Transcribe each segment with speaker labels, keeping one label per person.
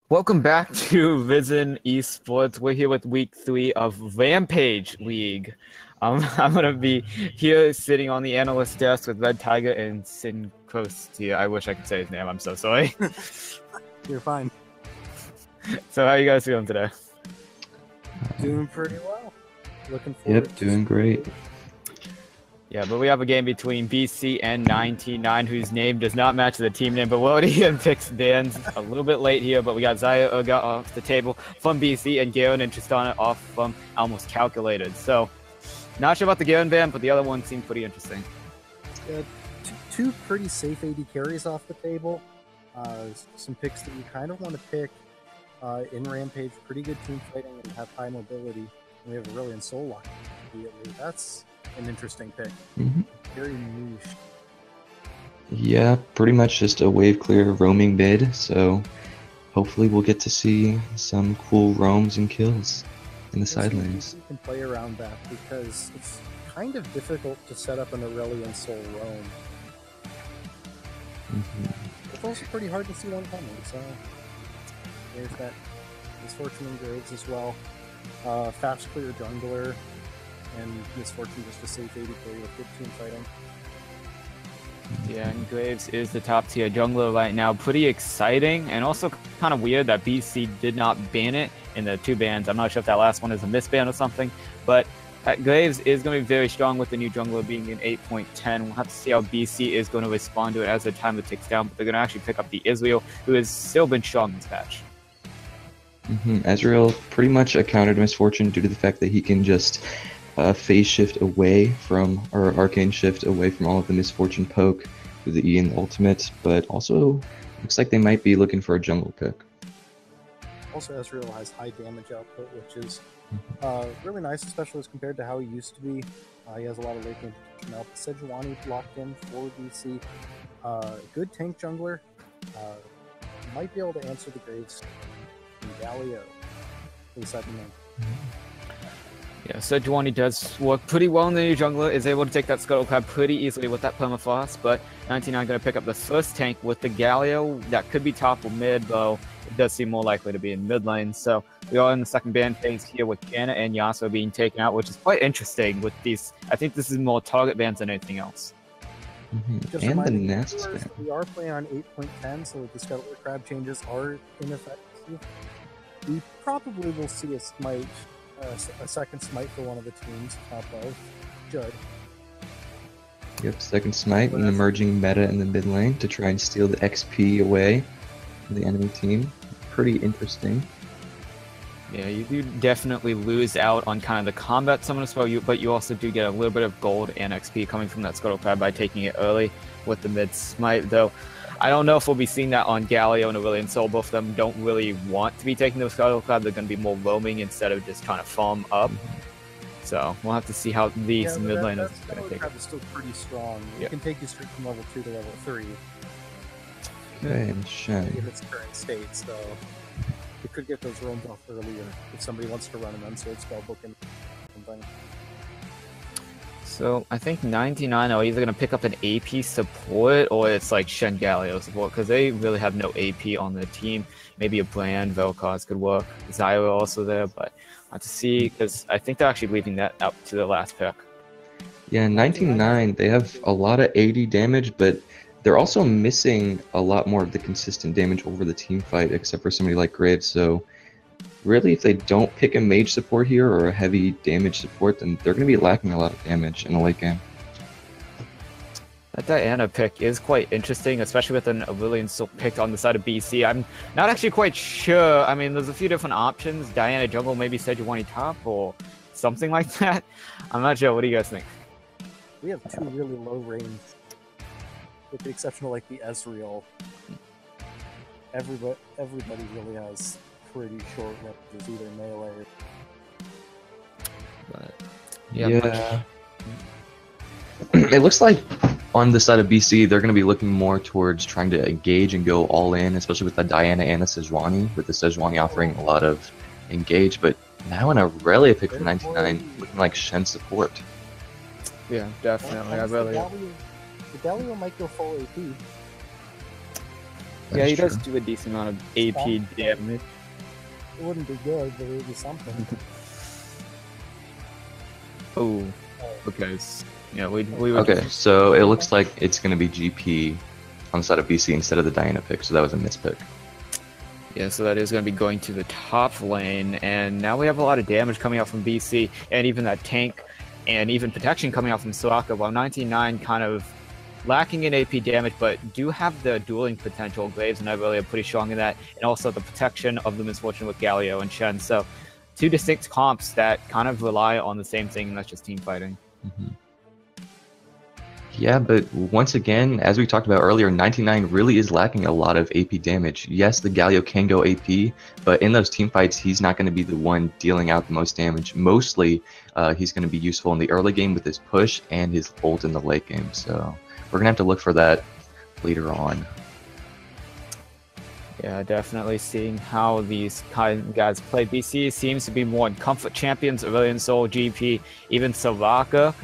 Speaker 1: Welcome back to Risen Esports. We're here with week 3 of Rampage League. I'm gonna be here sitting on the analyst desk with Red Tiger and Syncrostia. I wish I could say his name. I'm so sorry.
Speaker 2: You're fine.
Speaker 1: So how are you guys feeling today?
Speaker 2: Doing pretty well. Looking forward.
Speaker 3: Yep, doing great.
Speaker 1: Yeah, but we have a game between BC and 99, whose name does not match the team name, but we're already in picks Dan's a little bit late here, but we got Zaya Uga off the table from BC and Garen and Tristana off from Almost Calculated. So, not sure about the Garen ban, but the other one seemed pretty interesting.
Speaker 2: Yeah, two pretty safe AD carries off the table. Some picks that you kind of want to pick in Rampage. Pretty good team fighting and have high mobility. And we have Aurelion Soul Lock immediately. That's an interesting pick. Very niche.
Speaker 3: Yeah, pretty much just a wave clear roaming bid, so hopefully we'll get to see some cool roams and kills in the side lanes.
Speaker 2: You can play around that because it's kind of difficult to set up an Aurelion Soul roam. It's also pretty hard to see one coming, so there's that Misfortune and Graves as well. Fast clear jungler and Misfortune just a safe AD carry with good team fighting.
Speaker 1: Yeah, and Graves is the top tier jungler right now. Pretty exciting, and also kind of weird that BC did not ban it in the 2 bans. I'm not sure if that last one is a misban or something, but Graves is going to be very strong with the new jungler being in 8.10. We'll have to see how BC is going to respond to it as the timer ticks down, but they're going to actually pick up the Israel, who has still been strong in this patch.
Speaker 3: Ezreal pretty much accounted Misfortune due to the fact that he can just phase shift away from, or arcane shift away from all of the Misfortune poke with the E and the ultimate, but also looks like they might be looking for a jungle pick.
Speaker 2: Also, Ezreal has high damage output, which is really nice, especially as compared to how he used to be. He has a lot of late game potential now. Sejuani locked in for DC. Good tank jungler. Might be able to answer the Graves and Galio for the second lane.
Speaker 1: Yeah, Sejuani does work pretty well in the new jungler, is able to take that Scuttle Crab pretty easily with that permafrost, but 99 going to pick up the first tank with the Galio. That could be top or mid, though it does seem more likely to be in mid lane. So we are in the second ban phase here with Canna and Yasuo being taken out, which is quite interesting with these. I think this is more target bans than anything else.
Speaker 3: And the Nest ban.
Speaker 2: We are playing on 8.10, so the Scuttle Crab changes are ineffective. We probably will see a smite. A second smite for one of the teams, top both. Judd.
Speaker 3: Yep, second smite, an emerging meta in the mid lane to try and steal the XP away from the enemy team. Pretty interesting.
Speaker 1: Yeah, you do definitely lose out on kind of the combat summon as well, but you also do get a little bit of gold and XP coming from that Scuttle Crab by taking it early with the mid smite, though. I don't know if we'll be seeing that on Galio and Aurelion Soul. Both of them don't really want to be taking the Scuttle Crab. They're going to be more roaming instead of just trying to farm up. So we'll have to see how these mid laners are going to take it.
Speaker 2: Is still pretty strong. It can take you straight from level 2 to level 3.
Speaker 3: Okay, and Shen.
Speaker 2: In its current state, so it could get those roams off earlier if somebody wants to run an unsword spellbook and something.
Speaker 1: So I think 99 are either going to pick up an AP support or it's like Shen Galio support because they really have no AP on their team. Maybe a Brand, Vel'Koz could work. Zyra also there, but I have to see because I think they're actually leaving that up to the last pick.
Speaker 3: Yeah, 99, they have a lot of 80 damage, but they're also missing a lot more of the consistent damage over the team fight except for somebody like Graves, so really, if they don't pick a mage support here or a heavy damage support, then they're going to be lacking a lot of damage in the late game.
Speaker 1: That Diana pick is quite interesting, especially with an Aurelion Soul picked on the side of BC. I'm not actually quite sure. I mean, there's a few different options. Diana jungle, maybe Sejuani top, or something like that. I'm not sure. What do you guys think?
Speaker 2: We have 2 really low range, with the exception of like the Ezreal. Everybody really has pretty short ranges, either melee or...
Speaker 1: But,
Speaker 3: yeah. It looks like on the side of BC, they're going to be looking more towards trying to engage and go all in, especially with the Diana and the Sejuani, with the Sejuani offering a lot of engage, but now in a Aurelia pick for 99, looking like Shen support.
Speaker 1: Yeah,
Speaker 2: 1 times the Galio,
Speaker 1: definitely. I really...
Speaker 2: the Galio might go full AP.
Speaker 1: Yeah, he does
Speaker 3: true.
Speaker 1: do a decent amount of AP damage.
Speaker 2: It wouldn't be good, but it would be something.
Speaker 1: Oh, okay. Yeah, we were
Speaker 3: Okay,
Speaker 1: just
Speaker 3: so it looks like it's going to be GP on the side of BC instead of the Diana pick, so that was a mispick.
Speaker 1: yeah. So that is going to be going to the top lane, and now we have a lot of damage coming out from BC, and even that tank, and even protection coming out from Soraka. While 99 kind of lacking in AP damage, but do have the dueling potential. Graves and Everly are pretty strong in that, and also the protection of the Misfortune with Galio and Shen. So, two distinct comps that kind of rely on the same thing, and that's just team fighting.
Speaker 3: Mm-hmm. Yeah, but once again, as we talked about earlier, 99 really is lacking a lot of AP damage. Yes, the Galio can go AP, but in those team fights, he's not going to be the one dealing out the most damage. Mostly, he's going to be useful in the early game with his push and his ult in the late game. So we're going to have to look for that later on.
Speaker 1: Yeah, definitely seeing how these kind of guys play. BC seems to be more in comfort champions, Aurelion Sol, GP, even Soraka.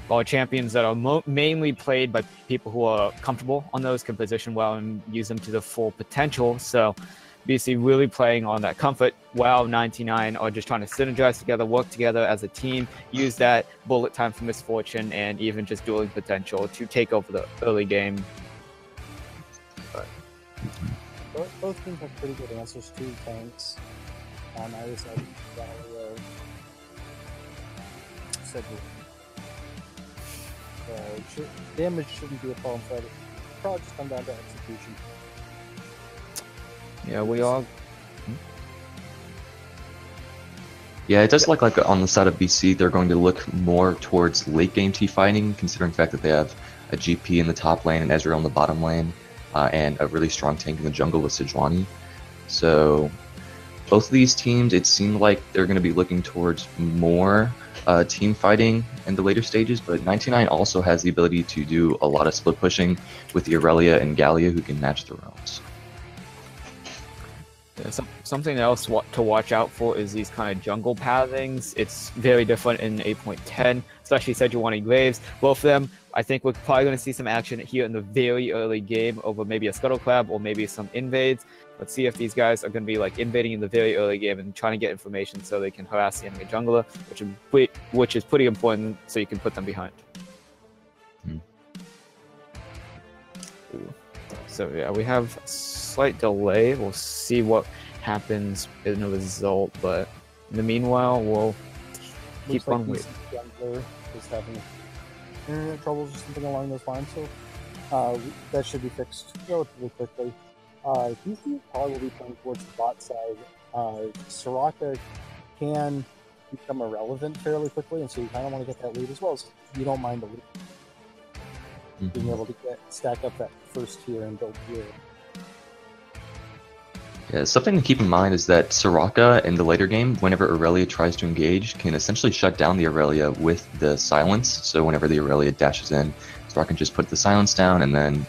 Speaker 1: All champions that are mainly played by people who are comfortable on those, can position well and use them to the full potential. So BC really playing on that comfort, while 99 are just trying to synergize together, work together as a team, use that bullet time for Misfortune and even just dueling potential to take over the early game.
Speaker 2: Both teams have pretty good answers to tanks. On either side, Galio, damage shouldn't be a problem for it. Probably just come down to execution.
Speaker 1: Yeah, we all.
Speaker 3: Yeah, it does look like on the side of BC, they're going to look more towards late game T fighting, considering the fact that they have a GP in the top lane and Ezreal in the bottom lane, and a really strong tank in the jungle with Sejuani. So both of these teams, it seemed like they're going to be looking towards more team fighting in the later stages, but 99 also has the ability to do a lot of split pushing with the Aurelia and Gallia, who can match the roams.
Speaker 1: Yeah, something else to watch out for is these kind of jungle pathings. It's very different in 8.10, especially Sejuani Graves. Both of them, I think we're probably going to see some action here in the very early game over maybe a Scuttle Crab or maybe some invades. Let's see if these guys are going to be like invading in the very early game and trying to get information so they can harass the enemy jungler, which is pretty important so you can put them behind. So yeah, we have a slight delay. We'll see what happens in the result, but in the meanwhile, we'll keep on waiting.
Speaker 2: Jungler is having internet troubles or something along those lines, so that should be fixed relatively quickly. DC probably will be playing towards the bot side. Soraka can become irrelevant fairly quickly, and so you kind of want to get that lead as well. So you don't mind the lead. Being able to stack up that first tier and build tier.
Speaker 3: Yeah, something to keep in mind is that Soraka in the later game, whenever Aurelia tries to engage, can essentially shut down the Aurelia with the silence. So whenever the Aurelia dashes in, Soraka can just put the silence down, and then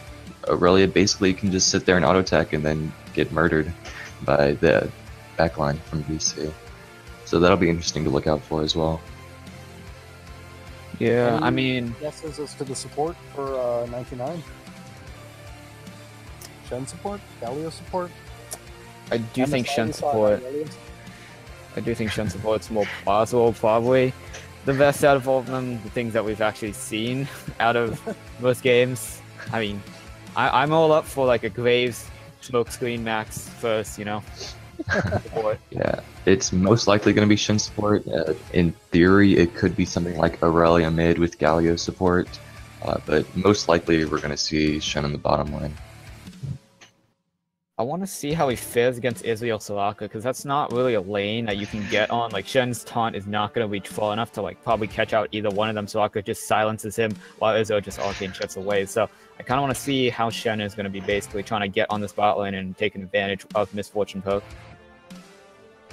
Speaker 3: Aurelia basically can just sit there and auto-tech and then get murdered by the backline from BC. So that'll be interesting to look out for as well.
Speaker 1: Yeah, I mean...
Speaker 2: Guesses as to the support for 99? Shen support? Galio support?
Speaker 1: I do think Shen support... I do think Shen support's more plausible, probably. The best out of all of them, the things that we've actually seen out of most games. I mean, I'm all up for like a Graves smokescreen max first, you know?
Speaker 3: Yeah, it's most likely going to be Shen support. In theory, it could be something like Aurelia mid with Galio support, but most likely we're going to see Shen in the bottom lane.
Speaker 1: I want to see how he fares against Israel Soraka, because that's not really a lane that you can get on. Like, Shen's taunt is not going to reach far enough to like probably catch out either one of them. Soraka just silences him while Israel just arcane shuts away. So I kind of want to see how Shen is going to be basically trying to get on this bot lane and take advantage of Misfortune poke.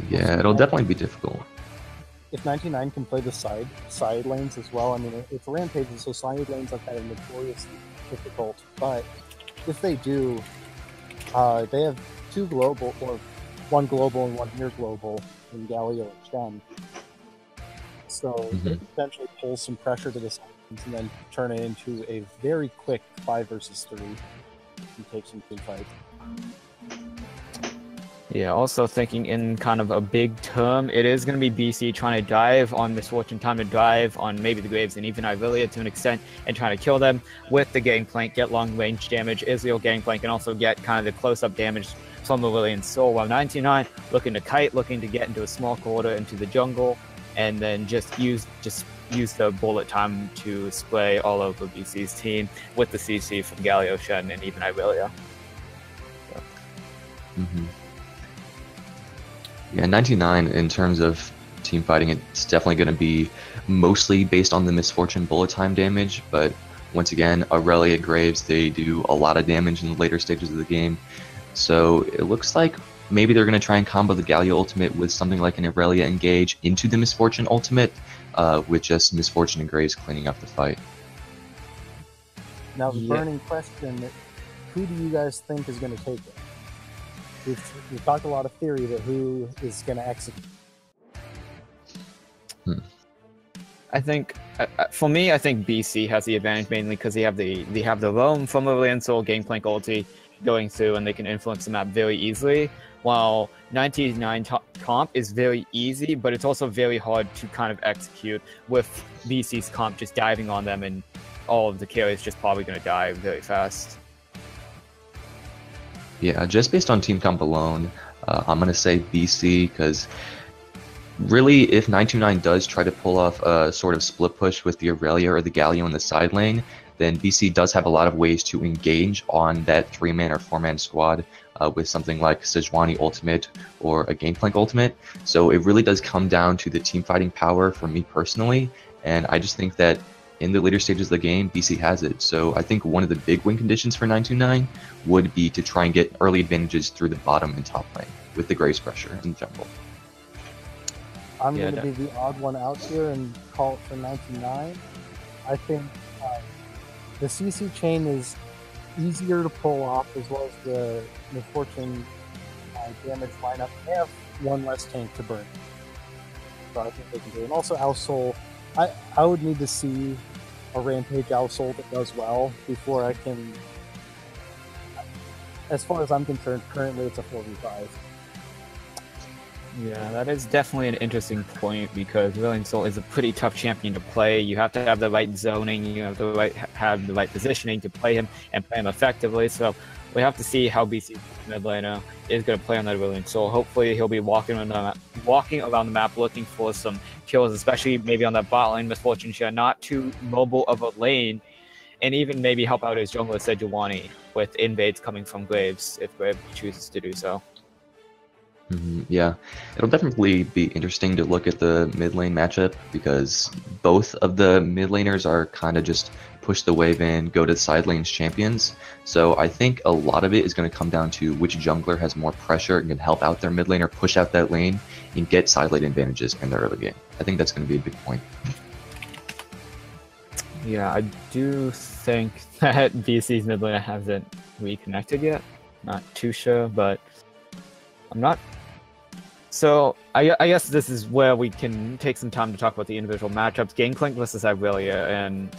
Speaker 3: Yeah, it'll definitely be difficult.
Speaker 2: If 99 can play the side lanes as well, I mean, it's Rampage, so side lanes like that are notoriously difficult. But if they do, they have two global, or one global and one near global in Galio and Shen. So they can potentially pull some pressure to the sides and then turn it into a very quick 5 versus 3 and take some team fights.
Speaker 1: Yeah, also thinking in kind of a big term, it is going to be BC trying to dive on Misfortune, time to dive on maybe the Graves and even Irelia to an extent, and trying to kill them with the Gangplank, get long range damage, Israel Gangplank, and also get kind of the close-up damage from Lillian Soul, while 99 looking to kite, looking to get into a small corridor into the jungle, and then just use the bullet time to spray all over BC's team with the CC from Galio, Shen, and even Irelia. So.
Speaker 3: Yeah, 99 in terms of team fighting, it's definitely going to be mostly based on the Misfortune bullet time damage, but once again, Aurelia Graves, they do a lot of damage in the later stages of the game, so it looks like maybe they're going to try and combo the Galio ultimate with something like an Aurelia engage into the Misfortune ultimate, with just Misfortune and Graves cleaning up the fight.
Speaker 2: Now, the burning question, who do you guys think is going to take it? We've talked a lot of theory that who is going to execute.
Speaker 1: I think, for me, I think BC has the advantage mainly because they have the roam from Lillian Soul Gangplank ulti going through, and they can influence the map very easily. While 99 comp is very easy, but it's also very hard to kind of execute with BC's comp just diving on them, and all of the carries just probably going to die very fast.
Speaker 3: Yeah, just based on team comp alone, I'm going to say BC, because really, if 929 does try to pull off a sort of split push with the Aurelia or the Galio in the side lane, then BC does have a lot of ways to engage on that 3-man or 4-man squad with something like Sejuani ultimate or a Gangplank ultimate. So it really does come down to the team fighting power for me personally, and I just think that in the later stages of the game, BC has it. So I think one of the big win conditions for 929 would be to try and get early advantages through the bottom and top lane with the Graves pressure in general.
Speaker 2: I'm going to be the odd one out here and call it for 99. I think the CC chain is easier to pull off, as well as the Misfortune damage lineup. They have one less tank to burn, so I think they can do it. And also Soul, I would need to see a Rampage Soul that does well before I can. As far as I'm concerned, currently it's a 4v5.
Speaker 1: Yeah, that is definitely an interesting point, because Lillian Soul is a pretty tough champion to play. You have to have the right zoning, you have to have the right positioning to play him and play him effectively. So we have to see how BC mid laner is going to play on that Lillian Soul. Hopefully he'll be walking around the map looking for some kills, especially maybe on that bot lane. Misfortune share not too mobile of a lane, and even maybe help out his jungler Sejuani with invades coming from Graves if Graves chooses to do so.
Speaker 3: Yeah, it'll definitely be interesting to look at the mid lane matchup, because both of the mid laners are kind of just push the wave in, go to side lanes champions. So I think a lot of it is going to come down to which jungler has more pressure and can help out their mid laner, push out that lane, and get side lane advantages in the early game. I think that's going to be a big point.
Speaker 1: Yeah, I do think that BC's mid laner hasn't reconnected yet. Not too sure, but I'm not. So I guess this is where we can take some time to talk about the individual matchups. Gangplank versus Irelia, and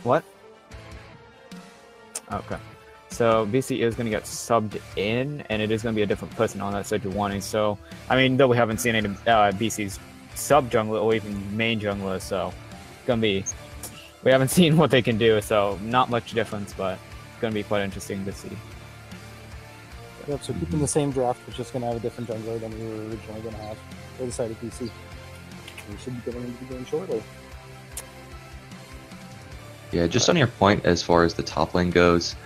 Speaker 1: what? Okay. So BC is going to get subbed in, and it is going to be a different person on that Sejuani. So, I mean, though we haven't seen any BC's sub jungler or even main jungler, so it's going to be, we haven't seen what they can do, so not much difference, but it's going to be quite interesting to see.
Speaker 2: Yep, so keeping the same draft, we're just going to have a different jungler than we were originally going to have for the side of BC. We should be getting into the game shortly.
Speaker 3: Yeah, just on your point as far as the top lane goes,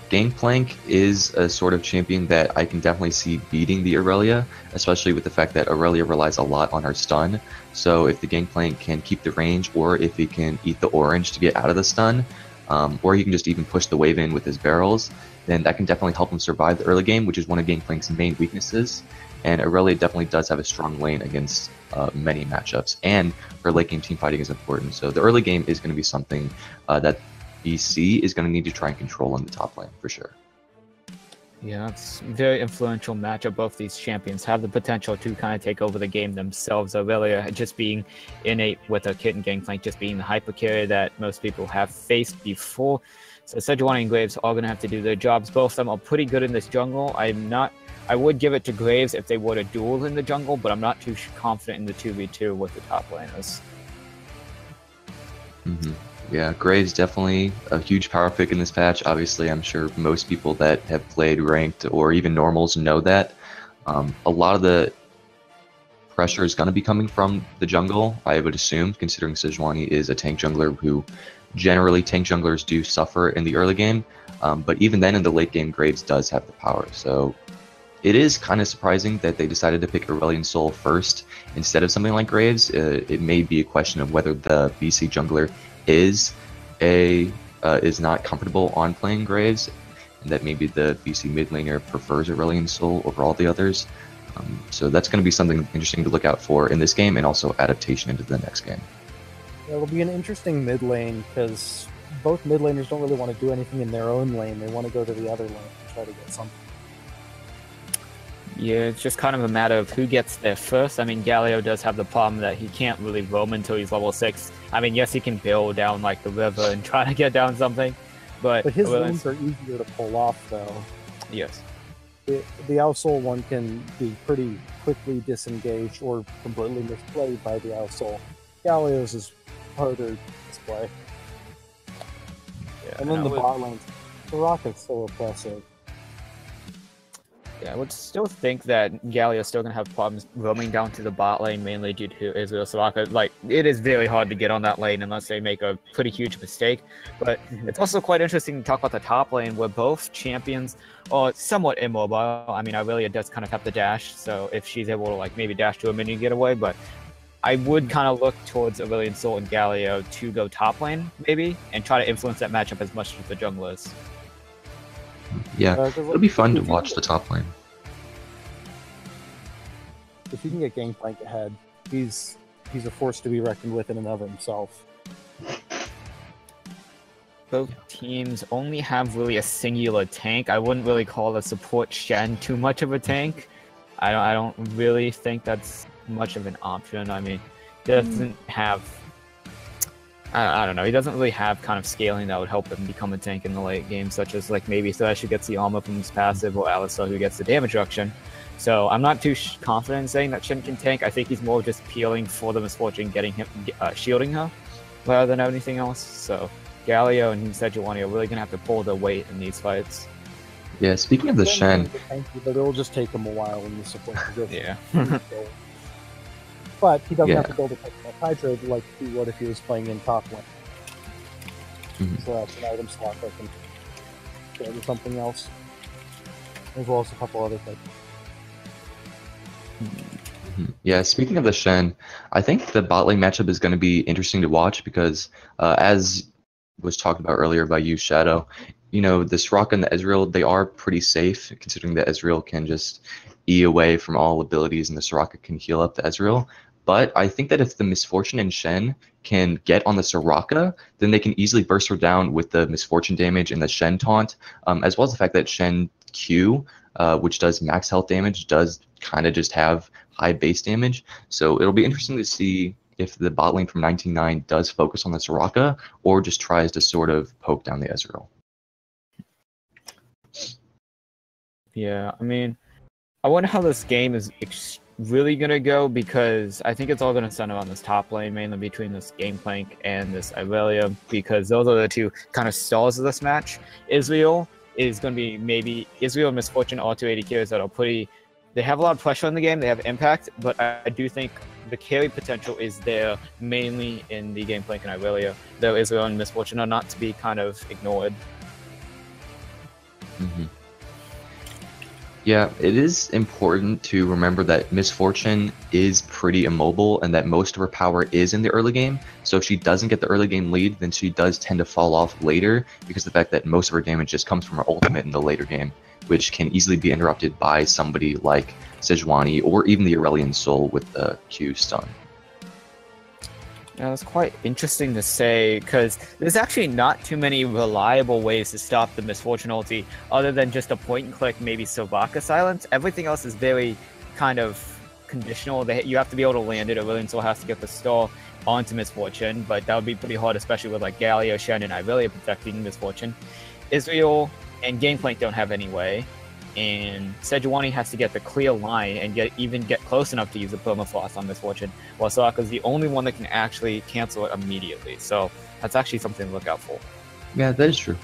Speaker 3: Gangplank is a sort of champion that I can definitely see beating the Aurelia, especially with the fact that Aurelia relies a lot on her stun. So if the Gangplank can keep the range, or if he can eat the orange to get out of the stun, or he can just even push the wave in with his barrels, then that can definitely help him survive the early game, which is one of Gangplank's main weaknesses. And Aurelia definitely does have a strong lane against many matchups, and her late game team fighting is important. So the early game is going to be something that BC is going to need to try and control on the top lane for sure.
Speaker 1: Yeah, it's a very influential matchup. Both these champions have the potential to kind of take over the game themselves. Aurelia just being innate with a Kitten Gangplank, just being the hyper carrier that most people have faced before. So Sejuani and Graves are going to have to do their jobs. Both of them are pretty good in this jungle. I would give it to Graves if they were to duel in the jungle, but I'm not too confident in the 2v2 with the top laners.
Speaker 3: Yeah, Graves definitely a huge power pick in this patch. Obviously, I'm sure most people that have played ranked or even normals know that. A lot of the pressure is going to be coming from the jungle, I would assume, considering Sejuani is a tank jungler who generally tank junglers do suffer in the early game. But even then in the late game, Graves does have the power. So it is kind of surprising that they decided to pick Aurelion Sol first instead of something like Graves. It may be a question of whether the BC jungler is not comfortable on playing Graves, and that maybe the BC mid laner prefers Aurelion Sol over all the others. So that's going to be something interesting to look out for in this game, and also adaptation into the next game.
Speaker 2: Yeah, it'll be an interesting mid lane because both mid laners don't really want to do anything in their own lane. They want to go to the other lane and try to get something.
Speaker 1: Yeah, it's just kind of a matter of who gets there first. I mean, Galio does have the problem that he can't really roam until he's level 6. I mean, yes, he can build down like the river and try to get down something, but
Speaker 2: his lanes are easier to pull off, though.
Speaker 1: Yes.
Speaker 2: The Al-Sol one can be pretty quickly disengaged or completely misplayed by the Al-Sol. Galio's is harder to display.
Speaker 1: Yeah,
Speaker 2: and then the bot lanes, the Rocket's so oppressive.
Speaker 1: Yeah, I would still think that Galio's still going to have problems roaming down to the bot lane, mainly due to Israel Soraka. Like, it is very hard to get on that lane unless they make a pretty huge mistake. But it's also quite interesting to talk about the top lane, where both champions are somewhat immobile. I mean, Aurelia does kind of have the dash, so if she's able to, like, maybe dash to a minion getaway, but I would kind of look towards Aurelion Sol and Galio to go top lane, maybe, and try to influence that matchup as much as the junglers.
Speaker 3: Yeah, it'll be fun to watch the top lane.
Speaker 2: If you can get Gangplank ahead, he's a force to be reckoned with in and of himself.
Speaker 1: Both teams only have really a singular tank. I wouldn't really call the support Shen too much of a tank. I don't really think that's much of an option. I mean, he doesn't have... I don't know. He doesn't really have kind of scaling that would help him become a tank in the late game, such as like maybe Thresh who gets the armor from his passive, or Alistar who gets the damage reduction. So I'm not too confident in saying that Shen can tank. I think he's more just peeling for the misfortune, getting him, shielding her, rather than anything else. So Galio and Sejuani are really gonna have to pull their weight in these fights.
Speaker 3: Yeah, speaking of the Shen,
Speaker 2: but it'll just take him a while when you support the
Speaker 1: Yeah.
Speaker 2: But he doesn't have to build a Hydra like he would if he was playing in top lane. So that's an item slot that can go to something else, as well as a couple other things.
Speaker 3: Yeah, speaking of the Shen, I think the bot lane matchup is going to be interesting to watch because, as was talked about earlier by you, Shadow, you know, the Soraka and the Ezreal, they are pretty safe, considering that Ezreal can just E away from all abilities and the Soraka can heal up the Ezreal. But I think that if the Misfortune and Shen can get on the Soraka, then they can easily burst her down with the Misfortune damage and the Shen taunt, as well as the fact that Shen Q, which does max health damage, does kind of just have high base damage. So it'll be interesting to see if the bot lane from 19-9 does focus on the Soraka or just tries to sort of poke down the Ezreal.
Speaker 1: Yeah, I mean, I wonder how this game is really going to go, because I think it's all going to center on this top lane, mainly between this Gangplank and this Aurelia, because those are the two kind of stars of this match. Israel is going to be maybe Israel and Misfortune, all 280 carries that are pretty... They have a lot of pressure in the game, they have impact, but I do think the carry potential is there, mainly in the Gangplank and Aurelia, though Israel and Misfortune are not to be kind of ignored.
Speaker 3: Yeah, it is important to remember that Misfortune is pretty immobile and that most of her power is in the early game. So if she doesn't get the early game lead, then she does tend to fall off later, because of the fact that most of her damage just comes from her ultimate in the later game, which can easily be interrupted by somebody like Sejuani or even the Aurelion Sol with the Q stun.
Speaker 1: It's quite interesting to say, because there's actually not too many reliable ways to stop the Misfortune ulti, other than just a point-and-click, maybe Sovaka silence. Everything else is very kind of conditional. You have to be able to land it, or William still has to get the stall onto Misfortune, but that would be pretty hard, especially with like Galio, Shen, and Irelia protecting Misfortune. Israel and Gangplank don't have any way, and Sejuani has to get the clear line and even get close enough to use the Permafrost on Misfortune, while Soraka's the only one that can actually cancel it immediately. So that's actually something to look out for.
Speaker 3: Yeah, that is true.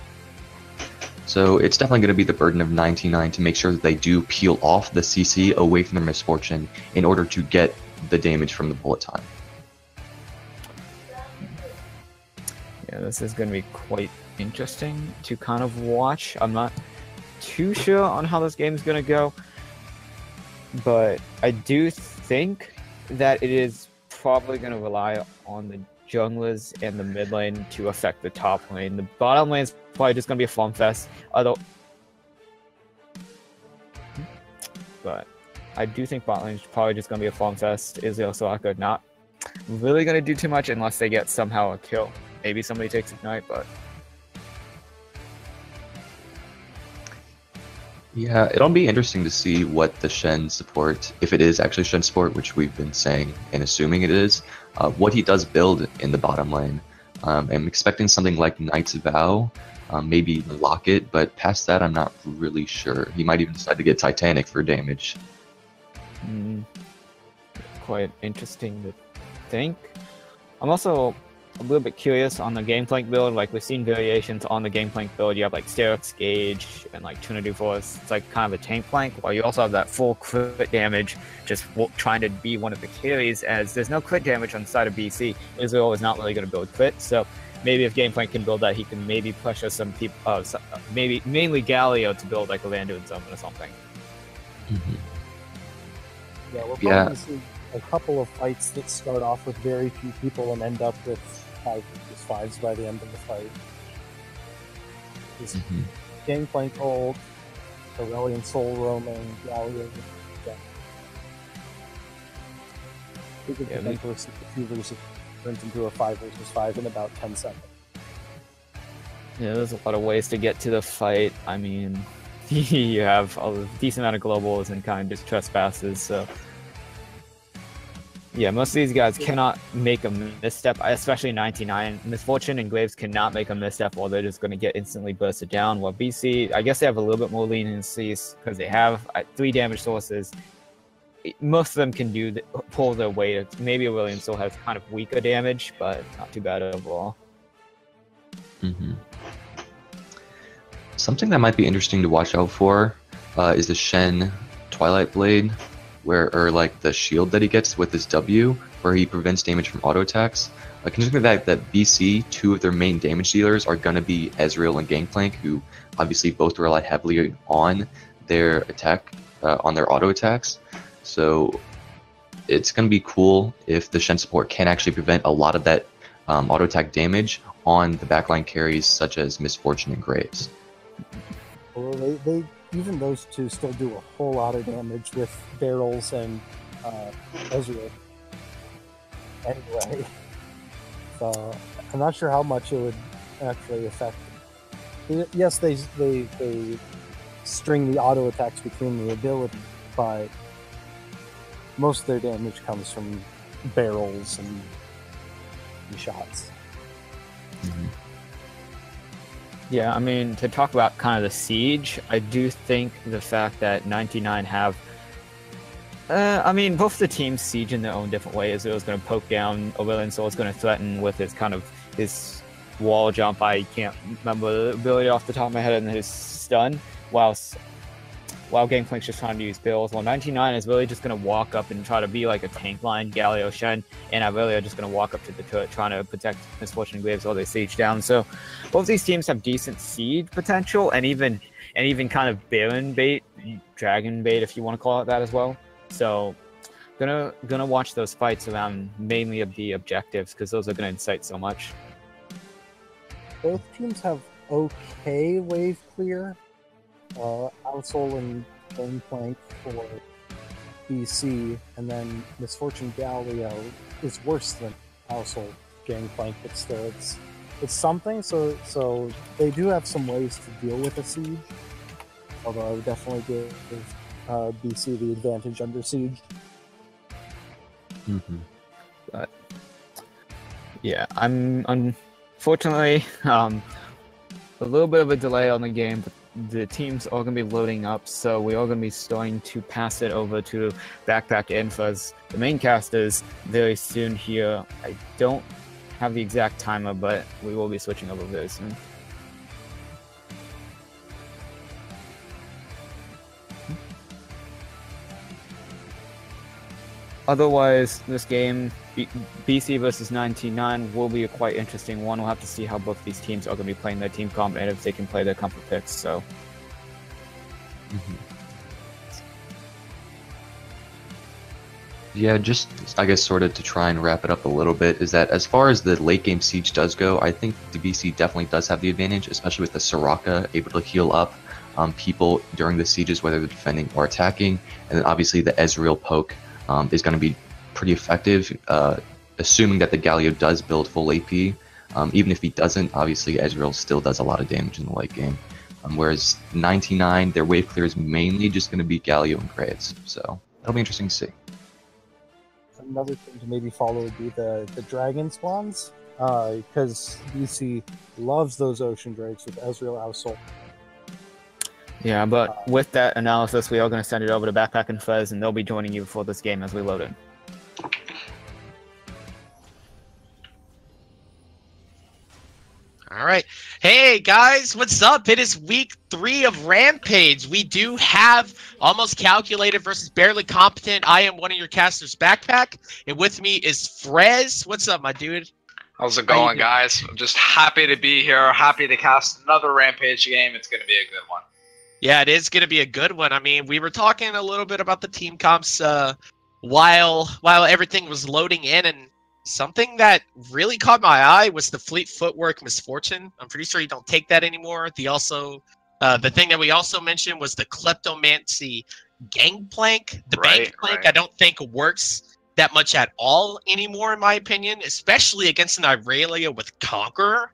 Speaker 3: So it's definitely going to be the burden of 99 to make sure that they do peel off the CC away from their Misfortune in order to get the damage from the bullet time.
Speaker 1: Yeah, this is going to be quite interesting to kind of watch. I'm not too sure on how this game is going to go, but I do think that it is probably going to rely on the junglers and the mid lane to affect the top lane. The bottom lane is probably just going to be a farm fest, but I do think bot lane is probably just going to be a farm fest. Israel Soraka not really going to do too much unless they get somehow a kill. Maybe somebody takes Ignite, but
Speaker 3: yeah, it'll be interesting to see what the Shen support, if it is actually Shen support, which we've been saying and assuming it is, what he does build in the bottom lane. I'm expecting something like Knight's Vow, maybe Locket, but past that I'm not really sure. He might even decide to get Titanic for damage.
Speaker 1: Quite interesting to think. I'm also a little bit curious on the Gangplank build. Like, we've seen variations on the Gangplank build. You have like Sterox Gauge and like Trinity Force. It's like kind of a tank plank, while you also have that full crit damage, just trying to be one of the carries, as there's no crit damage on the side of BC. Israel is not really going to build crit, so maybe if Gangplank can build that, he can maybe pressure some people, maybe mainly Galio, to build like a Lando and Summon or something.
Speaker 2: Yeah, we're probably going to see a couple of fights that start off with very few people and end up with 5 versus 5s by the end of the fight. Gangplank ult, Aurelian Soul roaming, Galio. We could potentially see the 2 versus turns into a 5 versus 5 in about 10 seconds.
Speaker 1: Yeah, there's a lot of ways to get to the fight. I mean, you have a decent amount of globals and kind of just trespasses, so yeah, most of these guys cannot make a misstep, especially 99. Misfortune and Graves cannot make a misstep, or they're just going to get instantly bursted down. While BC, I guess they have a little bit more leniencies because they have 3 damage sources. Most of them can pull their weight. Maybe William still has kind of weaker damage, but not too bad overall.
Speaker 3: Something that might be interesting to watch out for is the Shen Twilight Blade, or like the shield that he gets with his W, where he prevents damage from auto attacks. Considering the fact that BC, 2 of their main damage dealers are going to be Ezreal and Gangplank, who obviously both rely heavily on their attack, on their auto attacks. So it's going to be cool if the Shen support can actually prevent a lot of that auto attack damage on the backline carries such as Misfortune and Graves.
Speaker 2: Well, they even those 2 still do a whole lot of damage with barrels and Ezreal. Anyway, so I'm not sure how much it would actually affect. Yes, they string the auto attacks between the ability, but most of their damage comes from barrels and shots.
Speaker 1: Yeah, I mean, to talk about kind of the siege, I do think the fact that 99 have... I mean, both the teams siege in their own different ways. It was going to poke down, Aurelian Soul is going to threaten with his wall jump. I can't remember the ability off the top of my head, and his stun, while Gangplank's just trying to use bills. While 99 is really just going to walk up and try to be like a tank line. Galio, Shen, and Irelia are just going to walk up to the turret trying to protect Misfortune and Graves while they siege down. So both these teams have decent siege potential, and even kind of Baron bait, Dragon bait if you want to call it that as well. So gonna watch those fights around mainly of the objectives, because those are going to incite so much.
Speaker 2: Both teams have okay wave clear. Outsole and Gangplank for BC, and then Misfortune Galio is worse than Outsole gangplank, but still, it's something. So they do have some ways to deal with a siege. Although I would definitely give BC the advantage under siege.
Speaker 1: But yeah, I'm unfortunately a little bit of a delay on the game, but the teams are going to be loading up, so we are going to be starting to pass it over to Backpack Info as the main cast is very soon here. I don't have the exact timer, but we will be switching over very soon. Otherwise, this game, BC versus 99, will be a quite interesting one. We'll have to see how both these teams are going to be playing their team comp and if they can play their comfort picks. So,
Speaker 3: Yeah, just I guess sort of to try and wrap it up a little bit is that as far as the late game siege does go, I think the BC definitely does have the advantage, especially with the Soraka able to heal up people during the sieges, whether they're defending or attacking, and then obviously the Ezreal poke is going to be pretty effective, assuming that the Galio does build full AP. Even if he doesn't, obviously Ezreal still does a lot of damage in the late game. Whereas 99, their wave clear is mainly just going to be Galio and Graves, so that'll be interesting to see.
Speaker 2: Another thing to maybe follow would be the dragon spawns, because BC loves those ocean drakes with Ezreal Ousel.
Speaker 1: yeah, but with that analysis, we are going to send it over to Backpack and Fez, and they'll be joining you for this game as we load in.
Speaker 4: All right. Hey, guys, what's up? It is week 3 of Rampage. We do have Almost Calculated versus Barely Competent. I am one of your casters, Backpack, and with me is Frez. What's up, my dude?
Speaker 5: How's it going, guys? I'm just happy to be here. Happy to cast another Rampage game. It's going to be a good one.
Speaker 4: Yeah, it is going to be a good one. I mean, we were talking a little bit about the team comps while everything was loading in, and something that really caught my eye was the Fleet Footwork Misfortune. I'm pretty sure you don't take that anymore. The thing that we also mentioned was the Kleptomancy Gangplank. The Gangplank I don't think works that much at all anymore, in my opinion, especially against an Irelia with Conqueror.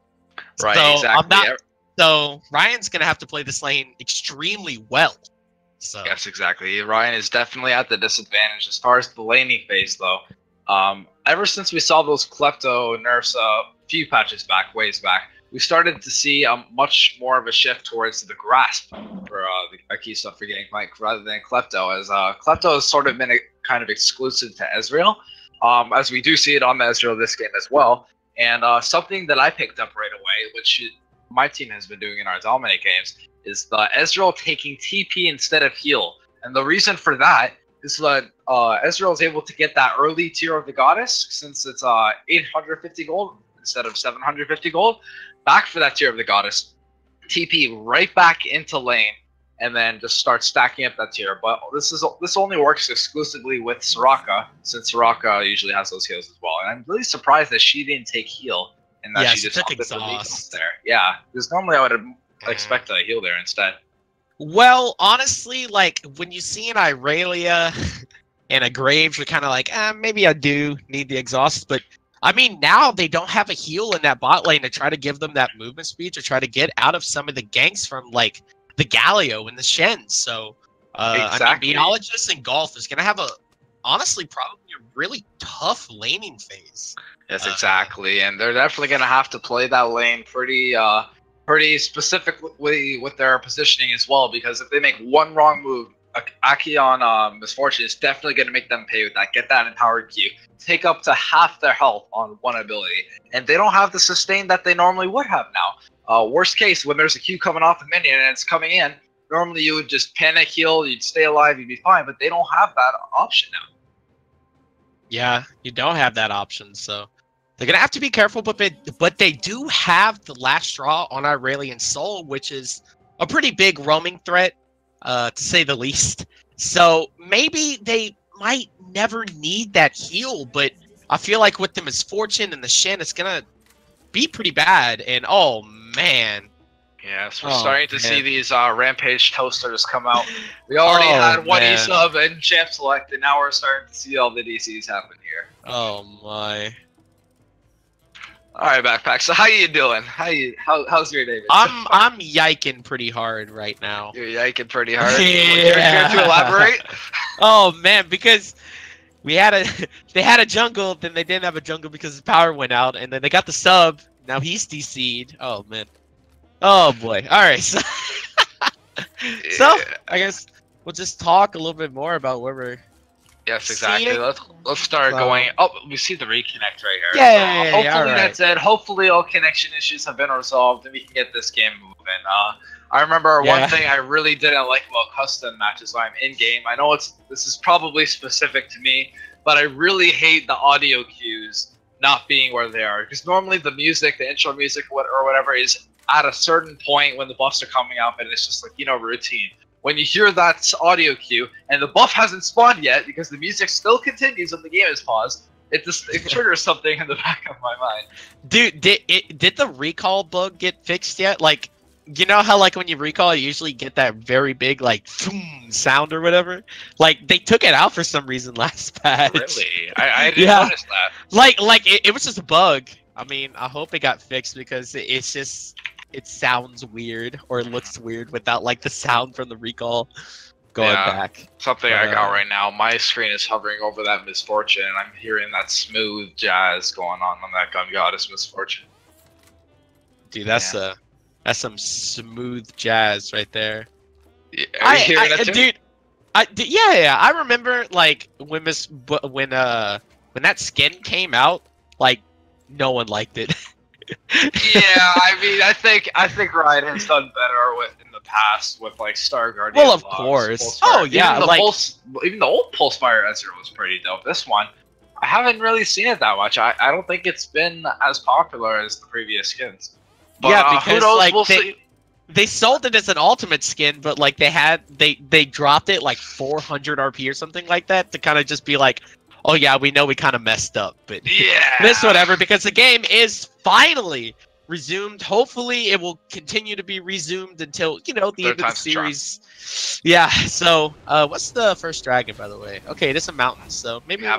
Speaker 5: Right,
Speaker 4: so
Speaker 5: exactly.
Speaker 4: So Ryan's going to have to play this lane extremely well. So.
Speaker 5: Yes, exactly. Ryan is definitely at the disadvantage as far as the laning phase, though. Ever since we saw those Klepto nerfs a few ways back, we started to see much more of a shift towards the grasp for the key stuff for Gangplank rather than Klepto, as Klepto has sort of been kind of exclusive to Ezreal, as we do see it on the Ezreal this game as well. And something that I picked up right away, which my team has been doing in our Dominate games, is the Ezreal taking TP instead of heal. And the reason for that is that Ezreal is able to get that early tier of the Goddess, since it's 850 gold instead of 750 gold, back for that tier of the Goddess, TP right back into lane, and then just start stacking up that tier. But this only works exclusively with Soraka, since Soraka usually has those heals as well. And I'm really surprised that she didn't take heal, and that she just
Speaker 4: took
Speaker 5: opted for
Speaker 4: exhaust
Speaker 5: there. Yeah, because normally I would expect a heal there instead.
Speaker 4: Well, honestly, like, when you see an Irelia and a Graves, you're kind of like, maybe I do need the exhaust. But, I mean, now they don't have a heal in that bot lane to try to give them that movement speed to try to get out of some of the ganks from, like, the Galio and the Shen. So,
Speaker 5: Exactly.
Speaker 4: I mean, Meteorologist and Golf is going to have honestly, probably a really tough laning phase.
Speaker 5: Yes, exactly. And they're definitely going to have to play that lane pretty specifically with their positioning as well, because if they make one wrong move, Aki on Misfortune is definitely going to make them pay with that. Get that empowered Q, take up to half their health on one ability, and they don't have the sustain that they normally would have now. Worst case, when there's a Q coming off a minion and it's coming in, normally you would just panic heal, you'd stay alive, you'd be fine, but they don't have that option now.
Speaker 4: Yeah, you don't have that option, so they're going to have to be careful, but they do have the last straw on Aurelian Soul, which is a pretty big roaming threat, to say the least. So maybe they might never need that heal, but I feel like with the Misfortune and the Shen, it's going to be pretty bad. And, oh, man.
Speaker 5: Yes, we're starting to see these Rampage toasters come out. We already had one E-sub and Champ Select, and now we're starting to see all the DCs happen here.
Speaker 4: Oh, my.
Speaker 5: All right, backpack. So how you doing? How's your day?
Speaker 4: I'm yiking pretty hard right now.
Speaker 5: You're yiking pretty hard.
Speaker 4: Yeah.
Speaker 5: Care to elaborate?
Speaker 4: Oh man, because they had a jungle, then they didn't have a jungle because the power went out, and then they got the sub. Now he's DC'd. Oh man. Oh boy. All right. So, so I guess we'll just talk a little bit more about where we're.
Speaker 5: Yes, exactly.
Speaker 4: See?
Speaker 5: Let's start going. Oh, we see the reconnect right here.
Speaker 4: Yeah,
Speaker 5: Hopefully
Speaker 4: all right.
Speaker 5: that's it. Hopefully all connection issues have been resolved and we can get this game moving. I remember one thing I really didn't like about custom matches when I'm in game. I know this is probably specific to me, but I really hate the audio cues not being where they are, because normally the music, the intro music or whatever, is at a certain point when the buffs are coming up, and it's just like, you know, routine. When you hear that audio cue and the buff hasn't spawned yet because the music still continues when the game is paused, it triggers something in the back of my mind.
Speaker 4: Dude, did the recall bug get fixed yet? Like, you know how like when you recall, you usually get that very big like sound or whatever. Like they took it out for some reason last patch.
Speaker 5: Really? I didn't notice that.
Speaker 4: Like it was just a bug. I mean, I hope it got fixed because it's just. It sounds weird or it looks weird without like the sound from the recall going back.
Speaker 5: Something I got right now. My screen is hovering over that Misfortune, and I'm hearing that smooth jazz going on that Gun Goddess Misfortune.
Speaker 4: Dude, that's some smooth jazz right there.
Speaker 5: Yeah, are you hearing it too?
Speaker 4: Dude, yeah. I remember like when that skin came out, like no one liked it.
Speaker 5: Yeah, I mean, I think Riot has done better in the past with like Star Guardian.
Speaker 4: Well, of course. Oh yeah,
Speaker 5: even the old Pulsefire Ezreal was pretty dope. This one, I haven't really seen it that much. I don't think it's been as popular as the previous skins. But,
Speaker 4: yeah, because
Speaker 5: who knows?
Speaker 4: Like
Speaker 5: we'll see.
Speaker 4: They sold it as an ultimate skin, but like they dropped it like 400 RP or something like that to kind of just be like, oh yeah, we know we kind of messed up, but
Speaker 5: yeah,
Speaker 4: this whatever, because the game is finally resumed. Hopefully, it will continue to be resumed until, you know, the end of the series. Yeah. So, what's the first dragon, by the way? Okay, it is a mountain, so maybe we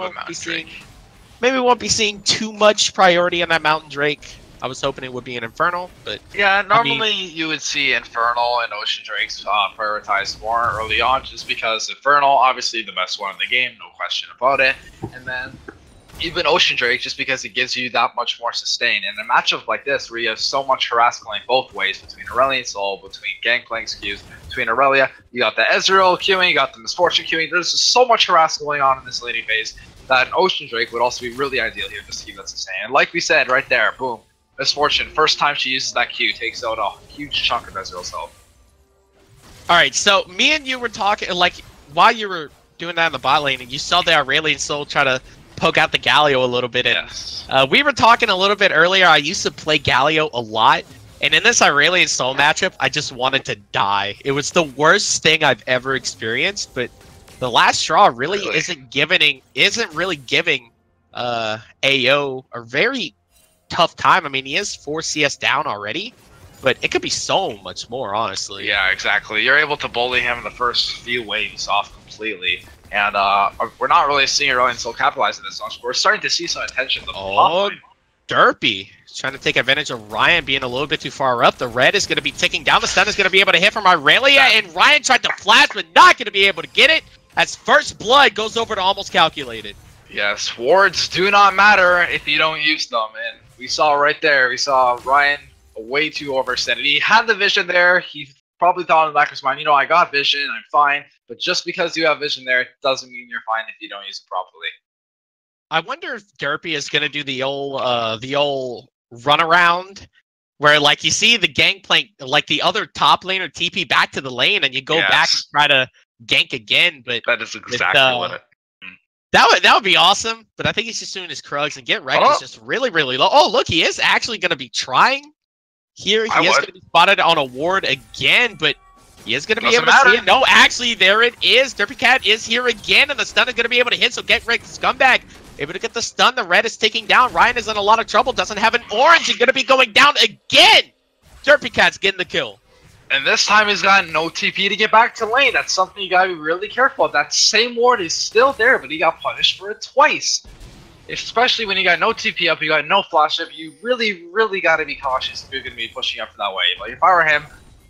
Speaker 4: won't be seeing too much priority on that mountain drake. I was hoping it would be an Infernal, but
Speaker 5: yeah, normally you would see Infernal and Ocean Drakes prioritized more early on, just because Infernal, obviously the best one in the game, no question about it. And then even Ocean Drake, just because it gives you that much more sustain. In a matchup like this, where you have so much harassment going both ways, between Aurelion Soul, between Gangplank's queues, between Aurelia, you got the Ezreal queuing, you got the Misfortune queuing, there's just so much harassment going on in this laning phase that an Ocean Drake would also be really ideal here just to keep that sustain. And like we said, right there, boom. Misfortune, first time she uses that Q, takes out a huge chunk of Ezreal's health.
Speaker 4: Alright, so me and you were talking, like, while you were doing that in the bot lane, and you saw the Aurelion Soul try to poke out the Galio a little bit, and
Speaker 5: yes.
Speaker 4: We were talking a little bit earlier, I used to play Galio a lot, and in this Aurelion Soul matchup, I just wanted to die. It was the worst thing I've ever experienced, but the last straw really isn't really giving AO a very tough time. I mean, he is 4 CS down already, but it could be so much more, honestly.
Speaker 5: Yeah, exactly. You're able to bully him in the first few waves off completely, and we're not really seeing Aurelion Soul capitalize on this much, but we're starting to see some attention.
Speaker 4: Derpy trying to take advantage of Ryan being a little bit too far up. The red is going to be ticking down. The stun is going to be able to hit from Aurelia, and Ryan tried to flash, but not going to be able to get it, as first blood goes over to almost calculated.
Speaker 5: Yes, wards do not matter if you don't use them, and we saw right there, we saw Ryan way too overextended. He had the vision there. He probably thought in the back of his mind, you know, I got vision, I'm fine. But just because you have vision there, it doesn't mean you're fine if you don't use it properly.
Speaker 4: I wonder if Derpy is going to do the old runaround, where like you see the Gangplank, like the other top laner TP back to the lane, and you go back and try to gank again. But
Speaker 5: that is exactly what it.
Speaker 4: That would be awesome, but I think he's just doing his Krugs, and get wrecked is just really, really low. Oh, look, he is actually going to be trying here. He is going to be spotted on a ward again, but he is going to be able to see it. No, actually, there it is. Derpy Cat is here again, and the stun is going to be able to hit, so get wrecked, scumbag. Able to get the stun. The red is taking down. Ryan is in a lot of trouble, doesn't have an orange, and going to be going down again. Derpy Cat's getting the kill.
Speaker 5: And this time he's got no TP to get back to lane. That's something you gotta be really careful of. That same ward is still there, but he got punished for it twice. especially when you got no TP up, you got no flash up, you really got to be cautious if you're going to be pushing up for that wave. Like, if I were him,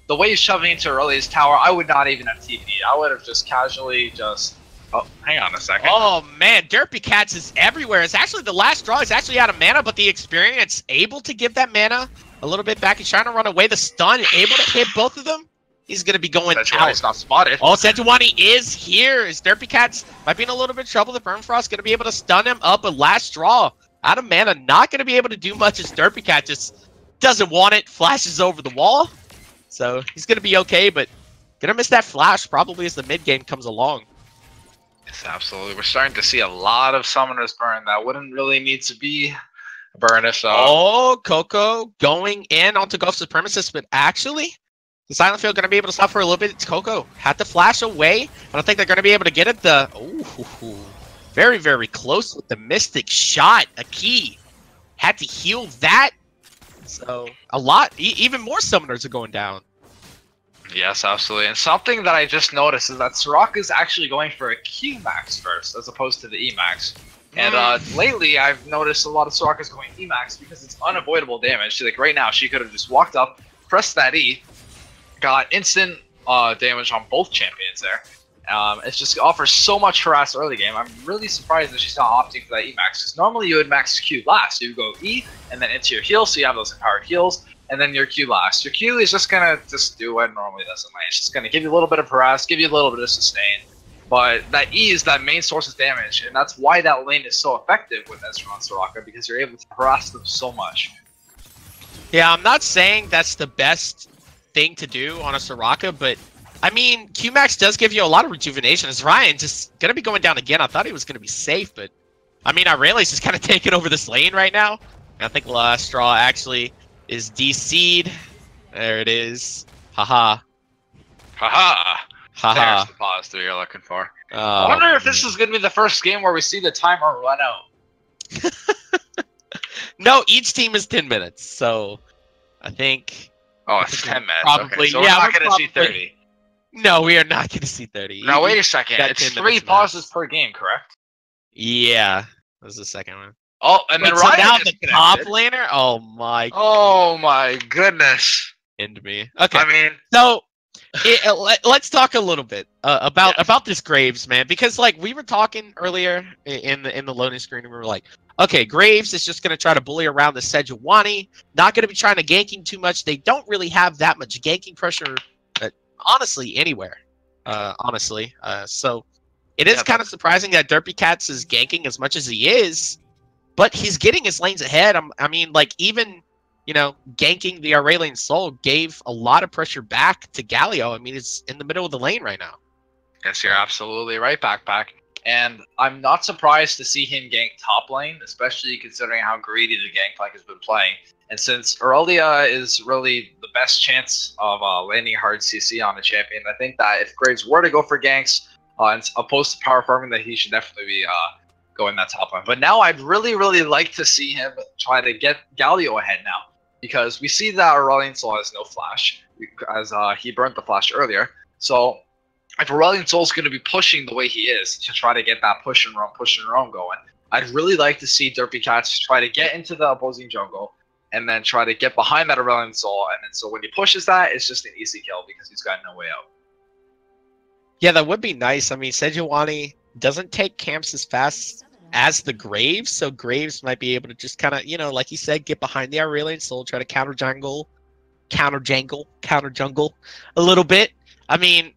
Speaker 5: the way he's shoving into Aurelia's tower, I would not even have TP. I would have just casually just... Oh, hang on a second.
Speaker 4: Oh, man, Derpy Cats is everywhere. It's actually the last straw. He's actually out of mana, but the experience able to give that mana a little bit back. He's trying to run away. The stun, able to hit both of them. He's going to be going out.
Speaker 5: Not spotted.
Speaker 4: Oh, Sejuani is here. His Derpy Cats might be in a little bit of trouble. The Burnfrost going to be able to stun him up, but last straw. Out of mana, not going to be able to do much as Derpy Cat just doesn't want it. Flashes over the wall. So he's going to be okay, but going to miss that flash probably as the mid game comes along.
Speaker 5: Yes, absolutely. We're starting to see a lot of summoners burn that wouldn't really need to be a burn if so.
Speaker 4: Oh, Coco going in onto Ghost Supremacist, but actually, the Silent Field going to be able to stop for a little bit. It's Coco. Had to flash away. I don't think they're going to be able to get it. Very, very close with the Mystic Shot. A key. Had to heal that. So, a lot. Even more summoners are going down.
Speaker 5: Yes, absolutely. And something that I just noticed is that Soraka's actually going for a Q max first, as opposed to the E max. And lately, I've noticed a lot of Soraka's going E max because it's unavoidable damage. Like right now, she could have just walked up, pressed that E, got instant damage on both champions there. It just offers so much harass early game. I'm really surprised that she's not opting for that E max, because normally you would max Q last. You would go E and then into your heal, so you have those empowered heals. And then your Q last. Your Q is just gonna do what it normally does in lane. It's just gonna give you a little bit of harass, give you a little bit of sustain. But that E is that main source of damage, and that's why that lane is so effective with Ezreal and Soraka, because you're able to harass them so much.
Speaker 4: Yeah, I'm not saying that's the best thing to do on a Soraka, but I mean, Q-Max does give you a lot of rejuvenation. As Ryan just gonna be going down again. I thought he was gonna be safe, but I mean, Aurelia's just kind of taking over this lane right now. I think last straw actually is DC'd. There it is. Haha.
Speaker 5: Haha.
Speaker 4: Haha.
Speaker 5: There's the pause that you're looking for.
Speaker 4: Oh,
Speaker 5: I wonder if this is going to be the first game where we see the timer run out.
Speaker 4: No, each team is 10 minutes, so I think...
Speaker 5: Oh, it's 10 minutes.
Speaker 4: Probably,
Speaker 5: okay, so
Speaker 4: yeah,
Speaker 5: we're not going to see 30.
Speaker 4: No, we are not going to see 30.
Speaker 5: Now, wait a second. It's 3 pauses per game, correct?
Speaker 4: Yeah. That was the second one.
Speaker 5: Oh, and then Ryan
Speaker 4: now the top laner? Oh my.
Speaker 5: Oh my goodness.
Speaker 4: Into me. Okay.
Speaker 5: I mean,
Speaker 4: so let's talk a little bit about this Graves, man, because like we were talking earlier in the loading screen, and we were like, okay, Graves is just gonna try to bully around the Sejuani, not gonna be trying to ganking too much. They don't really have that much ganking pressure, honestly, anywhere. So it is kind of surprising that Derpy Cats is ganking as much as he is. But he's getting his lanes ahead. I mean, like, even, you know, ganking the Aurelian Soul gave a lot of pressure back to Galio. I mean, it's in the middle of the lane right now.
Speaker 5: Yes, you're absolutely right, Backpack. And I'm not surprised to see him gank top lane, especially considering how greedy the Gangplank has been playing. And since Aurelia is really the best chance of landing hard CC on a champion, I think that if Graves were to go for ganks, as opposed to power farming, that he should definitely be... going that top line. But now I'd really like to see him try to get Galio ahead now, because we see that Aurelian Soul has no flash, as he burnt the flash earlier. So if Aurelian Soul is going to be pushing the way he is to try to get that push and run going, I'd really like to see Derpy Cats try to get into the opposing jungle and then try to get behind that Aurelian Soul, and then so when he pushes that, it's just an easy kill because he's got no way out.
Speaker 4: Yeah, that would be nice. I mean, Sejuani doesn't take camps as fast as the Graves, so Graves might be able to just kind of, you know, like you said, get behind the Aurelian Soul, try to counter jungle a little bit. I mean,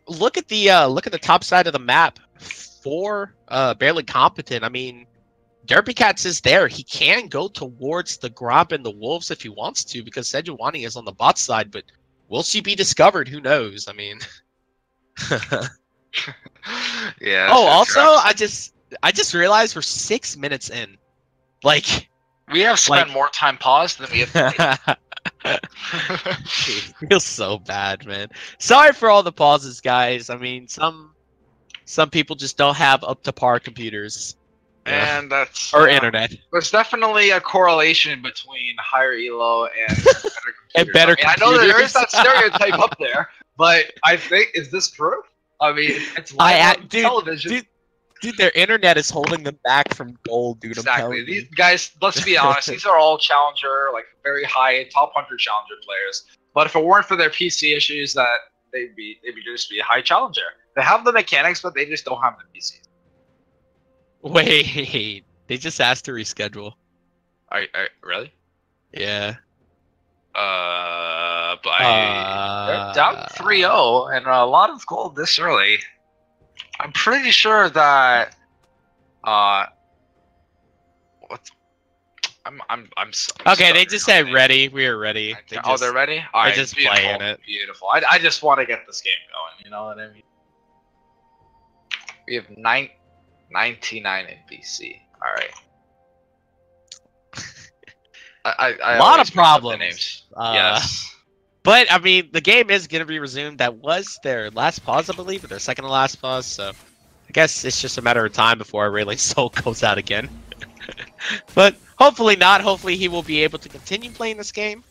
Speaker 4: look at the top side of the map for Barely Competent. I mean, Derpy Cats is there. He can go towards the Gromp and the Wolves if he wants to, because Sejuani is on the bot side, but will she be discovered? Who knows? I mean...
Speaker 5: Yeah.
Speaker 4: Oh, also, I just realized we're 6 minutes in. Like,
Speaker 5: we have spent more time paused than we have.
Speaker 4: It feels so bad, man. Sorry for all the pauses, guys. I mean, some people just don't have up to par computers.
Speaker 5: And that's
Speaker 4: internet.
Speaker 5: There's definitely a correlation between higher elo and better computers.
Speaker 4: And better
Speaker 5: I know that there is that stereotype up there, but I think, is this proof? I mean, it's live on television.
Speaker 4: Dude, Dude, their internet is holding them back from gold, dude. I'm
Speaker 5: Exactly.
Speaker 4: telling
Speaker 5: These
Speaker 4: you.
Speaker 5: guys, let's be honest, these are all challenger, like very high, top 100 challenger players. But if it weren't for their PC issues, that they'd just be a high challenger. They have the mechanics, but they just don't have the PC.
Speaker 4: Wait, they just asked to reschedule.
Speaker 5: Really?
Speaker 4: Yeah.
Speaker 5: But they're down 3-0 and a lot of gold this early. I'm pretty sure that
Speaker 4: Okay, they just said ready. We are ready.
Speaker 5: They're ready. All right,
Speaker 4: just
Speaker 5: beautiful,
Speaker 4: playing it.
Speaker 5: Beautiful. I just want to get this game going. You know what I mean? We have 99 in BC. All right. I
Speaker 4: a lot of
Speaker 5: always mix up the
Speaker 4: problems.
Speaker 5: Names.
Speaker 4: Yes. But I mean, the game is going to be resumed. That was their last pause, I believe, or their second to last pause. So I guess it's just a matter of time before Rayleigh Soul goes out again. But hopefully not. Hopefully he will be able to continue playing this game.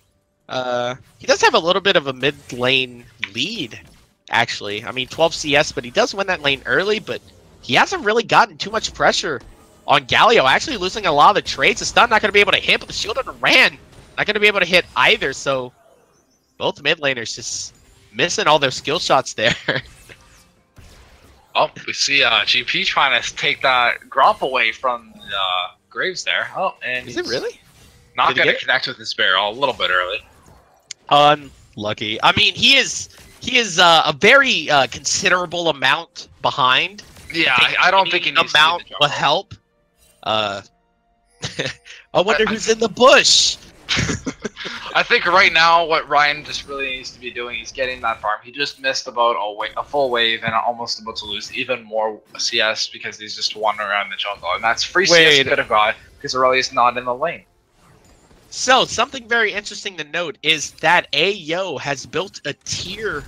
Speaker 4: He does have a little bit of a mid lane lead, actually. I mean, 12 CS, but he does win that lane early. But he hasn't really gotten too much pressure on Galio. Actually losing a lot of the trades. The stun not going to be able to hit, but the shield and Ran not going to be able to hit either. So both mid laners just missing all their skill shots there.
Speaker 5: Oh, we see GP trying to take that Gromp away from Graves there. Oh, and
Speaker 4: Is it really?
Speaker 5: Not going to connect with his barrel a little bit early.
Speaker 4: Unlucky. I mean, he is a very considerable amount behind.
Speaker 5: Yeah, I don't think he needs
Speaker 4: amount will help. I wonder who's in the bush.
Speaker 5: I think right now what Ryan just really needs to be doing is getting that farm. He just missed about a full wave and almost about to lose even more CS because he's just wandering around the jungle. And that's free CS could have got because Aurelius not in the lane.
Speaker 4: So, something very interesting to note is that Ayo has built a tier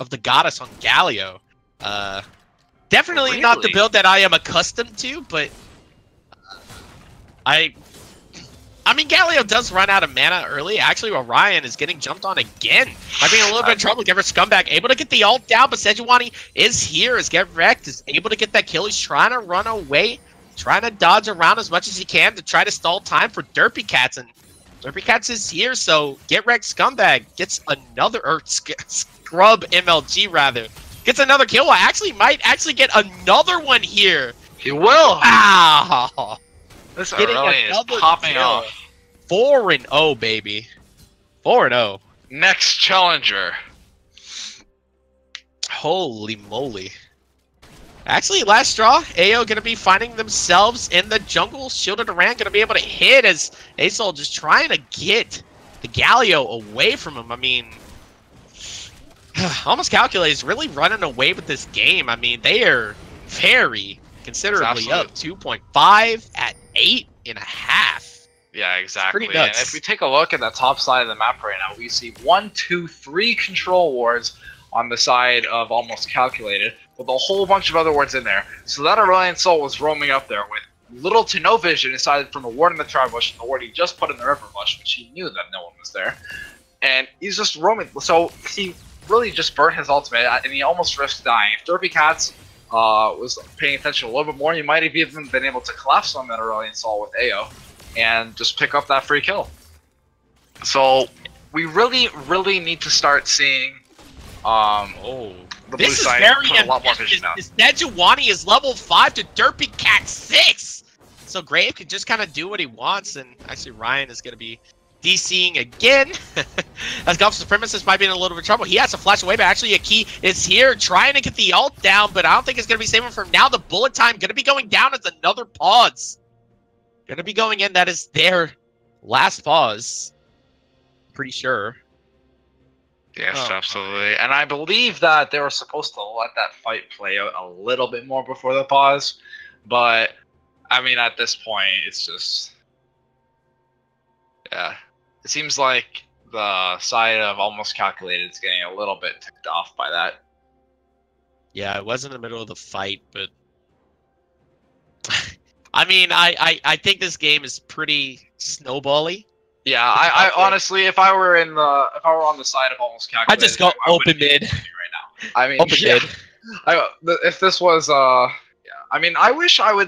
Speaker 4: of the goddess on Galio. Definitely not the build that I am accustomed to, but I mean, Galio does run out of mana early. Actually, Orion is getting jumped on again. Might be in a little bit of trouble. Get her Scumbag able to get the ult down, but Sejuani is here. Is Get Wrecked is able to get that kill. He's trying to run away, trying to dodge around as much as he can to try to stall time for Derpy Cats. And Derpy Cats is here, so Get Wrecked Scumbag gets another, or Scrub MLG rather, gets another kill. Might actually get another one here.
Speaker 5: He will.
Speaker 4: Wow.
Speaker 5: This Aurelion is popping off.
Speaker 4: 4-0, baby. 4-0.
Speaker 5: Next challenger.
Speaker 4: Holy moly. Actually, last straw. Ayo gonna be finding themselves in the jungle. Shielded around, gonna be able to hit as Asol just trying to get the Galio away from him. I mean, almost calculated. Is really running away with this game. I mean, they are very considerably up. 2.5 at 8.5.
Speaker 5: Yeah, exactly.
Speaker 4: Pretty nuts.
Speaker 5: And if we take a look at the top side of the map right now, we see 1, 2, 3 control wards on the side of Almost Calculated, with a whole bunch of other wards in there. So that Aurelion Soul was roaming up there with little to no vision aside from the ward in the Tri Bush and the ward he just put in the River Bush, which he knew that no one was there. And he's just roaming. So he really just burnt his ultimate, and he almost risked dying. If Derpy Cats was paying attention a little bit more, you might have even been able to collapse on that Aurelion Soul with Ayo and just pick up that free kill. So we really need to start seeing the blue side put a lot more vision down.
Speaker 4: Sejuani is level 5 to Derpy Cat 6. So Grave could just kind of do what he wants, and actually Ryan is going to be DCing again. As Golf Supremacist might be in a little bit of trouble. He has to flash away, but actually a key is here trying to get the ult down, but I don't think it's going to be saving from now. The bullet time going to be going down as another pause. Going to be going in. That is their last pause. Pretty sure.
Speaker 5: Yes, absolutely. And I believe that they were supposed to let that fight play out a little bit more before the pause. But, I mean, at this point, it's just... Yeah. It seems like the side of Almost Calculated is getting a little bit ticked off by that.
Speaker 4: Yeah, it was in the middle of the fight, but... I mean, I think this game is pretty snowbally.
Speaker 5: Yeah, I honestly, if I were on the side of Almost Calculated,
Speaker 4: I'd just go open mid
Speaker 5: right now. I mean,
Speaker 4: open mid.
Speaker 5: If this was, yeah, I mean, I wish I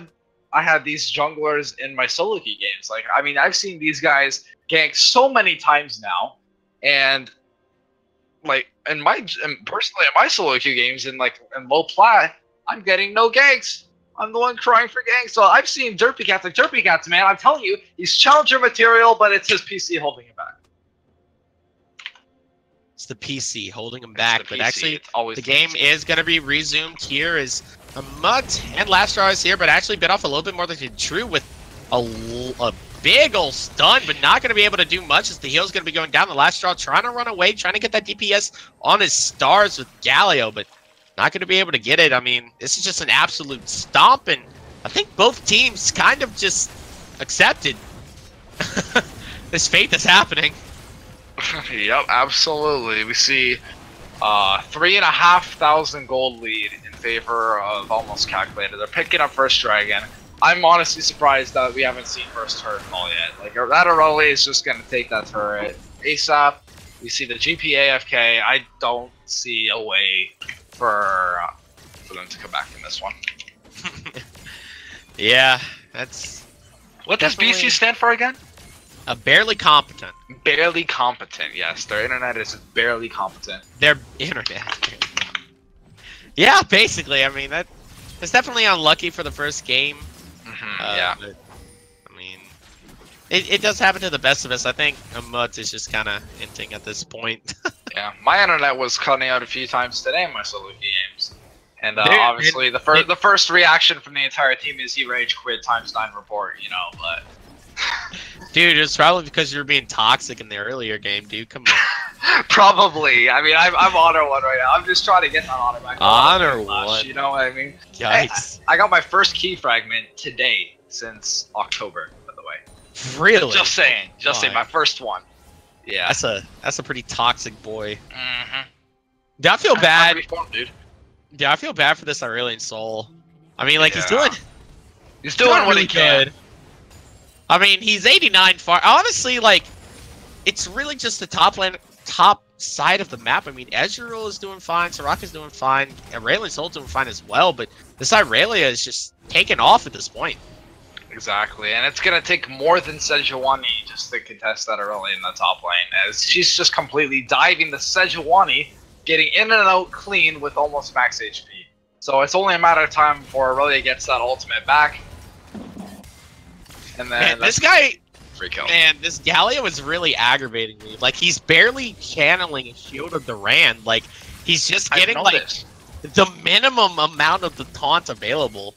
Speaker 5: had these junglers in my solo queue games. Like, I mean, I've seen these guys gank so many times now, and like personally in my solo queue games in low plat, I'm getting no ganks. I'm the one crying for ganks. So I've seen Derpy Cats, like Derpy Cats, man. I'm telling you, he's challenger material, but it's his PC holding him back.
Speaker 4: It's the PC holding him back, but
Speaker 5: PC.
Speaker 4: Actually,
Speaker 5: always
Speaker 4: the game is going to be resumed here as a Mutt and Last Straw is here, but actually bit off a little bit more than True with a big ol' stun, but not going to be able to do much as the heal's going to be going down. The Last Straw trying to run away, trying to get that DPS on his stars with Galio, but not going to be able to get it. I mean, this is just an absolute stomp, and I think both teams kind of just accepted this fate that's happening.
Speaker 5: Yep, absolutely. We see 3,500 gold lead in favor of Almost Calculated. They're picking up first dragon. I'm honestly surprised that we haven't seen first turret fall yet. Like, that Aurelia is just going to take that turret ASAP. We see the GP AFK. I don't see a way for them to come back in this one.
Speaker 4: Yeah, that's...
Speaker 5: What does BC stand for again?
Speaker 4: Barely competent.
Speaker 5: Barely competent, yes. Their internet is barely competent.
Speaker 4: Their internet. Yeah, basically. I mean, that's definitely unlucky for the first game.
Speaker 5: Yeah.
Speaker 4: But, I mean, it does happen to the best of us. I think Mutt is just kind of hinting at this point.
Speaker 5: Yeah, my internet was cutting out a few times today in my solo games. And obviously, the first reaction from the entire team is he rage quit ×9 report, you know, but...
Speaker 4: Dude, it's probably because you were being toxic in the earlier game, dude. Come on.
Speaker 5: Probably. I mean, I'm Honor 1 right now. I'm just trying to get that Honor back.
Speaker 4: Honor 1.
Speaker 5: You know what I mean?
Speaker 4: Yikes.
Speaker 5: I got my first key fragment today since October, by the way.
Speaker 4: Really?
Speaker 5: Just saying. Just saying. My first one. Yeah.
Speaker 4: That's a pretty toxic boy.
Speaker 5: Mm-hmm.
Speaker 4: Do I feel bad?
Speaker 5: Dude.
Speaker 4: Yeah, I feel bad for this Aurelian Soul. I mean, like, he's doing
Speaker 5: what
Speaker 4: really
Speaker 5: he can.
Speaker 4: good. I mean, he's 89 far. Honestly, like, it's really just the top side of the map. I mean, Ezreal is doing fine, Soraka's doing fine, Aurelian Soul's doing fine as well, but this Irelia is just taking off at this point.
Speaker 5: Exactly, and it's gonna take more than Sejuani just to contest that Aurelia in the top lane, as she's just completely diving the Sejuani, getting in and out clean with almost max HP. So it's only a matter of time before Aurelia gets that ultimate back. And then
Speaker 4: man, this guy,
Speaker 5: free kill.
Speaker 4: Man, this Galio is really aggravating me. Like, he's barely channeling a Shield of Durand. Like, he's just getting like the minimum amount of the taunt available.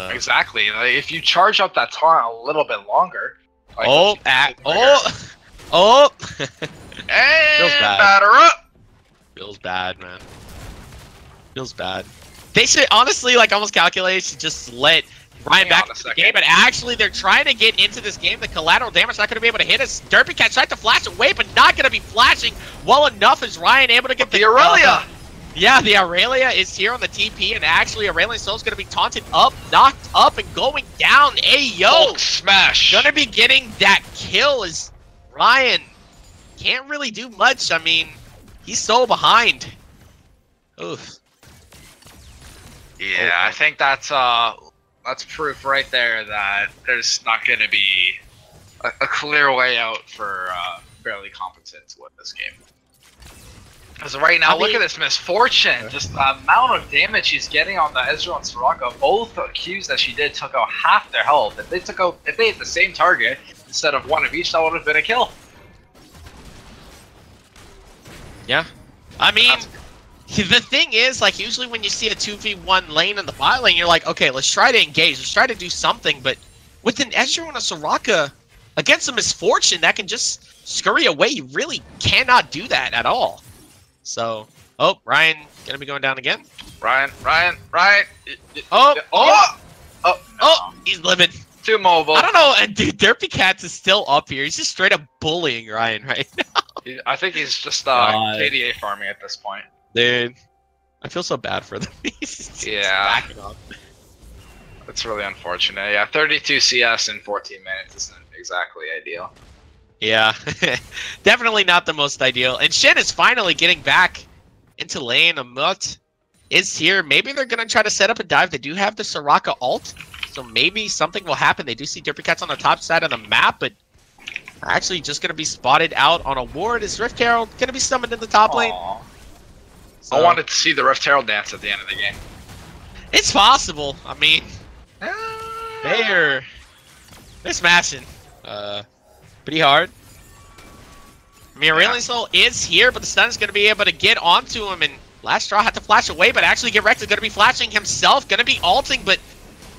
Speaker 5: Exactly. Like, if you charge up that taunt a little bit longer. Like,
Speaker 4: and
Speaker 5: feels bad. Batter up.
Speaker 4: Feels bad, man. Feels bad. They should honestly, like, almost calculate to just let Ryan back into the game, but actually they're trying to get into this game. The collateral damage not going to be able to hit us. Derpy Cat tried to flash away, but not going to be flashing well enough. Is Ryan able to get the
Speaker 5: Aurelia?
Speaker 4: Yeah, the Aurelia is here on the TP, and actually Aurelian Soul's going to be taunted up, knocked up, and going down. Hey, yo!
Speaker 5: Hulk smash!
Speaker 4: Going to be getting that kill as Ryan can't really do much. I mean, he's so behind. Oof.
Speaker 5: Yeah, I think that's proof right there that there's not going to be a clear way out for barely competent to win this game. Because right now, look at this misfortune. Just the amount of damage she's getting on the Ezreal and Soraka. Both Qs that she did took out half their health. If they hit the same target instead of one of each, that would have been a kill.
Speaker 4: Yeah. I mean, the thing is, like, usually when you see a 2v1 lane in the bot lane, you're like, okay, let's try to engage. Let's try to do something. But with an Ezreal and a Soraka against a misfortune that can just scurry away, you really cannot do that at all. So, oh, Ryan gonna be going down again.
Speaker 5: Ryan.
Speaker 4: He's living.
Speaker 5: Too mobile.
Speaker 4: I don't know, and dude, Derpy Cats is still up here. He's just straight up bullying Ryan right now.
Speaker 5: I think he's just KDA farming at this point.
Speaker 4: Dude, I feel so bad for them. He's just backing up.
Speaker 5: It's really unfortunate. Yeah, 32 CS in 14 minutes isn't exactly ideal.
Speaker 4: Yeah, definitely not the most ideal. And Shen is finally getting back into lane. A Mutt is here. Maybe they're going to try to set up a dive. They do have the Soraka ult, so maybe something will happen. They do see Derpy Cats on the top side of the map, but actually just going to be spotted out on a ward. Is Rift Herald going to be summoned in the top lane? So,
Speaker 5: I wanted to see the Rift Herald dance at the end of the game.
Speaker 4: It's possible. I mean, they're smashing pretty hard. I mean, Aurelion Sol is here, but the stun is going to be able to get onto him, and Last Straw had to flash away, but actually Get Wrecked is going to be flashing himself, going to be ulting, but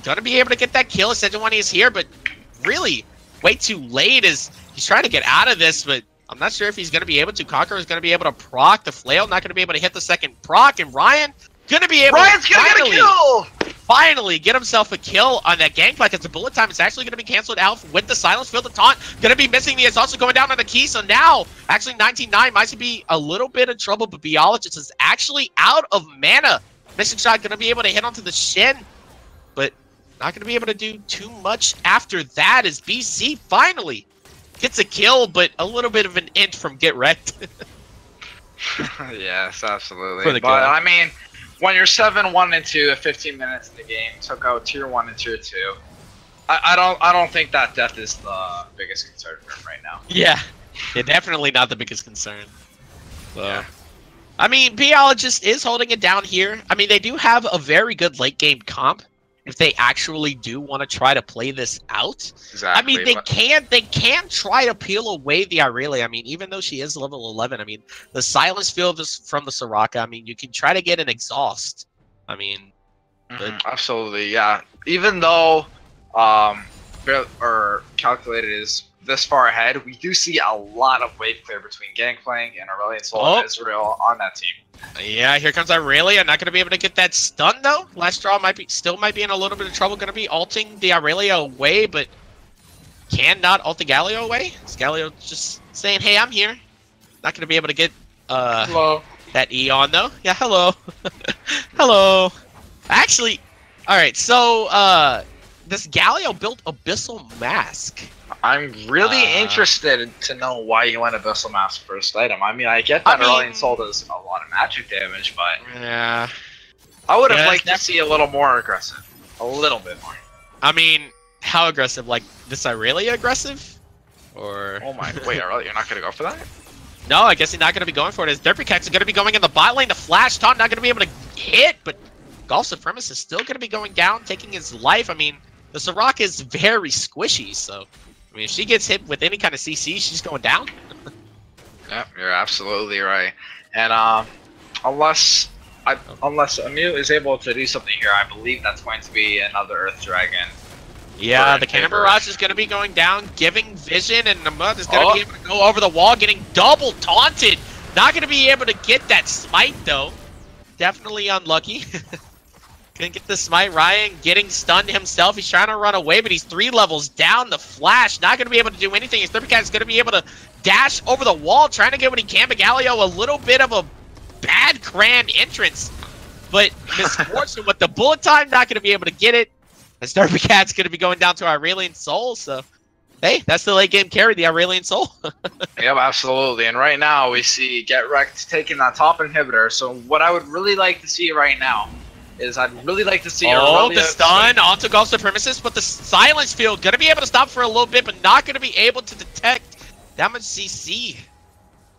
Speaker 4: going to be able to get that kill. Sejuani is here, but really way too late as he's trying to get out of this, but I'm not sure if he's going to be able to. Conqueror is going to be able to proc the flail, not going to be able to hit the second proc, and Ryan going to be able
Speaker 5: Ryan's
Speaker 4: to
Speaker 5: gonna get a kill!
Speaker 4: finally get himself a kill on that gangplank, because the bullet time is actually going to be canceled out with the silence field. The taunt going to be missing. He is also going down on the key, so now actually 19-9 might be a little bit of trouble, but Biologist is actually out of mana. Mission shot going to be able to hit onto the shin, but not going to be able to do too much after that as BC finally gets a kill, but a little bit of an int from Get Wrecked.
Speaker 5: Yes, absolutely.
Speaker 4: For the
Speaker 5: But
Speaker 4: guy.
Speaker 5: I mean, when you're 7-1-2 at 15 minutes in the game, took out tier 1 and tier 2. I don't think that death is the biggest concern for him right now.
Speaker 4: Yeah, definitely not the biggest concern. So,
Speaker 5: Yeah.
Speaker 4: I mean, Biologist is holding it down here. I mean, they do have a very good late game comp if they actually do want to try to play this out.
Speaker 5: Exactly.
Speaker 4: I mean, they can try to peel away the Aurelia. I mean, even though she is level 11, I mean, the silence field is from the Soraka. I mean, you can try to get an exhaust. I mean,
Speaker 5: Absolutely, yeah. Even though Calculated is this far ahead, we do see a lot of wave clear between Gangplank and Aurelion Sol and Israel on that team.
Speaker 4: yeah, here comes Aurelia. Not going to be able to get that stun though. Last Straw still might be in a little bit of trouble. Going to be ulting the Aurelia away, but cannot ult the Galio away. Is Galio just saying, "Hey, I'm here." Not going to be able to get
Speaker 5: Hello.
Speaker 4: that E on though. Yeah, hello, hello. Actually, all right. So this Galio built Abyssal Mask.
Speaker 5: I'm really interested to know why you went Abyssal Mask first item. I mean, I get that Aurelion Sol does a lot of magic damage, but
Speaker 4: Yeah.
Speaker 5: I would have liked to see a little more aggressive. A little bit more.
Speaker 4: I mean, how aggressive? Like this Aurelia aggressive? Or
Speaker 5: Oh my, wait, Aurelia, you're not going to go for that?
Speaker 4: no, I guess he's not going to be going for it. As Derpy Cats is going to be going in the bot lane. The flash taunt not going to be able to hit, but Golf Supremacist is still going to be going down, taking his life. I mean, the Soraka is very squishy, so I mean, if she gets hit with any kind of CC, she's going down.
Speaker 5: Yep, you're absolutely right. And unless Anu is able to do something here, I believe that's going to be another Earth Dragon.
Speaker 4: Yeah, the Cannon Barrage is going to be going down, giving vision, and the Mud is going to be able to go over the wall, getting double taunted. Not going to be able to get that smite, though. Definitely unlucky. Couldn't get the smite. Ryan getting stunned himself. He's trying to run away, but he's 3 levels down. The flash, not going to be able to do anything. His Derpy Cat is going to be able to dash over the wall, trying to get what he can. But Galio, a little bit of a bad grand entrance. But misfortune with the bullet time, not going to be able to get it. His Derpy Cat's going to be going down to Aurelion Sol, so hey, that's the late game carry, the Aurelion Sol.
Speaker 5: Yep, absolutely. And right now we see Get Wrecked taking that top inhibitor. So what I would really like to see right now is I'd really like to see
Speaker 4: the stun onto Golf Supremacist, but the silence field going to be able to stop for a little bit, but not going to be able to detect that much CC.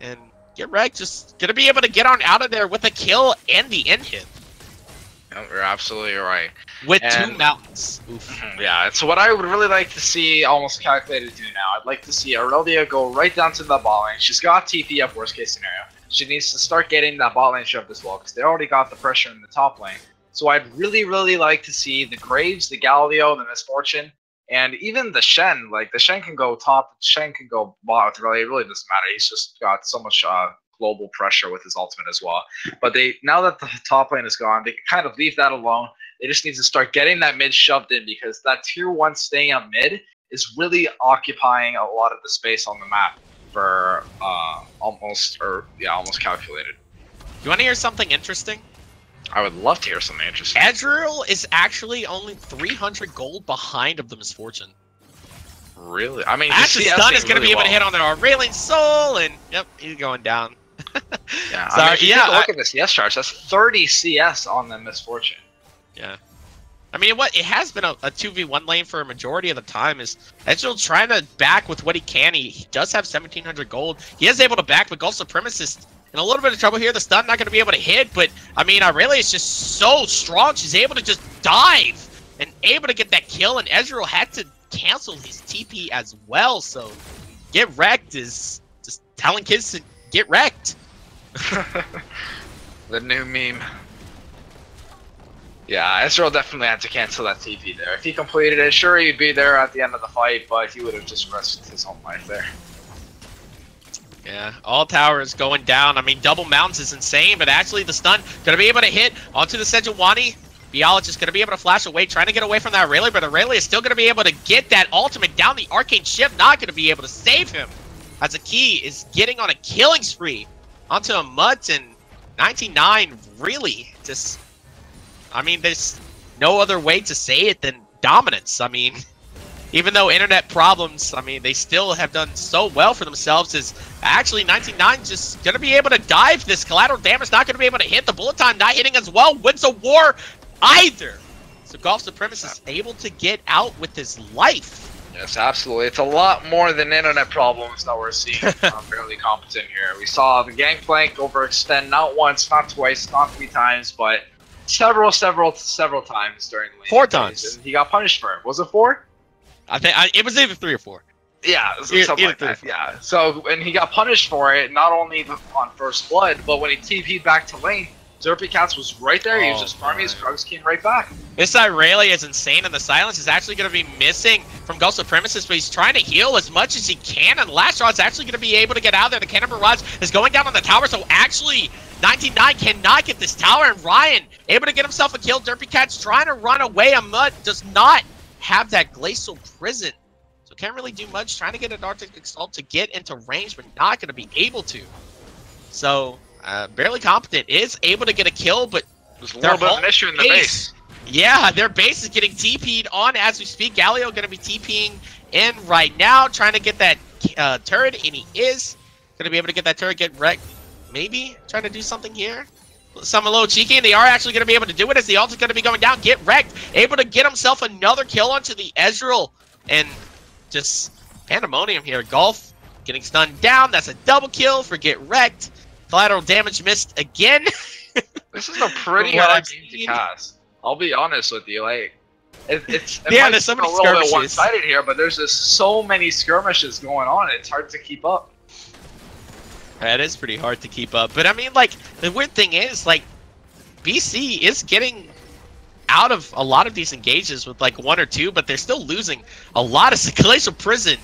Speaker 4: And Get Wrecked just going to be able to get on out of there with a kill and the end hit.
Speaker 5: Yep, you're absolutely right.
Speaker 4: With 2 mountains. Oof.
Speaker 5: Yeah, it's what I would really like to see almost Calculated do now. I'd like to see Aurelia go right down to the bot lane. She's got TP up, worst case scenario. She needs to start getting that bot lane shoved as well, because they already got the pressure in the top lane. So I'd really, really like to see the Graves, the Galio, the Misfortune, and even the Shen. Like, the Shen can go top, the Shen can go bot with Aurelia. It really doesn't matter. He's just got so much global pressure with his ultimate as well. But now that the top lane is gone, they can kind of leave that alone. They just need to start getting that mid shoved in, because that tier 1 staying up mid is really occupying a lot of the space on the map for almost Calculated.
Speaker 4: You want to hear something interesting?
Speaker 5: I would love to hear something interesting.
Speaker 4: Ezreal is actually only 300 gold behind of the Misfortune.
Speaker 5: Really? I mean,
Speaker 4: Actually, stun is going to be able to hit on the Aurelion Sol, and yep, he's going down.
Speaker 5: Yeah,
Speaker 4: So,
Speaker 5: I mean, if you
Speaker 4: yeah,
Speaker 5: take a look at the CS charts, that's 30 CS on the Misfortune.
Speaker 4: Yeah. I mean, it has been a 2v1 lane for a majority of the time. Is Ezreal trying to back with what he can. He does have 1,700 gold. He is able to back, but Gold Supremacist in a little bit of trouble here. The stun not going to be able to hit, but I mean, Aurelia is just so strong. She's able to just dive and able to get that kill, and Ezreal had to cancel his TP as well. So, get wrecked is just telling kids to get wrecked.
Speaker 5: The new meme. Yeah, Ezreal definitely had to cancel that TP there. If he completed it, sure he'd be there at the end of the fight, but he would have just risked his own life there.
Speaker 4: Yeah, all towers going down. I mean, double mounts is insane, but actually the stun gonna be able to hit onto the Sejuani. Bialik is gonna be able to flash away, trying to get away from that Aurelia, but Aurelia is still gonna be able to get that ultimate down the arcane shift, not gonna be able to save him. As a key is getting on a killing spree onto a Mutt, and 99 really just, I mean, there's no other way to say it than dominance. I mean, even though internet problems, I mean, they still have done so well for themselves. Is actually 99 just going to be able to dive. This collateral damage not going to be able to hit. The bullet time not hitting as well. Wins a war either. So Golf Supremacist is able to get out with his life.
Speaker 5: Yes, absolutely. It's a lot more than internet problems that we're seeing. Fairly competent here. We saw the Gangplank overextend not once, not twice, not 3 times, but several times during the lane.
Speaker 4: 4 times.
Speaker 5: And he got punished for it. Was it 4?
Speaker 4: I think it was either 3 or 4.
Speaker 5: Yeah, something like that. Yeah. So, and he got punished for it, not only on First Blood, but when he TP'd back to lane, Derpycats was right there. He was just farming his drugs, came right back.
Speaker 4: This Aurelia is insane, and the silence is actually going to be missing from Ghost Supremacist, but he's trying to heal as much as he can, and Last Shot's actually going to be able to get out there. The Cannon Barrage is going down on the tower, so actually 99 cannot get this tower, and Ryan able to get himself a kill. Derpycat's trying to run away. Amut does not have that Glacial Prison, so can't really do much. Trying to get an Arctic Assault to get into range, but not going to be able to. So, barely competent is able to get a kill, but
Speaker 5: there's a little bit of an issue in the base.
Speaker 4: Yeah, their base is getting TP'd on as we speak. Galio going to be TPing in right now, trying to get that turret, and he is going to be able to get that turret, get wrecked. Maybe trying to do something here. Some a little cheeky, and they are actually going to be able to do it as the ult is going to be going down. Get wrecked. Able to get himself another kill onto the Ezreal, and just pandemonium here. Golf getting stunned down. That's a double kill for get wrecked. Collateral damage missed again.
Speaker 5: This is a pretty hard game to cast. I'll be honest with you, like it
Speaker 4: yeah, there's so many
Speaker 5: a little bit
Speaker 4: skirmishes.
Speaker 5: one-sided here, but there's just so many skirmishes going on. It's hard to keep up.
Speaker 4: That is pretty hard to keep up, but I mean, like, the weird thing is, like, BC is getting out of a lot of these engages with like 1 or 2, but they're still losing a lot of Glacial Prison.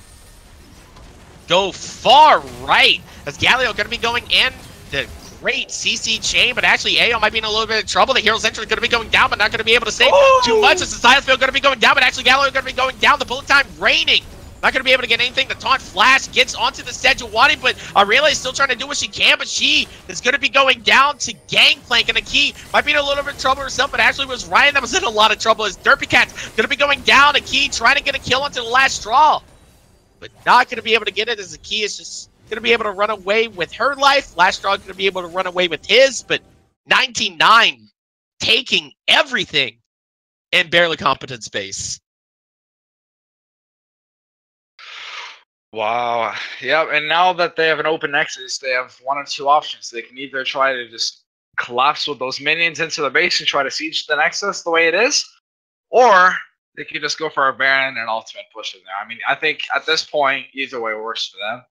Speaker 4: Go far right as Galio going to be going in. The great CC chain, but actually AO might be in a little bit of trouble. The Hero's Entrance going to be going down, but not going to be able to save too much. As the Silence Field going to be going down, but actually Galio going to be going down. The bullet time raining. Not going to be able to get anything. The taunt flash gets onto the Sejuani, but Aurelia is still trying to do what she can, but she is going to be going down to Gangplank, and the key might be in a little bit of trouble herself, but actually it was Ryan that was in a lot of trouble as Derpycat's going to be going down. A key trying to get a kill onto the last straw, but not going to be able to get it as the key is just going to be able to run away with her life. Last straw going to be able to run away with his, but 99 taking everything in barely competent space.
Speaker 5: Wow. Yeah, and now that they have an open nexus, they have 1 or 2 options. They can either try to just collapse with those minions into the base and try to siege the nexus the way it is, or they can just go for a Baron and ultimate push in there. I mean, I think at this point, either way works for them.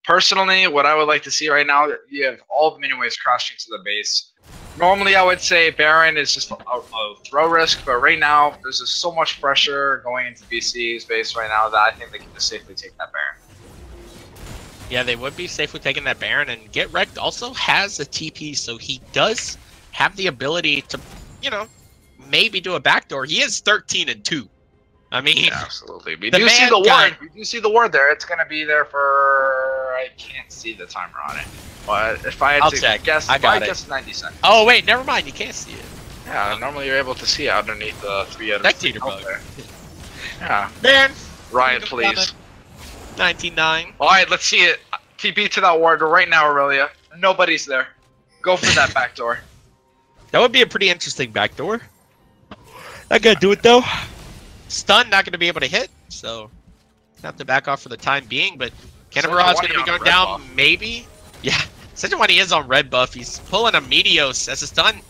Speaker 5: Personally, what I would like to see right now, you have all the minion waves crashing to the base. Normally, I would say Baron is just a throw risk, but right now, there's just so much pressure going into BC's base right now that I think they can just safely take that Baron.
Speaker 4: Yeah, they would be safely taking that Baron, and Get Wrecked also has a TP, so he does have the ability to, you know, maybe do a backdoor. He is 13-2. I mean,
Speaker 5: yeah, absolutely. We do see the ward. We do see the ward there. It's gonna be there for, I can't see the timer on it, but if I had to guess, I guess 90 seconds.
Speaker 4: Oh wait, never mind. You can't see it.
Speaker 5: Yeah, normally you're able to see it underneath the 3 out of 3
Speaker 4: bug
Speaker 5: there. Yeah.
Speaker 4: Baron.
Speaker 5: Ryan, please.
Speaker 4: 99.
Speaker 5: All right, let's see it. TP to that ward right now, Aurelia. Nobody's there. Go for that backdoor.
Speaker 4: That would be a pretty interesting backdoor. Not gonna do it though. Stun, not gonna be able to hit, so have to back off for the time being. But Kenneberon's gonna be going down, maybe. Yeah, Sejuani is on red buff. He's pulling a Meteos as a stun.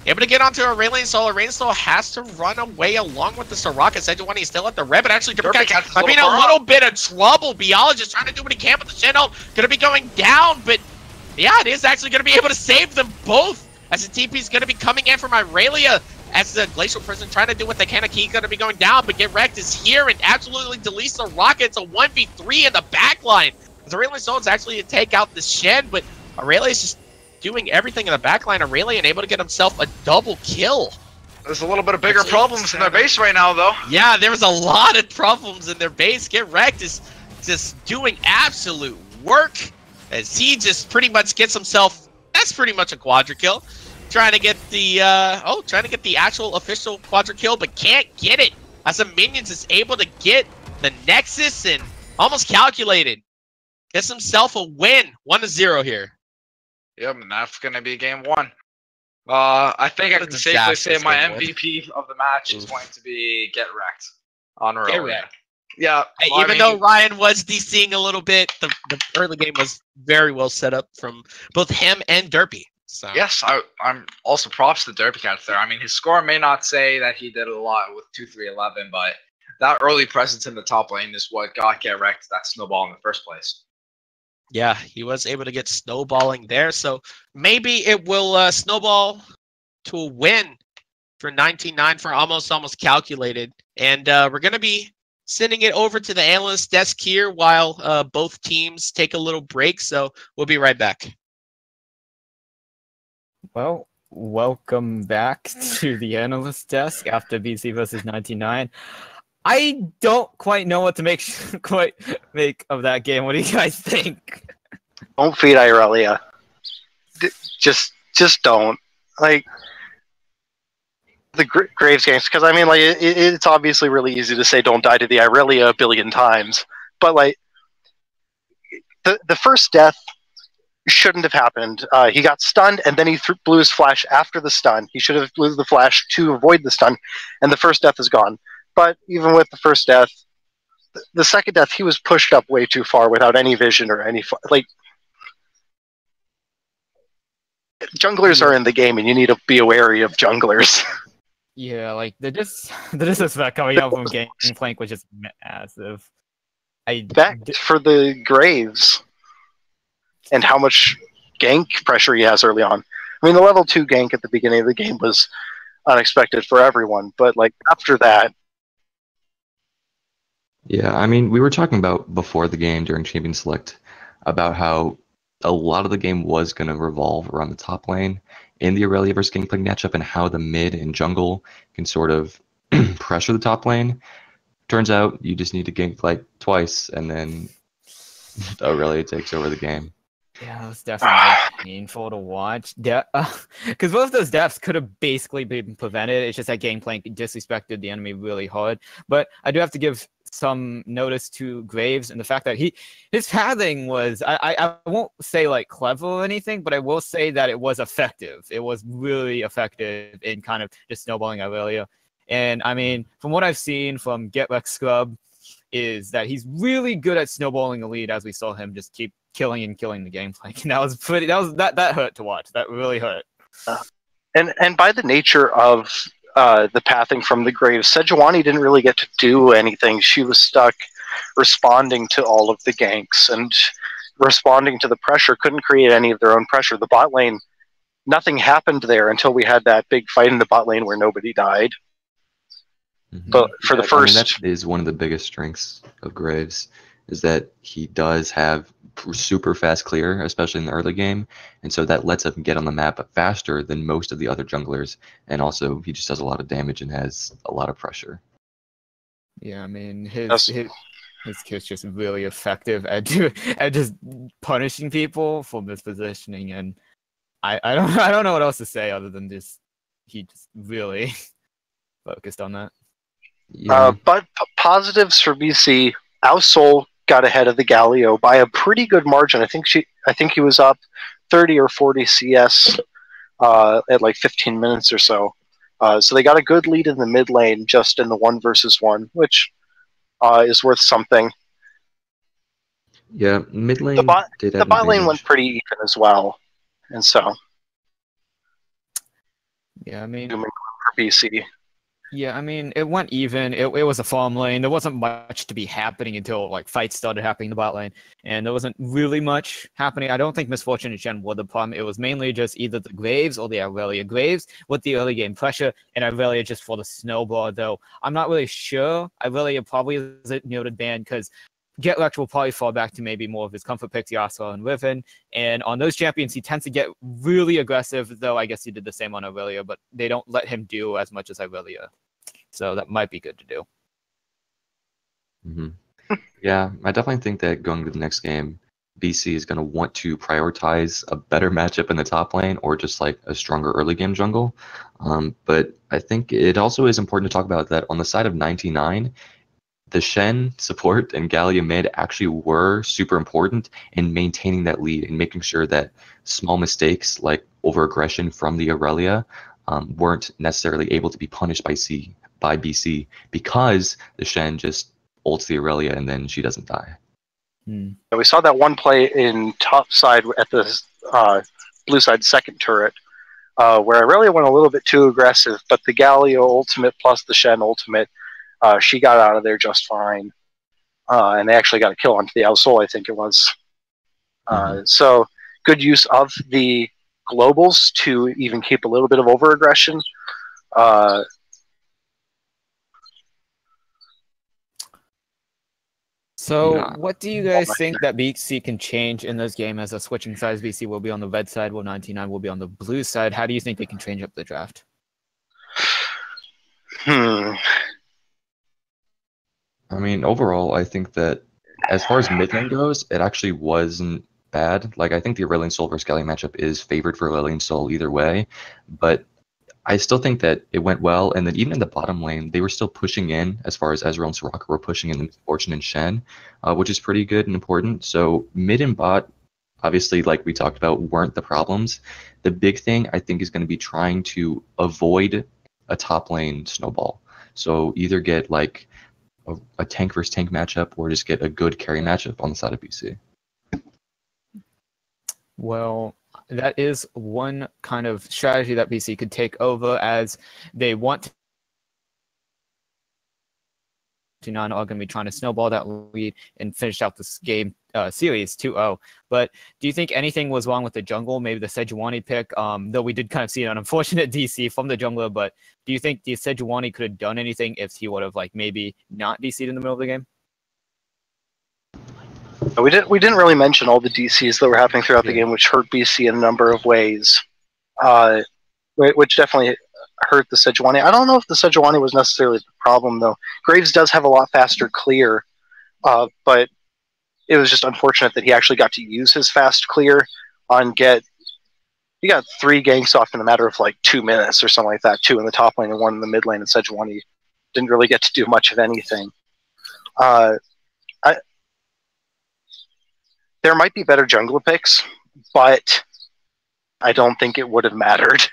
Speaker 4: Able to get onto Aurelion Sol. Aurelion Sol has to run away along with the Soraka. Sejuani is still at the red, but actually Derpycat might be in a little bit of trouble. Biologist trying to do what he can with the Shinhold. Gonna be going down, but yeah, it is actually gonna be able to save them both. As the TP is gonna be coming in from Irelia. As the Glacial Prison trying to do what they can. He's gonna be going down, but Get Wrecked is here and absolutely deletes the Rocket. It's a 1v3 in the backline. As Aurelion Sol is actually to take out the Shen, but Aurelia is just doing everything in the backline. Aurelion able to get himself a double kill.
Speaker 5: There's a little bit of bigger problems in their base right now, though.
Speaker 4: Yeah, there's a lot of problems in their base. Get Wrecked is just doing absolute work as he just pretty much gets himself. That's pretty much a quadra kill. Trying to get the actual official quadra kill, but can't get it. As the minions is able to get the Nexus and almost calculated. Gets himself a win. 1-0 here.
Speaker 5: Yep, and that's gonna be game 1. I think I can safely say my MVP of the match is going to be Get Wrecked on Aurelia.
Speaker 4: Get Wrecked.
Speaker 5: Yeah.
Speaker 4: Hey, even though Ryan was DCing a little bit, the early game was very well set up from both him and Derpy. So.
Speaker 5: Yes, I'm also props to Derpycat there. I mean, his score may not say that he did a lot with 2-3-11, but that early presence in the top lane is what got Get Wrecked that snowball in the first place.
Speaker 4: Yeah, he was able to get snowballing there, so maybe it will snowball to a win for 19-9 for almost calculated. And we're going to be sending it over to the analyst desk here while both teams take a little break, so we'll be right back.
Speaker 1: Well, welcome back to the analyst desk after BC versus 99. I don't quite know what to make of that game. What do you guys think?
Speaker 6: Don't feed Irelia. Just don't. Like the Graves games, because I mean, like it's obviously really easy to say don't die to the Irelia a billion times, but like the first death shouldn't have happened. He got stunned, and then he blew his flash after the stun. He should have blew the flash to avoid the stun, and the first death is gone. But even with the first death, the second death, he was pushed up way too far without any vision or any like. Junglers are in the game, and you need to be wary of junglers.
Speaker 1: Yeah, like the disrespect coming out from Gangplank was just massive.
Speaker 6: For the Graves. And how much gank pressure he has early on. I mean, the level 2 gank at the beginning of the game was unexpected for everyone, but like after that.
Speaker 3: Yeah, I mean, we were talking about before the game during Champion Select about how a lot of the game was going to revolve around the top lane in the Aurelia versus Gangplank matchup and how the mid and jungle can sort of pressure the top lane. Turns out you just need to gank like twice and then Aurelia takes over the game.
Speaker 1: Yeah, it was definitely painful to watch. Because both of those deaths could have basically been prevented. It's just that Gangplank disrespected the enemy really hard. But I do have to give some notice to Graves and the fact that his pathing was, I won't say like clever or anything, but I will say that it was effective. It was really effective in kind of just snowballing Aurelia. And I mean, from what I've seen from Get Wrecked Scrub, is that he's really good at snowballing the lead, as we saw him just keep killing the Gangplank. And that hurt to watch. That really hurt.
Speaker 6: And by the nature of the pathing from the Graves, Sejuani didn't really get to do anything. She was stuck responding to all of the ganks and responding to the pressure, couldn't create any of their own pressure. The bot lane, nothing happened there until we had that big fight in the bot lane where nobody died.
Speaker 3: Mm-hmm.
Speaker 6: But for the first...
Speaker 3: I mean, that is one of the biggest strengths of Graves, is that he does have super fast clear, especially in the early game, and so that lets him get on the map faster than most of the other junglers, and also he just does a lot of damage and has a lot of pressure.
Speaker 1: Yeah, I mean, his kid's just really effective at just punishing people for mispositioning, and I don't know what else to say other than just he just really focused on that.
Speaker 3: Yeah.
Speaker 6: But positives for BC, Our Soul got ahead of the Galio by a pretty good margin. I think he was up 30 or 40 CS at like 15 minutes or so. So they got a good lead in the mid lane just in the 1 versus 1, which is worth something.
Speaker 3: Yeah, mid
Speaker 6: The
Speaker 3: lane
Speaker 6: bot,
Speaker 3: did
Speaker 6: the
Speaker 3: have an
Speaker 6: bot lane went
Speaker 3: advantage.
Speaker 6: pretty even as well. And so,
Speaker 1: Yeah, I mean,
Speaker 6: for BC.
Speaker 1: yeah, I mean, it went even. It was a farm lane. There wasn't much to be happening until like fights started happening in the bot lane, and there wasn't really much happening. I don't think Misfortune and Shen were the problem. It was mainly just either the Graves or the Aurelia. Graves with the early game pressure, and Aurelia just for the snowball. Though I'm not really sure. Aurelia probably is a noted ban because Getlect will probably fall back to maybe more of his comfort picks, Yasuo and Riven. And on those champions, he tends to get really aggressive, though I guess he did the same on Aurelia, but they don't let him do as much as Aurelia. So that might be good to do.
Speaker 3: Mm-hmm. Yeah, I definitely think that going to the next game, BC is going to want to prioritize a better matchup in the top lane or just like a stronger early game jungle. But I think it also is important to talk about that on the side of 99, the Shen support and Gallia mid actually were super important in maintaining that lead and making sure that small mistakes like over-aggression from the Aurelia weren't necessarily able to be punished by BC because the Shen just ults the Aurelia and then she doesn't die.
Speaker 6: We saw that one play in top side at the blue side second turret where Aurelia went a little bit too aggressive, but the Gallia ultimate plus the Shen ultimate, she got out of there just fine. And they actually got a kill onto the Al-Sol, I think it was. So good use of the globals to even keep a little bit of over-aggression.
Speaker 1: So what do you guys think that BC can change in this game as a switching sides? BC will be on the red side, while 99 will be on the blue side. How do you think they can change up the draft?
Speaker 3: I mean, overall, I think that as far as mid lane goes, it actually wasn't bad. Like, I think the Aurelion Sol versus Gallia matchup is favored for Aurelion Sol either way, but I still think that it went well. And then even in the bottom lane, they were still pushing in as far as Ezreal and Soraka were pushing in Misfortune and Shen, which is pretty good and important. So mid and bot, obviously, like we talked about, weren't the problems. The big thing, I think, is going to be trying to avoid a top lane snowball. So either get like a tank versus tank matchup or just get a good carry matchup on the side of BC.
Speaker 1: Well, that is one kind of strategy that BC could take over, as they want to not are going to be trying to snowball that lead and finish out this game series 2-0. But do you think anything was wrong with the jungle? Maybe the Sejuani pick, though we did kind of see an unfortunate DC from the jungler, but do you think the Sejuani could have done anything if he would have like maybe not DC'd in the middle of the game?
Speaker 6: We didn't really mention all the DCs that were happening throughout the game, which hurt BC in a number of ways, which definitely hurt the Sejuani. I don't know if the Sejuani was necessarily the problem, though. Graves does have a lot faster clear, but it was just unfortunate that he actually got to use his fast clear on get. He got 3 ganks off in a matter of like 2 minutes or something like that, 2 in the top lane and 1 in the mid lane, and Sejuani didn't really get to do much of anything. There might be better jungler picks, but I don't think it would have mattered.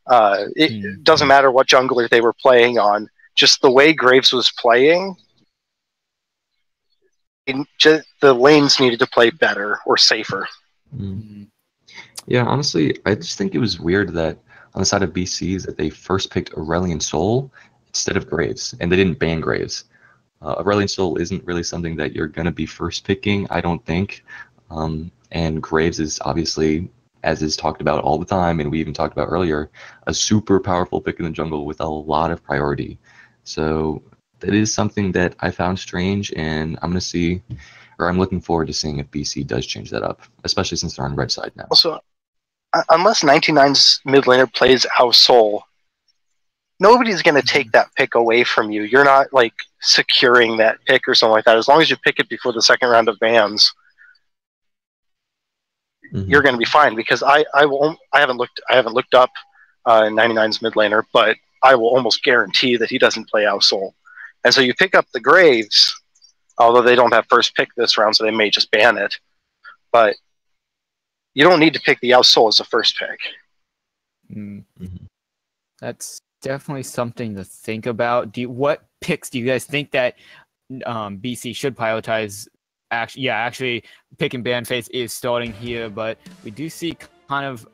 Speaker 6: It doesn't matter what jungler they were playing on. Just the way Graves was playing, the lanes needed to play better or safer.
Speaker 3: Yeah, honestly, I just think it was weird that on the side of BCs that they first picked Aurelion Sol instead of Graves, and they didn't ban Graves. Aurelion Sol isn't really something that you're going to be first picking, I don't think. And Graves is obviously, as is talked about all the time, and we even talked about earlier, a super powerful pick in the jungle with a lot of priority. So that is something that I found strange, and I'm looking forward to seeing if BC does change that up, especially since they're on red side now.
Speaker 6: Also, unless 99's mid laner plays Al-Sol, nobody's going to take that pick away from you. You're not like securing that pick or something like that. As long as you pick it before the second round of bans, you're going to be fine. Because I haven't looked up 99's mid laner, but I will almost guarantee that he doesn't play Al-Sol. And so you pick up the Graves, although they don't have first pick this round, so they may just ban it. But you don't need to pick the Yasuo as the first pick.
Speaker 1: That's definitely something to think about. What picks do you guys think that BC should prioritize? Actually, pick and ban phase is starting here, but we do see kind of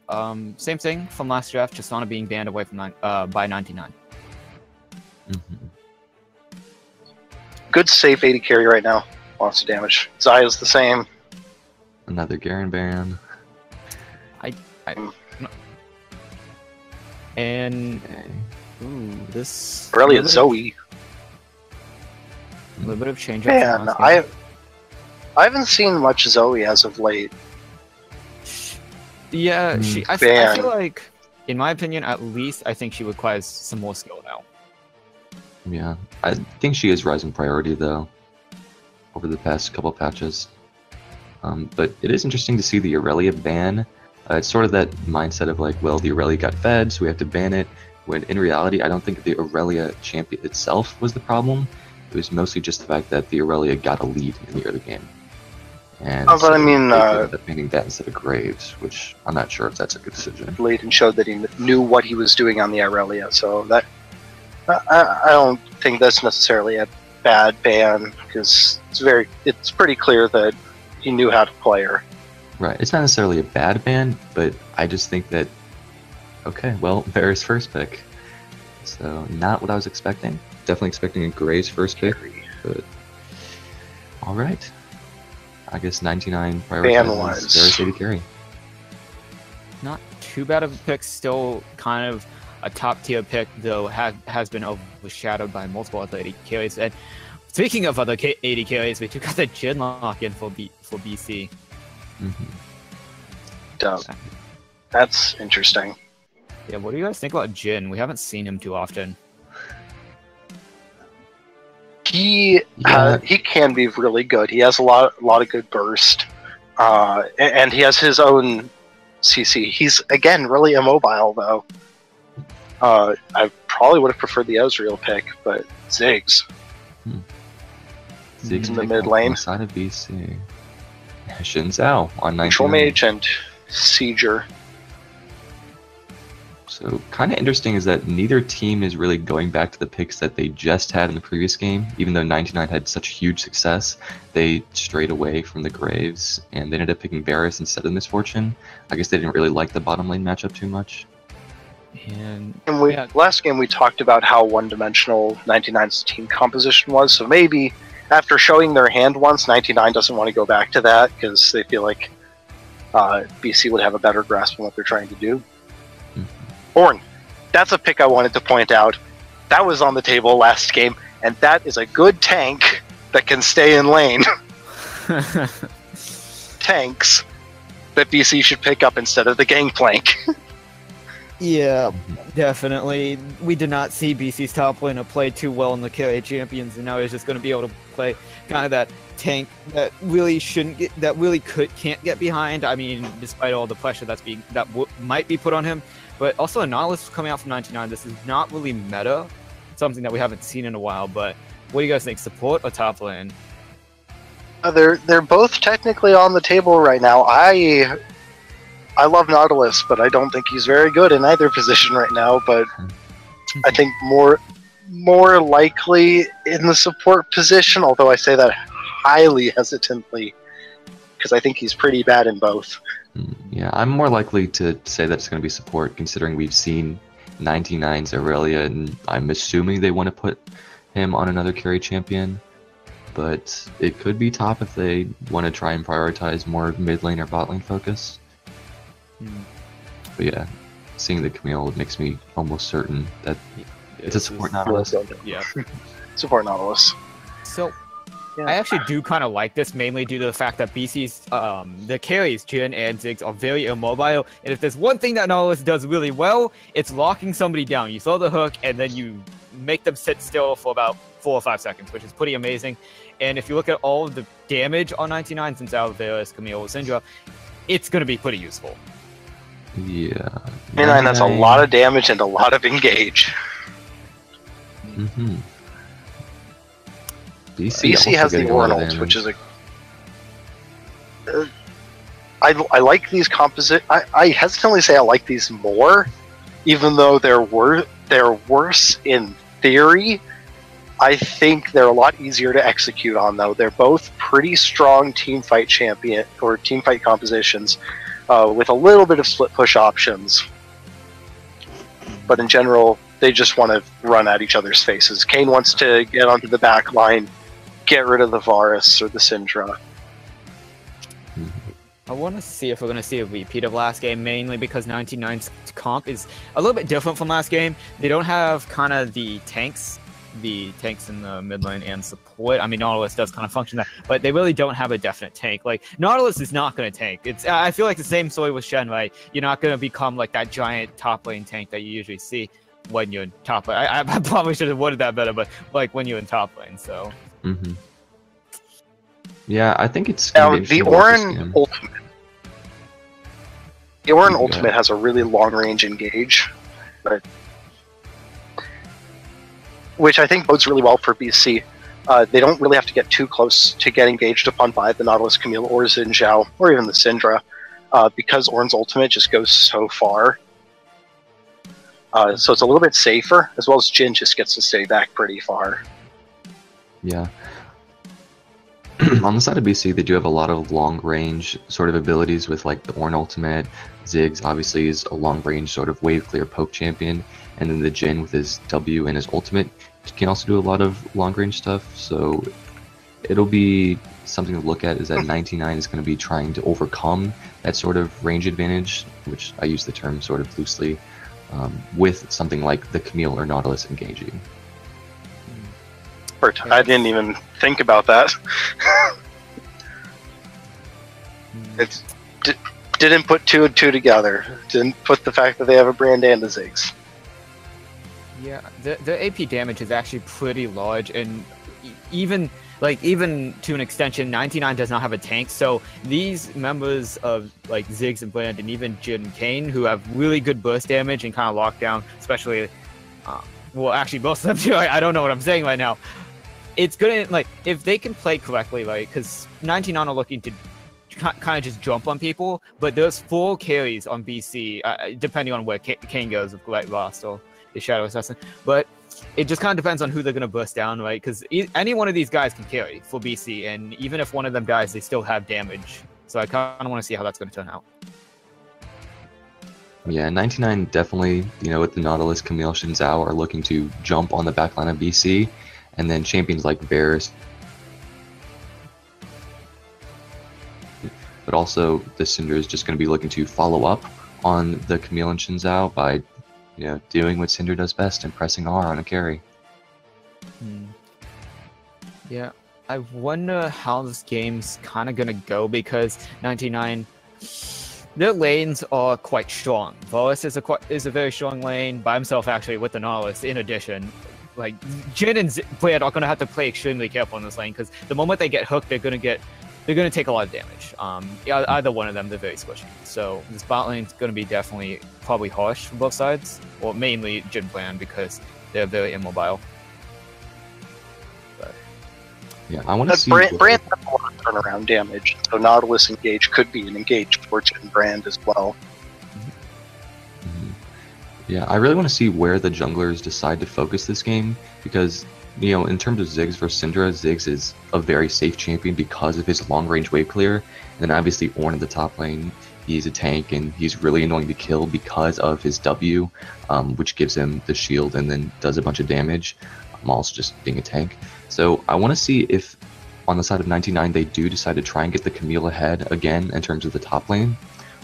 Speaker 1: same thing from last draft, Chisana being banned away from by 99.
Speaker 6: Good safe 80 carry right now. Lots of damage. Zaya's the same.
Speaker 3: Another Garen ban.
Speaker 1: And this
Speaker 6: Aurelia Zoe.
Speaker 1: A little bit of change up.
Speaker 6: Man, I haven't seen much Zoe as of late.
Speaker 1: Yeah, I feel like, in my opinion, at least, I think she requires some more skill now.
Speaker 3: Yeah, I think she is rising priority though, over the past couple patches. But it is interesting to see the Aurelia ban. It's sort of that mindset of like, well, the Aurelia got fed, so we have to ban it. When in reality, I don't think the Aurelia champion itself was the problem. It was mostly just the fact that the Aurelia got a lead in the early game. And
Speaker 6: but I mean,
Speaker 3: they ended up banning that instead of Graves, which I'm not sure if that's a good decision.
Speaker 6: Lead and showed that he knew what he was doing on the Aurelia, so that I don't think that's necessarily a bad ban, because it's pretty clear that he knew how to play her.
Speaker 3: Right, it's not necessarily a bad ban, but I just think that, okay, well, Varus first pick. So, not what I was expecting. Definitely expecting a Graves first pick, but alright. I guess 99 prioritizes Varus AD carry.
Speaker 1: Not too bad of a pick, still kind of a top tier pick, though has been overshadowed by multiple other AD carries. And speaking of other AD carries, we took out the Jhin lock in for BC.
Speaker 6: That's interesting.
Speaker 1: Yeah, what do you guys think about Jhin? We haven't seen him too often.
Speaker 6: He can be really good. He has a lot of good burst, and he has his own CC. He's again really immobile though. I probably would have preferred the Ezreal pick, but Ziggs.
Speaker 3: Ziggs
Speaker 6: in the mid lane.
Speaker 3: Side of BC. Xin Zhao on 99.
Speaker 6: Control Mage and Sieger.
Speaker 3: So kind of interesting is that neither team is really going back to the picks that they just had in the previous game. Even though 99 had such huge success, they strayed away from the Graves and they ended up picking Varus instead of Misfortune. I guess they didn't really like the bottom lane matchup too much.
Speaker 1: And
Speaker 6: last game we talked about how one-dimensional 99's team composition was, so maybe after showing their hand once, 99 doesn't want to go back to that because they feel like BC would have a better grasp on what they're trying to do. Ornn, that's a pick I wanted to point out. That was on the table last game, and that is a good tank that can stay in lane. Tanks that BC should pick up instead of the Gangplank.
Speaker 1: Yeah, definitely. We did not see BC's top laner play too well in the KA Champions, and now he's just going to be able to play kind of that tank that really can't get behind. I mean, despite all the pressure might be put on him, but also a Nautilus coming out from 99. This is not really meta, something that we haven't seen in a while. But what do you guys think? Support or top lane?
Speaker 6: They're both technically on the table right now. I love Nautilus, but I don't think he's very good in either position right now. But I think more likely in the support position, although I say that highly hesitantly, because I think he's pretty bad in both.
Speaker 3: Yeah, I'm more likely to say that it's going to be support, considering we've seen 99's Aurelia, and I'm assuming they want to put him on another carry champion. But it could be top if they want to try and prioritize more mid lane or bot lane focus. But yeah, seeing the Camille makes me almost certain that it's a support Nautilus.
Speaker 1: Yeah,
Speaker 6: support Nautilus.
Speaker 1: So I actually do kind of like this, mainly due to the fact that BC's the carries Jhin and Ziggs are very immobile, and if there's one thing that Nautilus does really well, it's locking somebody down. You throw the hook, and then you make them sit still for about 4 or 5 seconds, which is pretty amazing. And if you look at all of the damage on 99 since Varus, Camille, Syndra, it's going to be pretty useful.
Speaker 3: Yeah.
Speaker 6: 99 has a lot of damage and a lot of engage. BC
Speaker 3: also
Speaker 6: has the
Speaker 3: getting a lot of
Speaker 6: Ornals,
Speaker 3: damage.
Speaker 6: which is I like these composite. I hesitantly say I like these more, even though they're worse in theory. I think they're a lot easier to execute on, though. They're both pretty strong team fight champion or team fight compositions, with a little bit of split push options. But in general, they just want to run at each other's faces. Kane wants to get onto the back line, get rid of the Varus or the Syndra.
Speaker 1: I want to see if we're going to see a repeat of last game, mainly because 99's comp is a little bit different from last game. They don't have kind of the tanks in the mid lane and support. I mean, Nautilus does kind of function that, but they really don't have a definite tank. Like, Nautilus is not going to tank. I feel like the same story with Shen, right? You're not going to become like that giant top lane tank that you usually see when you're in top lane. I probably should have worded that better, but like when you're in top lane, so.
Speaker 3: Mm-hmm. Yeah, I think it's
Speaker 6: now the Orin ultimate. The Orin ultimate has a really long range engage, but which I think bodes really well for BC. They don't really have to get too close to get engaged upon by the Nautilus, Camille, or Xin Zhao, or even the Syndra, because Orin's ultimate just goes so far. So it's a little bit safer, as well as Jin just gets to stay back pretty far.
Speaker 3: Yeah. On the side of BC, they do have a lot of long-range sort of abilities with like the Ornn ultimate. Ziggs obviously is a long-range sort of wave clear poke champion, and then the Jin with his W and his ultimate can also do a lot of long-range stuff. So it'll be something to look at, is that 99 is going to be trying to overcome that sort of range advantage, which I use the term sort of loosely, with something like the Camille or Nautilus engaging.
Speaker 6: I didn't even think about that. Didn't put 2 and 2 together. Didn't put the fact that they have a brand and a Ziggs.
Speaker 1: Yeah, the AP damage is actually pretty large, and even to an extension, 99 does not have a tank. So these members of like Ziggs and Bland, and even Jin and Kane, who have really good burst damage and kind of lockdown, especially, well, actually most of them do. I don't know what I'm saying right now. It's gonna, like, if they can play correctly, like, because 99 are looking to kind of just jump on people, but there's 4 carries on BC, depending on where Kane goes with Light Lost or the Shadow Assassin. But it just kind of depends on who they're going to burst down, right? Because any one of these guys can carry for BC, and even if one of them dies, they still have damage. So I kind of want to see how that's going to turn out.
Speaker 3: Yeah, 99 definitely, with the Nautilus, Camille, Xin Zhao are looking to jump on the backline of BC, and then champions like Varus. But also, the Syndra is just going to be looking to follow up on the Camille and Xin Zhao by, doing what Syndra does best and pressing R on a carry.
Speaker 1: Yeah, I wonder how this game's kind of going to go, because 99, their lanes are quite strong. Varus is a very strong lane by himself, actually, with the Nautilus, in addition. Like, Jin and Blade are going to have to play extremely careful in this lane, because the moment they get hooked, they're going to take a lot of damage. Either one of them, they're very squishy. So this bot lane is going to be definitely probably harsh for both sides, or mainly Jin Bland, because they're very immobile. But
Speaker 3: yeah, I want to see
Speaker 6: Brand has a lot of turnaround damage, so Nautilus engage could be an engage for Jin Brand as well.
Speaker 3: Yeah, I really want to see where the junglers decide to focus this game, because, in terms of Ziggs versus Syndra, Ziggs is a very safe champion because of his long-range wave clear, and then obviously Ornn in the top lane, he's a tank, and he's really annoying to kill because of his W, which gives him the shield and then does a bunch of damage, also just being a tank. So I want to see if, on the side of 99, they do decide to try and get the Camille ahead again in terms of the top lane,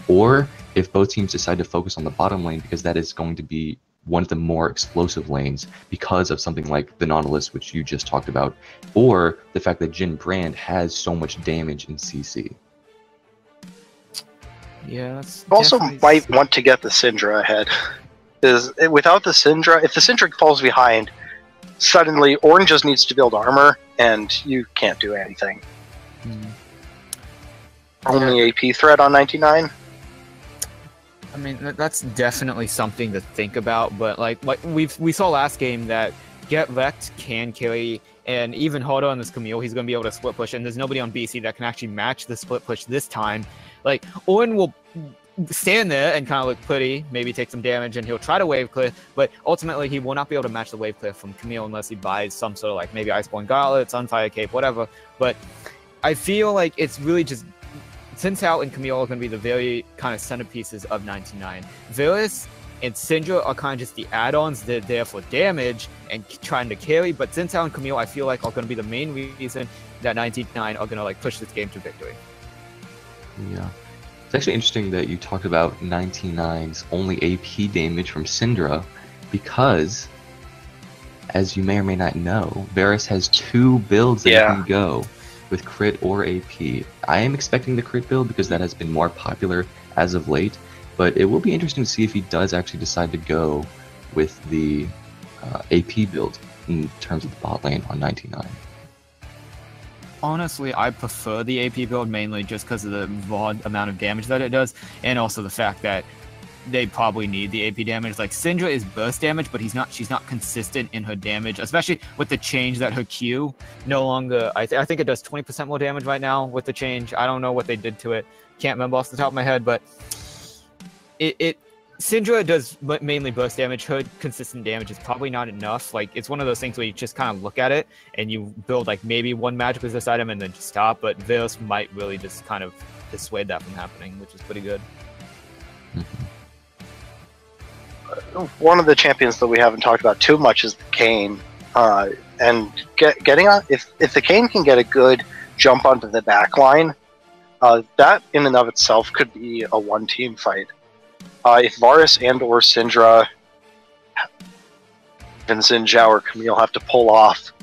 Speaker 3: or if both teams decide to focus on the bottom lane, because that is going to be one of the more explosive lanes because of something like the Nautilus, which you just talked about, or the fact that Jin Brand has so much damage in CC.
Speaker 1: yeah, that's
Speaker 6: Also might want to get the Syndra ahead. Is without the Syndra, if the Syndra falls behind, suddenly Ornn just needs to build armor, and you can't do anything. Only AP threat on 99.
Speaker 1: I mean, that's definitely something to think about, but like we saw last game that Get Wrecked can carry, and even harder on this Camille, he's going to be able to split push, and there's nobody on BC that can actually match the split push this time. Like, Orin will stand there and kind of look pretty, maybe take some damage, and he'll try to wave clear, but ultimately he will not be able to match the wave clear from Camille unless he buys some sort of, like, maybe Iceborne Gauntlets, Sunfire Cape, whatever. But I feel like it's really just Sinzhao and Camille are going to be the very kind of centerpieces of 99. Varus and Syndra are kind of just the add-ons. They're there for damage and trying to carry, but Sinzhao and Camille, I feel like, are going to be the main reason that 99 are going to, like, push this game to victory.
Speaker 3: Yeah. It's actually interesting that you talked about 99's only AP damage from Syndra, because, as you may or may not know, Varus has 2 builds that can go with crit or AP. I am expecting the crit build because that has been more popular as of late, but it will be interesting to see if he does actually decide to go with the AP build in terms of the bot lane on 99.
Speaker 1: Honestly, I prefer the AP build mainly just because of the raw amount of damage that it does, and also the fact that they probably need the AP damage. Like, Syndra is burst damage, but she's not consistent in her damage, especially with the change that her Q no longer, I think it does 20% more damage right now with the change. I don't know what they did to it. Can't remember off the top of my head, but Syndra does mainly burst damage. Her consistent damage is probably not enough. Like, it's one of those things where you just kind of look at it and you build, like, maybe one magic resist item and then just stop, but Varus might really just kind of dissuade that from happening, which is pretty good.
Speaker 6: One of the champions that we haven't talked about too much is the Kayn. And getting on, if the Kayn can get a good jump onto the back line, that in and of itself could be a one-team fight. If Varus and or Syndra and Sinzhao or Camille have to pull off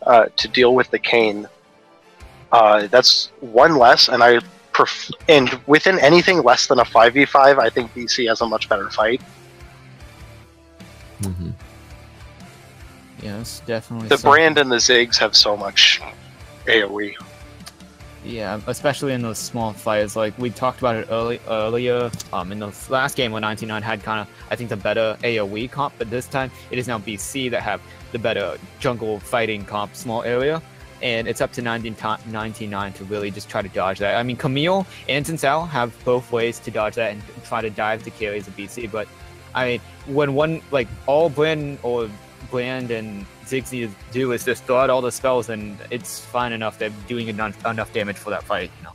Speaker 6: to deal with the Kayn, that's one less, and and within anything less than a 5v5, I think BC has a much better fight.
Speaker 1: Yes, definitely.
Speaker 6: The Brand and the Ziggs have so much AoE.
Speaker 1: Yeah, especially in those small fights. Like, we talked about it earlier in the last game when 99 had kind of, I think, the better AoE comp, but this time it is now BC that have the better jungle fighting comp small area, and it's up to 99 to really just try to dodge that. I mean, Camille and Sinzhao have both ways to dodge that and try to dive the carries of BC, but I mean, when one, like, all Brand and Ziggs need to do is just throw out all the spells, and it's fine enough. They're doing enough damage for that fight, you know.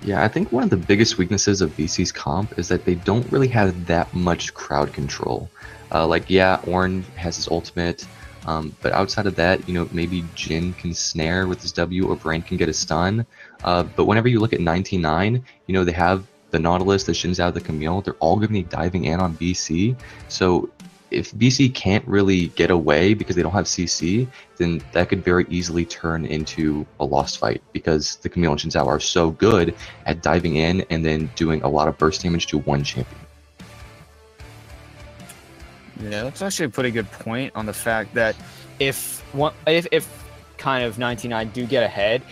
Speaker 3: Yeah, I think one of the biggest weaknesses of BC's comp is that they don't really have that much crowd control. Like, yeah, Ornn has his ultimate, but outside of that, you know, maybe Jhin can snare with his W or Brain can get a stun. But whenever you look at 99, you know, they have the Nautilus, the Sinzhao, the Camille, they're all going to be diving in on BC. So if BC can't really get away because they don't have CC, then that could very easily turn into a lost fight, because the Camille and Sinzhao are so good at diving in and then doing a lot of burst damage to one champion.
Speaker 1: Yeah, that's actually a pretty good point on the fact that if kind of 99 do get ahead,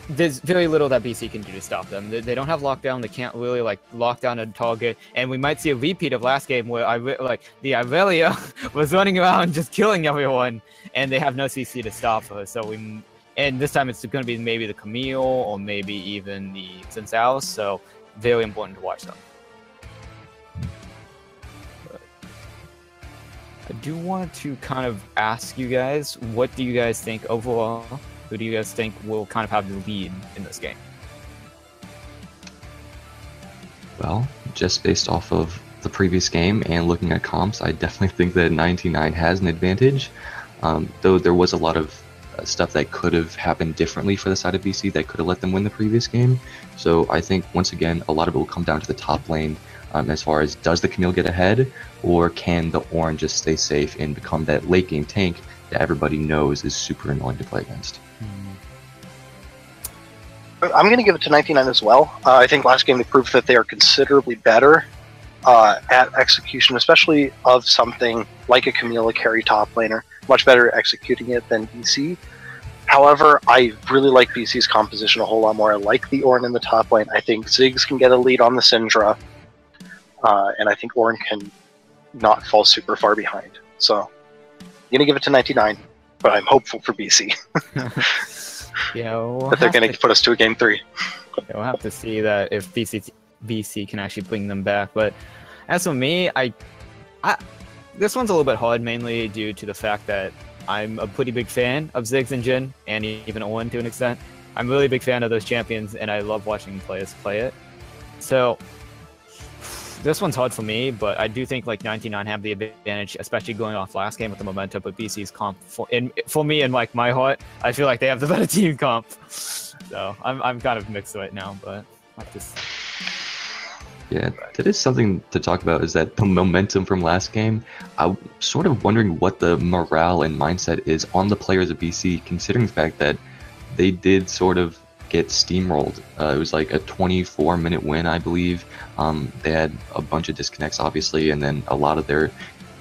Speaker 1: there's very little that BC can do to stop them. They don't have lockdown. They can't really, like, lock down a target. And we might see a repeat of last game where the Irelia was running around just killing everyone, and they have no CC to stop her. And this time it's going to be maybe the Camille or maybe even the Sinzhao. So very important to watch them. But I do want to kind of ask you guys, what do you guys think overall? Who do you guys think will kind of have the lead in this game?
Speaker 3: Well, just based off of the previous game and looking at comps, I definitely think that 99 has an advantage. Though there was a lot of stuff that could have happened differently for the side of BC that could have let them win the previous game. So I think, once again, a lot of it will come down to the top lane, as far as, does the Camille get ahead, or can the Ornn just stay safe and become that late game tank that everybody knows is super annoying to play against.
Speaker 6: I'm going to give it to 99 as well. I think last game they proved that they are considerably better at execution, especially of something like a Camille carry top laner. Much better at executing it than BC. However, I really like BC's composition a whole lot more. I like the Ornn in the top lane. I think Ziggs can get a lead on the Syndra. And I think Ornn can not fall super far behind. So, I'm going to give it to 99, but I'm hopeful for BC.
Speaker 1: Yeah,
Speaker 6: that they're going to put us to a game 3.
Speaker 1: We'll have to see that if BC can actually bring them back. But as for me, I this one's a little bit hard, mainly due to the fact that I'm a pretty big fan of Ziggs and Jin, and even Owen to an extent. I'm really a big fan of those champions, and I love watching players play it. So this one's hard for me, but I do think like 99 have the advantage, especially going off last game with the momentum. But BC's comp, for me and like my heart, I feel like they have the better team comp. So I'm kind of mixed right now, but I just.
Speaker 3: Yeah, that is something to talk about, is that the momentum from last game. I'm sort of wondering what the morale and mindset is on the players of BC, considering the fact that they did sort of get steamrolled. It was like a 24-minute win, I believe. They had a bunch of disconnects, obviously, and then a lot of their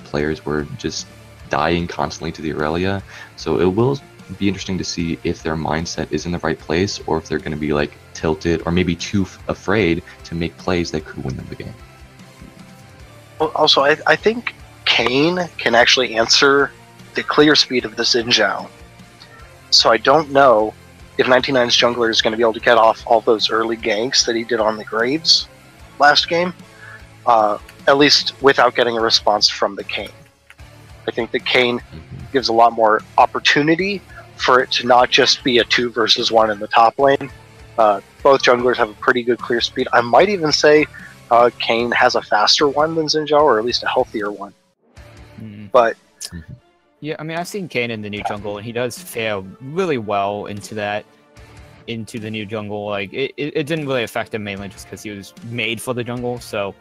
Speaker 3: players were just dying constantly to the Aurelia. So it will be interesting to see if their mindset is in the right place, or if they're going to be like tilted or maybe too afraid to make plays that could win them the game.
Speaker 6: Well, also, I think Kane can actually answer the clear speed of the Xin Zhao. So I don't know if 99's jungler is going to be able to get off all those early ganks that he did on the Graves last game, at least without getting a response from the Kane. I think the Kane gives a lot more opportunity for it to not just be a 2 versus 1 in the top lane. Both junglers have a pretty good clear speed. I might even say Kane has a faster one than Xin Zhao, or at least a healthier one. But
Speaker 1: yeah, I mean, I've seen Kane in the new jungle, and he does fare really well into the new jungle. Like it didn't really affect him, mainly just because he was made for the jungle. So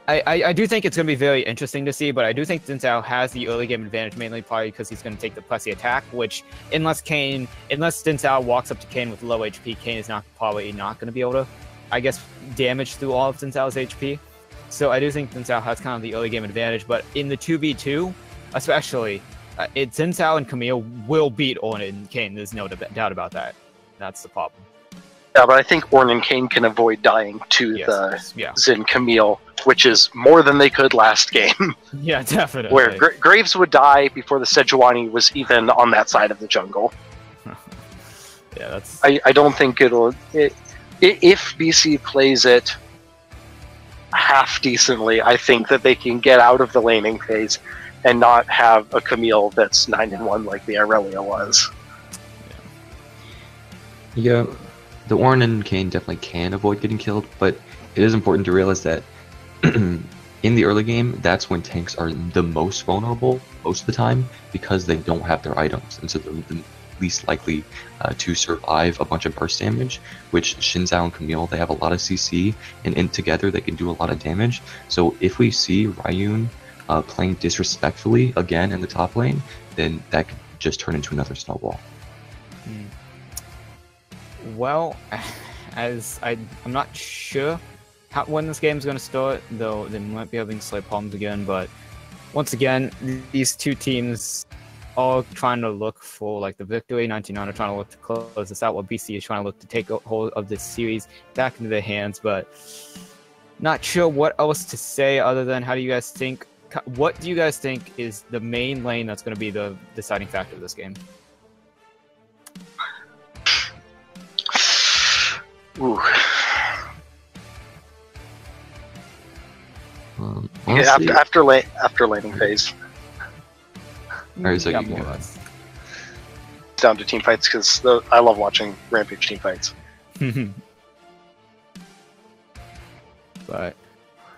Speaker 1: I do think it's going to be very interesting to see, but I do think Xin Zhao has the early game advantage, mainly probably because he's going to take the Plessy attack, which unless Xin Zhao walks up to Kane with low HP, Kane is probably not going to be able to, I guess, damage through all of Xin Zhao's HP. So I do think Xin Zhao has kind of the early game advantage, but in the 2v2, especially, Xin Zhao and Camille will beat Ornn and Kane. There's no doubt about that. That's the problem.
Speaker 6: Yeah, but I think Ornn and Kane can avoid dying to the Xin Camille, which is more than they could last game.
Speaker 1: Yeah, definitely.
Speaker 6: Where Graves would die before the Sejuani was even on that side of the jungle.
Speaker 1: Yeah, that's.
Speaker 6: I don't think it'll. If BC plays it half decently, I think that they can get out of the laning phase and not have a Camille that's 9-1 like the Aurelia was.
Speaker 3: Yeah, the Ornn and Kane definitely can avoid getting killed, but it is important to realize that in the early game, that's when tanks are the most vulnerable most of the time, because they don't have their items, and so they're the least likely to survive a bunch of burst damage, which Xin Zhao and Camille, they have a lot of CC, and in together they can do a lot of damage. So if we see Ryun playing disrespectfully again in the top lane, then that could just turn into another snowball.
Speaker 1: Well, as I'm not sure when this game is going to start, though they might be having slight problems again, but once again, these two teams are trying to look for like the victory. 99 are trying to look to close this out, while BC is trying to look to take hold of this series back into their hands, but not sure what else to say other than what do you guys think is the main lane that's going to be the deciding factor of this game?
Speaker 6: Ooh.
Speaker 3: Honestly,
Speaker 6: After laning phase.
Speaker 3: Alright, so
Speaker 1: Yeah,
Speaker 3: you
Speaker 1: more or
Speaker 3: go.
Speaker 1: less.
Speaker 6: Down to team fights, because I love watching Rampage team fights.
Speaker 1: But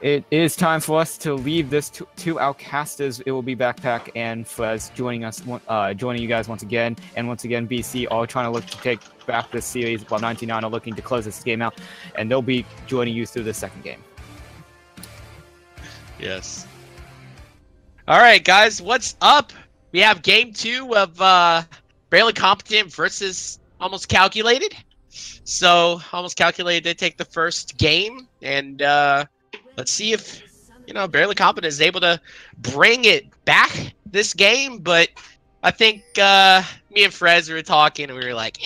Speaker 1: it is time for us to leave this to our casters. It will be Backpack and Frez joining you guys once again. And once again, BC all trying to look to take back this series, while 99 are looking to close this game out. And they'll be joining you through the second game.
Speaker 4: Yes. All right, guys, what's up? We have game 2 of Barely Competent versus Almost Calculated. So, Almost Calculated did take the first game, and let's see if, Barely Competent is able to bring it back this game. But I think me and Frez were talking, and we were like,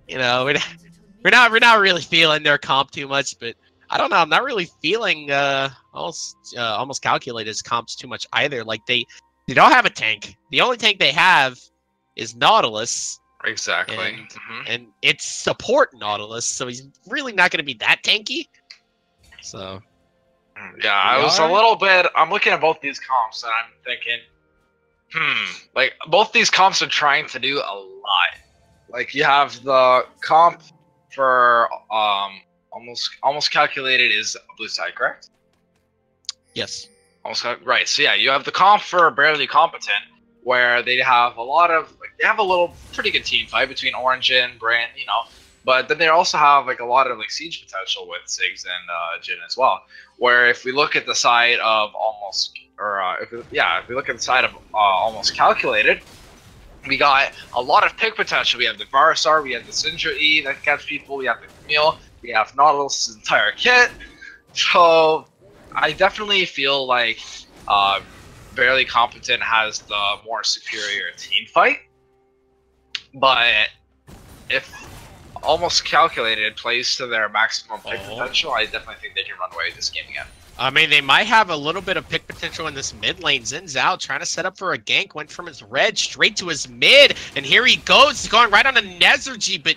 Speaker 4: we're not really feeling their comp too much. But I don't know, I'm not really feeling Almost Calculated's comps too much either. Like they don't have a tank. The only tank they have is Nautilus,
Speaker 5: Exactly.
Speaker 4: And it's support Nautilus, so he's really not going to be that tanky. So,
Speaker 5: yeah, I was a little bit. I'm looking at both these comps and I'm thinking, like both these comps are trying to do a lot. Like you have the comp for almost calculated is blue side, correct?
Speaker 4: Yes.
Speaker 5: Right. So yeah, you have the comp for barely competent, where they have a lot of they have a little pretty good team fight between Orange and Brand, you know, but then they also have like a lot of like siege potential with Ziggs and Jin as well. Where if we look at the side of if we look at the side of almost calculated, we got a lot of pick potential. We have the Varusar, we have the Syndra E that catch people, we have the Camille, we have Nautilus' entire kit. So I definitely feel like barely competent has the more superior team fight, but if almost calculated plays to their maximum pick potential, I definitely think they can run away with this game again.
Speaker 4: I mean, they might have a little bit of pick potential in this mid lane. Xin Zhao trying to set up for a gank, went from his red straight to his mid, and here he goes. He's going right on a Nezergy, but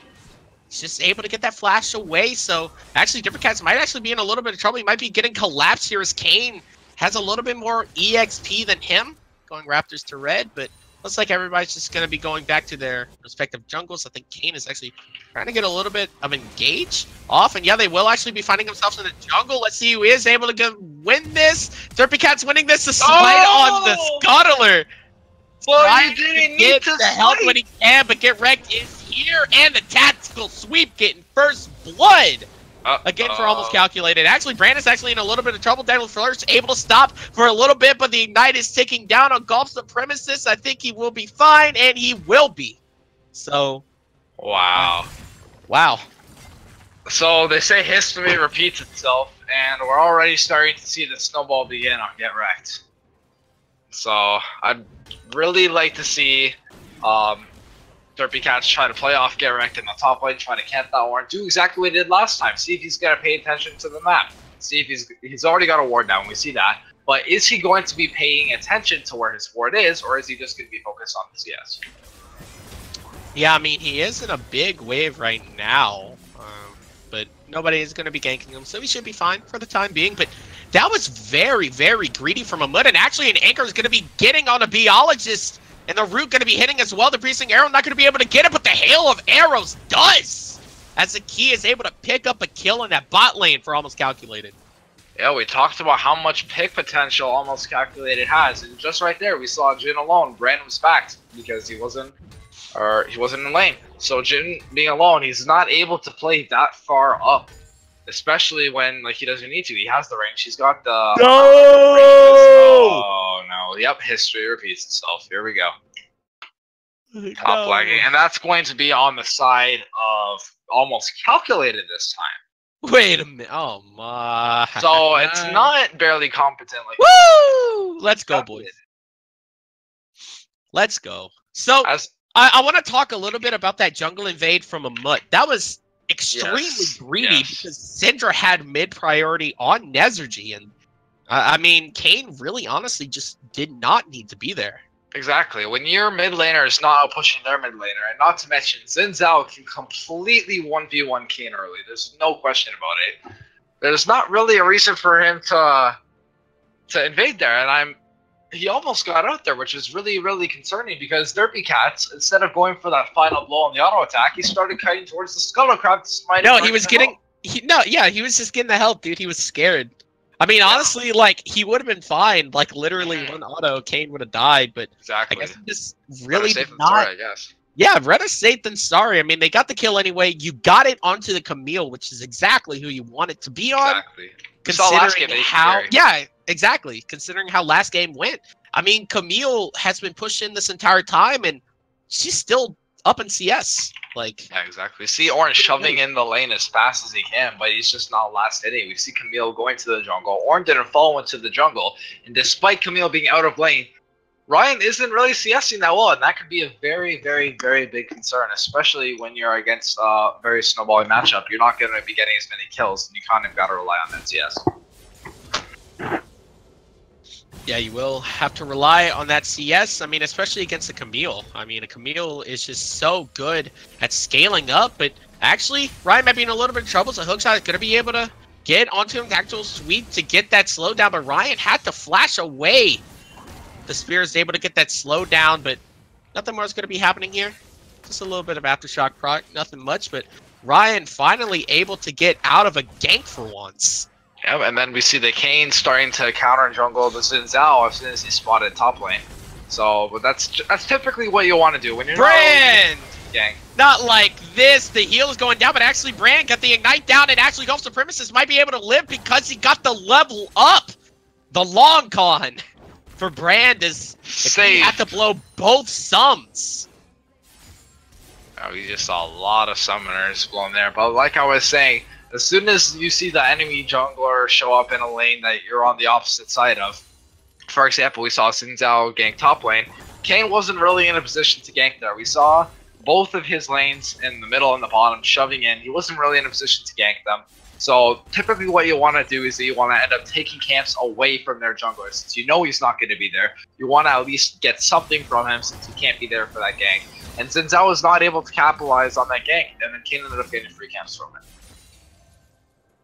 Speaker 4: he's just able to get that flash away. So actually, Different Cats might actually be in a little bit of trouble. He might be getting collapsed here as Kane has a little bit more EXP than him, going Raptors to red, but looks like everybody's just going to be going back to their respective jungles. I think Kane is actually trying to get a little bit of engage off, and yeah, they will actually be finding themselves in the jungle. Let's see who is able to go win this. Derpy Cat's winning this. The slide on the Scuttler.
Speaker 5: Well, you didn't need to
Speaker 4: the help when he can, but Get Wrecked is here, and the tactical sweep getting first blood. Again, for almost calculated. Actually, Brandon's actually in a little bit of trouble. Daniel Flirt's able to stop for a little bit, but the Ignite is ticking down on Golf Supremacist. I think he will be fine, and he will be. So,
Speaker 5: wow.
Speaker 4: Wow.
Speaker 5: So they say history repeats itself, and we're already starting to see the snowball begin on Get Wrecked. So I'd really like to see Derpy Cats try to play off Get Wrecked in the top lane, try to camp that ward, do exactly what he did last time. See if he's going to pay attention to the map. See if he's already got a ward down, we see that. But is he going to be paying attention to where his ward is, or is he just going to be focused on the CS?
Speaker 4: Yeah, I mean, he is in a big wave right now, but nobody is going to be ganking him, so he should be fine for the time being. But that was very, very greedy from Amud, and actually an Anchor is going to be getting on a Biologist. And the root going to be hitting as well. The Piercing Arrow not going to be able to get it, but the Hail of Arrows does! As the Key is able to pick up a kill in that bot lane for almost calculated.
Speaker 5: Yeah, we talked about how much pick potential almost calculated has, and just right there we saw Jin alone. Brandon was backed because he wasn't in lane. So Jin being alone, he's not able to play that far up, especially when like he doesn't need to. He has the range. He's got the oh no! Yep, history repeats itself. Here we go. Top lagging, and that's going to be on the side of almost calculated this time.
Speaker 4: Wait a minute! Oh my!
Speaker 5: So it's not barely competent. Like
Speaker 4: woo! Let's go, boys. Let's go. So I want to talk a little bit about that jungle invade from a mutt. That was extremely greedy because Syndra had mid priority on Nezergy, and I mean, Kane really honestly just did not need to be there.
Speaker 5: Exactly. When your mid laner is not pushing their mid laner, and not to mention Xin Zhao can completely 1v1 Kane early. There's no question about it. There's not really a reason for him to invade there, and he almost got out there, which is really, really concerning because Derpy Cats, instead of going for that final blow on the auto attack, he started kiting towards the Scuttlecraft to smite.
Speaker 4: No, he was getting he was just getting the help, dude. He was scared. I mean, honestly, like he would have been fine. Like literally, one auto, Kane would have died. But
Speaker 5: exactly,
Speaker 4: I guess he just really did
Speaker 5: not. Sorry, I guess.
Speaker 4: Yeah, better safe than sorry. I mean, they got the kill anyway. You got it onto the Camille, which is exactly who you want it to be on.
Speaker 5: Exactly.
Speaker 4: Considering how, yeah, exactly. Considering how last game went. I mean, Camille has been pushing this entire time, and she's still up in CS. Like,
Speaker 5: yeah, exactly. See Orange shoving in the lane as fast as he can, but he's just not last hitting. We see Camille going to the jungle. Orange didn't follow into the jungle, and despite Camille being out of lane, Ryan isn't really CSing that well, and that could be a very, very, very big concern, especially when you're against a very snowballing matchup. You're not going to be getting as many kills, and you kind of got to rely on that CS.
Speaker 4: Yeah, you will have to rely on that CS. I mean, especially against a Camille. I mean, a Camille is just so good at scaling up, but actually, Ryan might be in a little bit of trouble, so Hookshot is going to be able to get onto him, tactical sweep to get that slowdown, but Ryan had to flash away. The Spear is able to get that slowdown, but nothing more is going to be happening here. Just a little bit of Aftershock proc, nothing much, but Ryan finally able to get out of a gank for once.
Speaker 5: Yeah, and then we see the Kane starting to counter jungle the Xin Zhao as soon as he's spotted top lane. So, but that's typically what you want to do when you're
Speaker 4: Brand!
Speaker 5: Gang.
Speaker 4: Not like this. The heal is going down, but actually Brand got the ignite down, and actually Gulf Supremacist might be able to live because he got the level up. The long con for Brand is he had to blow both sums.
Speaker 5: Oh, we just saw a lot of summoners blown there, but like I was saying, as soon as you see the enemy jungler show up in a lane that you're on the opposite side of, for example, we saw Xin Zhao gank top lane, Kane wasn't really in a position to gank there. We saw both of his lanes in the middle and the bottom shoving in. He wasn't really in a position to gank them. So typically what you want to do is that you want to end up taking camps away from their jungler. Since you know he's not going to be there, you want to at least get something from him since he can't be there for that gank. And Xin Zhao was not able to capitalize on that gank, and then Kane ended up getting free camps from it.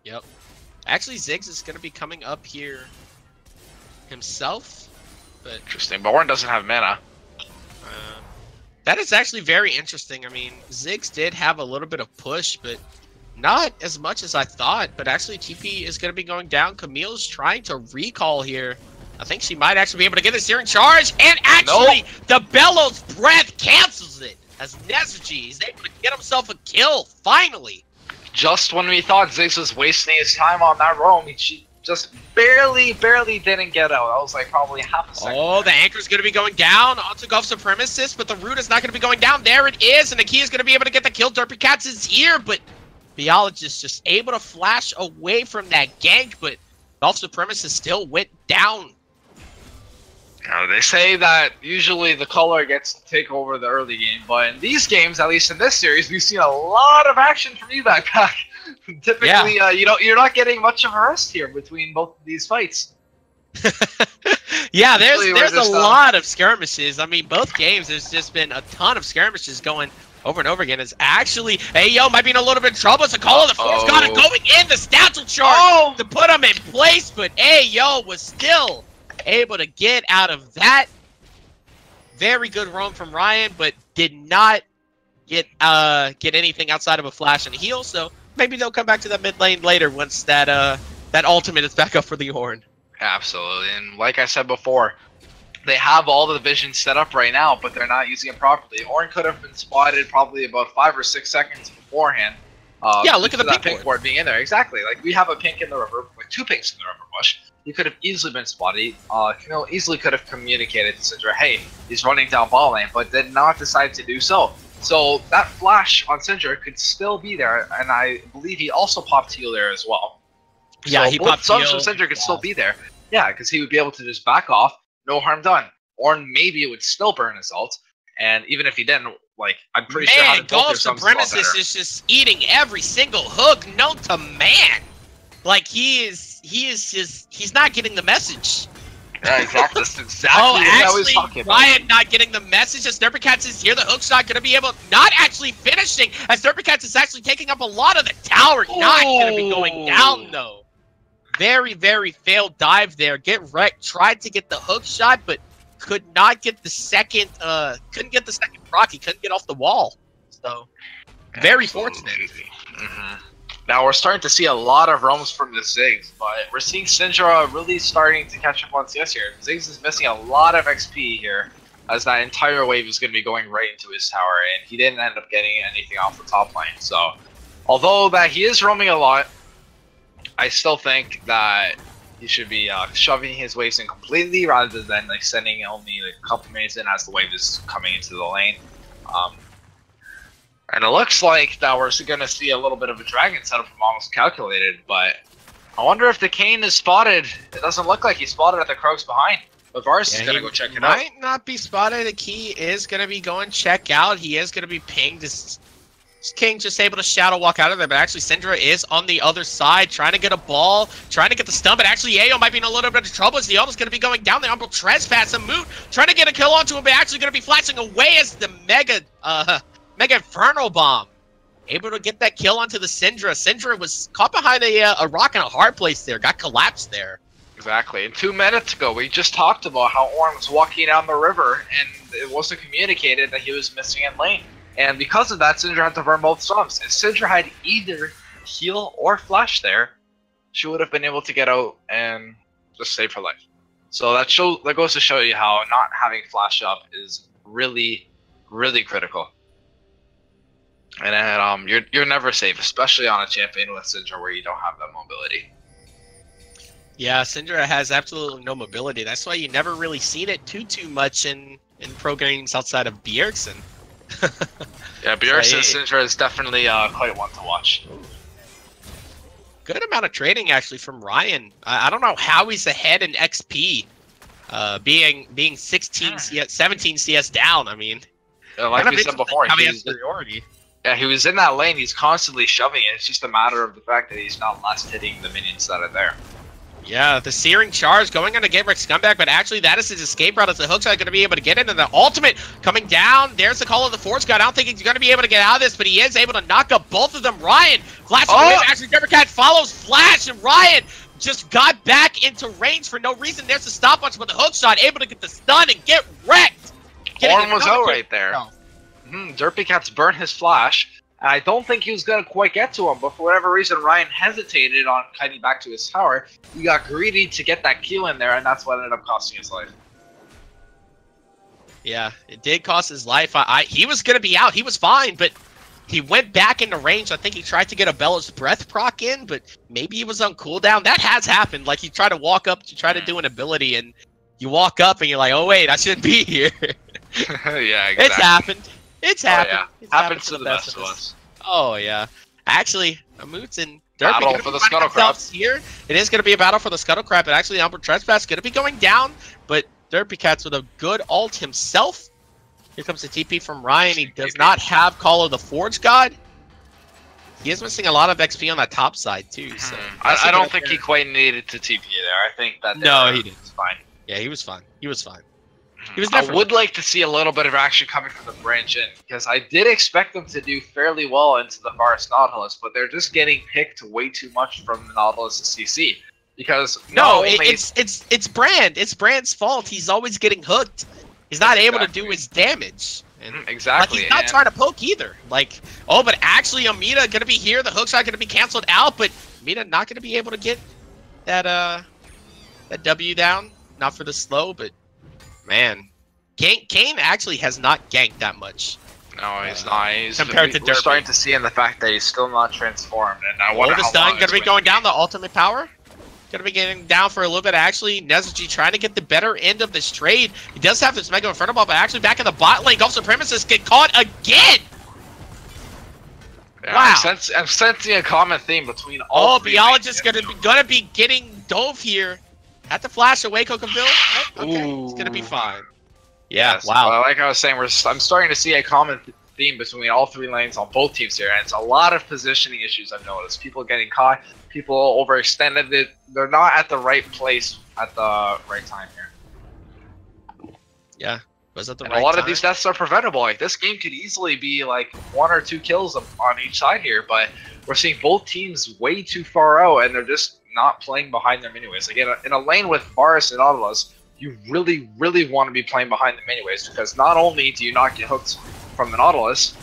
Speaker 4: Yep. Actually, Ziggs is going to be coming up here himself. But
Speaker 5: interesting, but Warren doesn't have mana.
Speaker 4: That is actually very interesting. I mean, Ziggs did have a little bit of push, but not as much as I thought. But actually, TP is going to be going down. Camille's trying to recall here. I think she might actually be able to get the Searing Charge, and actually, the Bellows Breath cancels it as Nezuji is able to get himself a kill, finally.
Speaker 5: Just when we thought Ziggs was wasting his time on that roam, she just barely didn't get out. That was like probably half a second.
Speaker 4: Oh, the Anchor's going to be going down onto Gulf Supremacist, but the Root is not going to be going down. There it is, and the key is going to be able to get the kill. Derpy Cats is here, but Biologist just able to flash away from that gank, but Gulf Supremacist still went down.
Speaker 5: They say that usually the color gets to take over the early game, but in these games, at least in this series, we've seen a lot of action from you, Backpack. Typically, you're not getting much of a rest here between both of these fights.
Speaker 4: Yeah, there's a lot of skirmishes. I mean, both games, there's just been a ton of skirmishes going over and over again. It's actually, hey, yo, might be in a little bit of trouble. It's a call of the Force God going in the statue chart to put him in place, but hey, yo, was still able to get out of that. Very good roam from Ryan, but did not get anything outside of a flash and a heal. So maybe they'll come back to that mid lane later once that that ultimate is back up for the Horn.
Speaker 5: Absolutely, and like I said before, they have all the visions set up right now, but they're not using it properly. Ornn could have been spotted probably about 5 or 6 secones beforehand.
Speaker 4: Yeah, look at the
Speaker 5: pink ward being in there. Exactly, like we have a pink in the river, like 2 pinks in the river bush. He could have easily been spotted. Camille easily could have communicated to Syndra, hey, he's running down ball lane, but did not decide to do so. So that flash on Syndra could still be there, and I believe he also popped heal there as well.
Speaker 4: Yeah,
Speaker 5: so
Speaker 4: he
Speaker 5: both
Speaker 4: popped
Speaker 5: subs
Speaker 4: heal.
Speaker 5: from Syndra could still be there. Yeah, because he would be able to just back off, no harm done. Or maybe it would still burn his ult, and even if he didn't, like, I'm pretty sure how to
Speaker 4: Gulf Supremacist is just eating every single hook known to man. Like he's not getting the message.
Speaker 5: Yeah, exactly. That's exactly what I was talking about.
Speaker 4: Ryan not getting the message as Derpycats is here. The hook's not going to be able, not actually finishing, as Derpycats is actually taking up a lot of the tower. Not going to be going down, though. Very, very failed dive there. Get wrecked. Tried to get the hook shot, but could not get the second, couldn't get the second proc. He couldn't get off the wall. So, very fortunate.
Speaker 5: Now we're starting to see a lot of roams from the Ziggs, but we're seeing Syndra really starting to catch up on CS here. Ziggs is missing a lot of XP here, as that entire wave is going to be going right into his tower, and he didn't end up getting anything off the top lane. So, although that he is roaming a lot, I still think that he should be shoving his waves in completely rather than like sending only like a couple minutes in as the wave is coming into the lane. And it looks like that we're going to see a little bit of a dragon setup from almost calculated, but I wonder if the Kane is spotted. It doesn't look like he's spotted at the Croaks behind. But Varus is going to go check it out.
Speaker 4: Might not be spotted. The key is going to be going check out. He is going to be pinged. King just able to shadow walk out of there, but actually Syndra is on the other side, trying to get a ball, trying to get the stun, but actually Yayo might be in a little bit of trouble as the ult's going to be going down. The Umbral Trespass, a Moot trying to get a kill onto him, but actually going to be flashing away as the Mega Inferno Bomb. Able to get that kill onto the Syndra. Syndra was caught behind a rock in a hard place there, got collapsed there.
Speaker 5: Exactly. And 2 minutes ago, we just talked about how Ornn was walking down the river, and it wasn't communicated that he was missing in lane. And because of that, Syndra had to burn both songs. If Syndra had either heal or flash there, she would have been able to get out and just save her life. So that goes to show you how not having flash up is really, really critical. And then, you're never safe, especially on a champion with Syndra where you don't have that mobility.
Speaker 4: Yeah, Syndra has absolutely no mobility. That's why you never really seen it too much in pro games outside of Bjergsen.
Speaker 5: Yeah, Bjergsen Syndra is definitely quite one to watch.
Speaker 4: Good amount of trading actually from Ryan. I don't know how he's ahead in XP, being 16 CS, 17 CS down. I mean,
Speaker 5: like we said before,
Speaker 4: he has priority.
Speaker 5: Yeah, he was in that lane. He's constantly shoving it. It's just a matter of the fact that he's not last hitting the minions that are there.
Speaker 4: Yeah, the Searing Charge going on to get Rick's comeback, but actually that is his escape route as the hook's not going to be able to get into the ultimate coming down. There's the call of the Forge God. I don't think he's going to be able to get out of this, but he is able to knock up both of them. Ryan flashing away. Actually, Derbercat follows Flash, and Ryan just got back into range for no reason. There's the stopwatch with the hook shot, able to get the stun and get wrecked.
Speaker 5: Ornn was out right there. Derpycat's burned his flash. I don't think he was going to quite get to him, but for whatever reason, Ryan hesitated on kiting back to his tower. He got greedy to get that kill in there, and that's what ended up costing his life.
Speaker 4: Yeah, it did cost his life. He was going to be out. He was fine, but he went back into range. I think he tried to get a Bella's Breath proc in, but maybe he was on cooldown. That has happened. Like, you try to walk up to try to do an ability, and you walk up, and you're like, oh, wait, I shouldn't be here.
Speaker 5: Yeah, exactly.
Speaker 4: It's happened. It's happened.
Speaker 5: Yeah.
Speaker 4: It's
Speaker 5: happens to the best of us.
Speaker 4: Oh, yeah. Actually, Moots and
Speaker 5: battle for the Scuttle Crab
Speaker 4: here. It is going to be a battle for the Scuttle Crab, but actually, Umbral Trespass is going to be going down, but Derpycat's with a good ult himself. Here comes the TP from Ryan. He does not have Call of the Forge God. He is missing a lot of XP on that top side, too. So
Speaker 5: I don't think he quite needed to TP there. I think that
Speaker 4: no, he didn't.
Speaker 5: Fine.
Speaker 4: Yeah, he was fine. He was fine.
Speaker 5: I would like to see a little bit of action coming from the branch in, because I did expect them to do fairly well into the Forest Nautilus, but they're just getting picked way too much from the Nautilus CC. Because it's Brand. It's Brand's fault. He's always getting hooked. He's not able to do his damage. And, exactly.
Speaker 4: Like, he's not trying to poke either. Like, oh, but actually, Amita gonna be here. The hook's not gonna be canceled out, but Amita not gonna be able to get that that W down. Not for the slow, but. Man, Kane actually has not ganked that much.
Speaker 5: No, he's not.
Speaker 4: Compared to Derpy.
Speaker 5: We're starting to see in the fact that he's still not transformed. And I wonder how long
Speaker 4: gonna be going down. The ultimate power gonna be getting down for a little bit. Actually, Nezuji trying to get the better end of this trade. He does have this Mega Inferno Ball, but actually back in the bot lane, Gulf Supremacists get caught again.
Speaker 5: Yeah,
Speaker 4: wow.
Speaker 5: I'm sensing a common theme between all.
Speaker 4: Biologist gonna be getting dove here. Had to flash away, Cocaville. Okay, it's gonna be fine. Yeah,
Speaker 5: yes,
Speaker 4: wow.
Speaker 5: Like I was saying, I'm starting to see a common theme between all three lanes on both teams here, and it's a lot of positioning issues I've noticed. People getting caught, people overextended. They're not at the right place at the right time here.
Speaker 4: Yeah, was that the
Speaker 5: and
Speaker 4: right
Speaker 5: a lot
Speaker 4: time?
Speaker 5: of these deaths are preventable. Like, this game could easily be like 1 or 2 kills on each side here, but we're seeing both teams way too far out, and they're just not playing behind them anyways. Again, in a lane with Varus and Nautilus, you really, really want to be playing behind them anyways, because not only do you not get hooked from the Nautilus.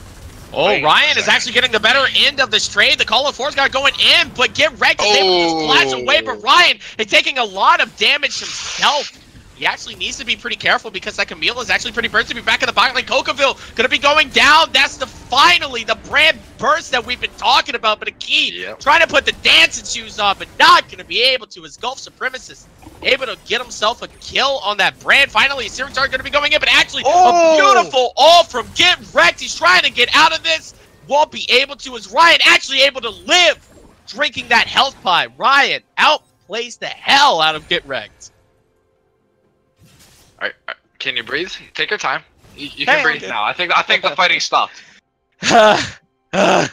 Speaker 4: Oh, Ryan is actually getting the better end of this trade. The Call of Force got going in, but get wrecked. Is able to just flash away, but Ryan is taking a lot of damage himself. He actually needs to be pretty careful because that Camille is actually pretty bursty. Be back in the bot lane. Cocaville gonna be going down. That's finally the brand burst that we've been talking about. But a key trying to put the dancing shoes on, but not gonna be able to. His Gulf Supremacist able to get himself a kill on that brand. Finally, Searing Charge gonna be going in, but actually a beautiful ult from Get Wrecked. He's trying to get out of this. Won't be able to. Is Ryan actually able to live drinking that health pie? Ryan outplays the hell out of Get Wrecked.
Speaker 5: Can you breathe? Take your time. You can breathe now. I think the fighting stopped.
Speaker 4: Ugh.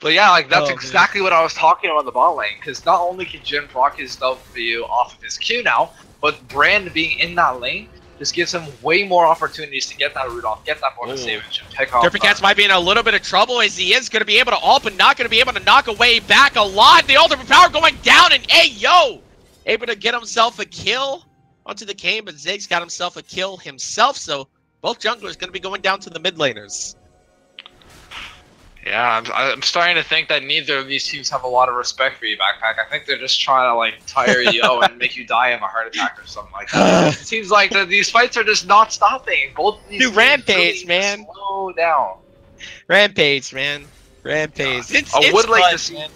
Speaker 5: But yeah, like that's
Speaker 4: Oh,
Speaker 5: exactly what I was talking about in the bot lane. Because not only can Jin proc his W off of his Q now, but Brand being in that lane just gives him way more opportunities to get that root off, get that bonus damage, and pick off.
Speaker 4: Derpy Cats might be in a little bit of trouble as he is going to be able to ult, but not going to be able to knock away back a lot. The ultimate power going down, and Ayo able to get himself a kill onto the Kane, but Ziggs got himself a kill himself. So both junglers going to be going down to the mid laners.
Speaker 5: Yeah, I'm starting to think that neither of these teams have a lot of respect for you, Backpack. I think they're just trying to like tire you out and make you die of a heart attack or something like that. It seems like these fights are just not stopping. Both of these
Speaker 4: Dude, Rampage, man.
Speaker 5: Slow down.
Speaker 4: Rampage, man. Rampage.
Speaker 5: I would like
Speaker 4: fun,
Speaker 5: to see.
Speaker 4: man.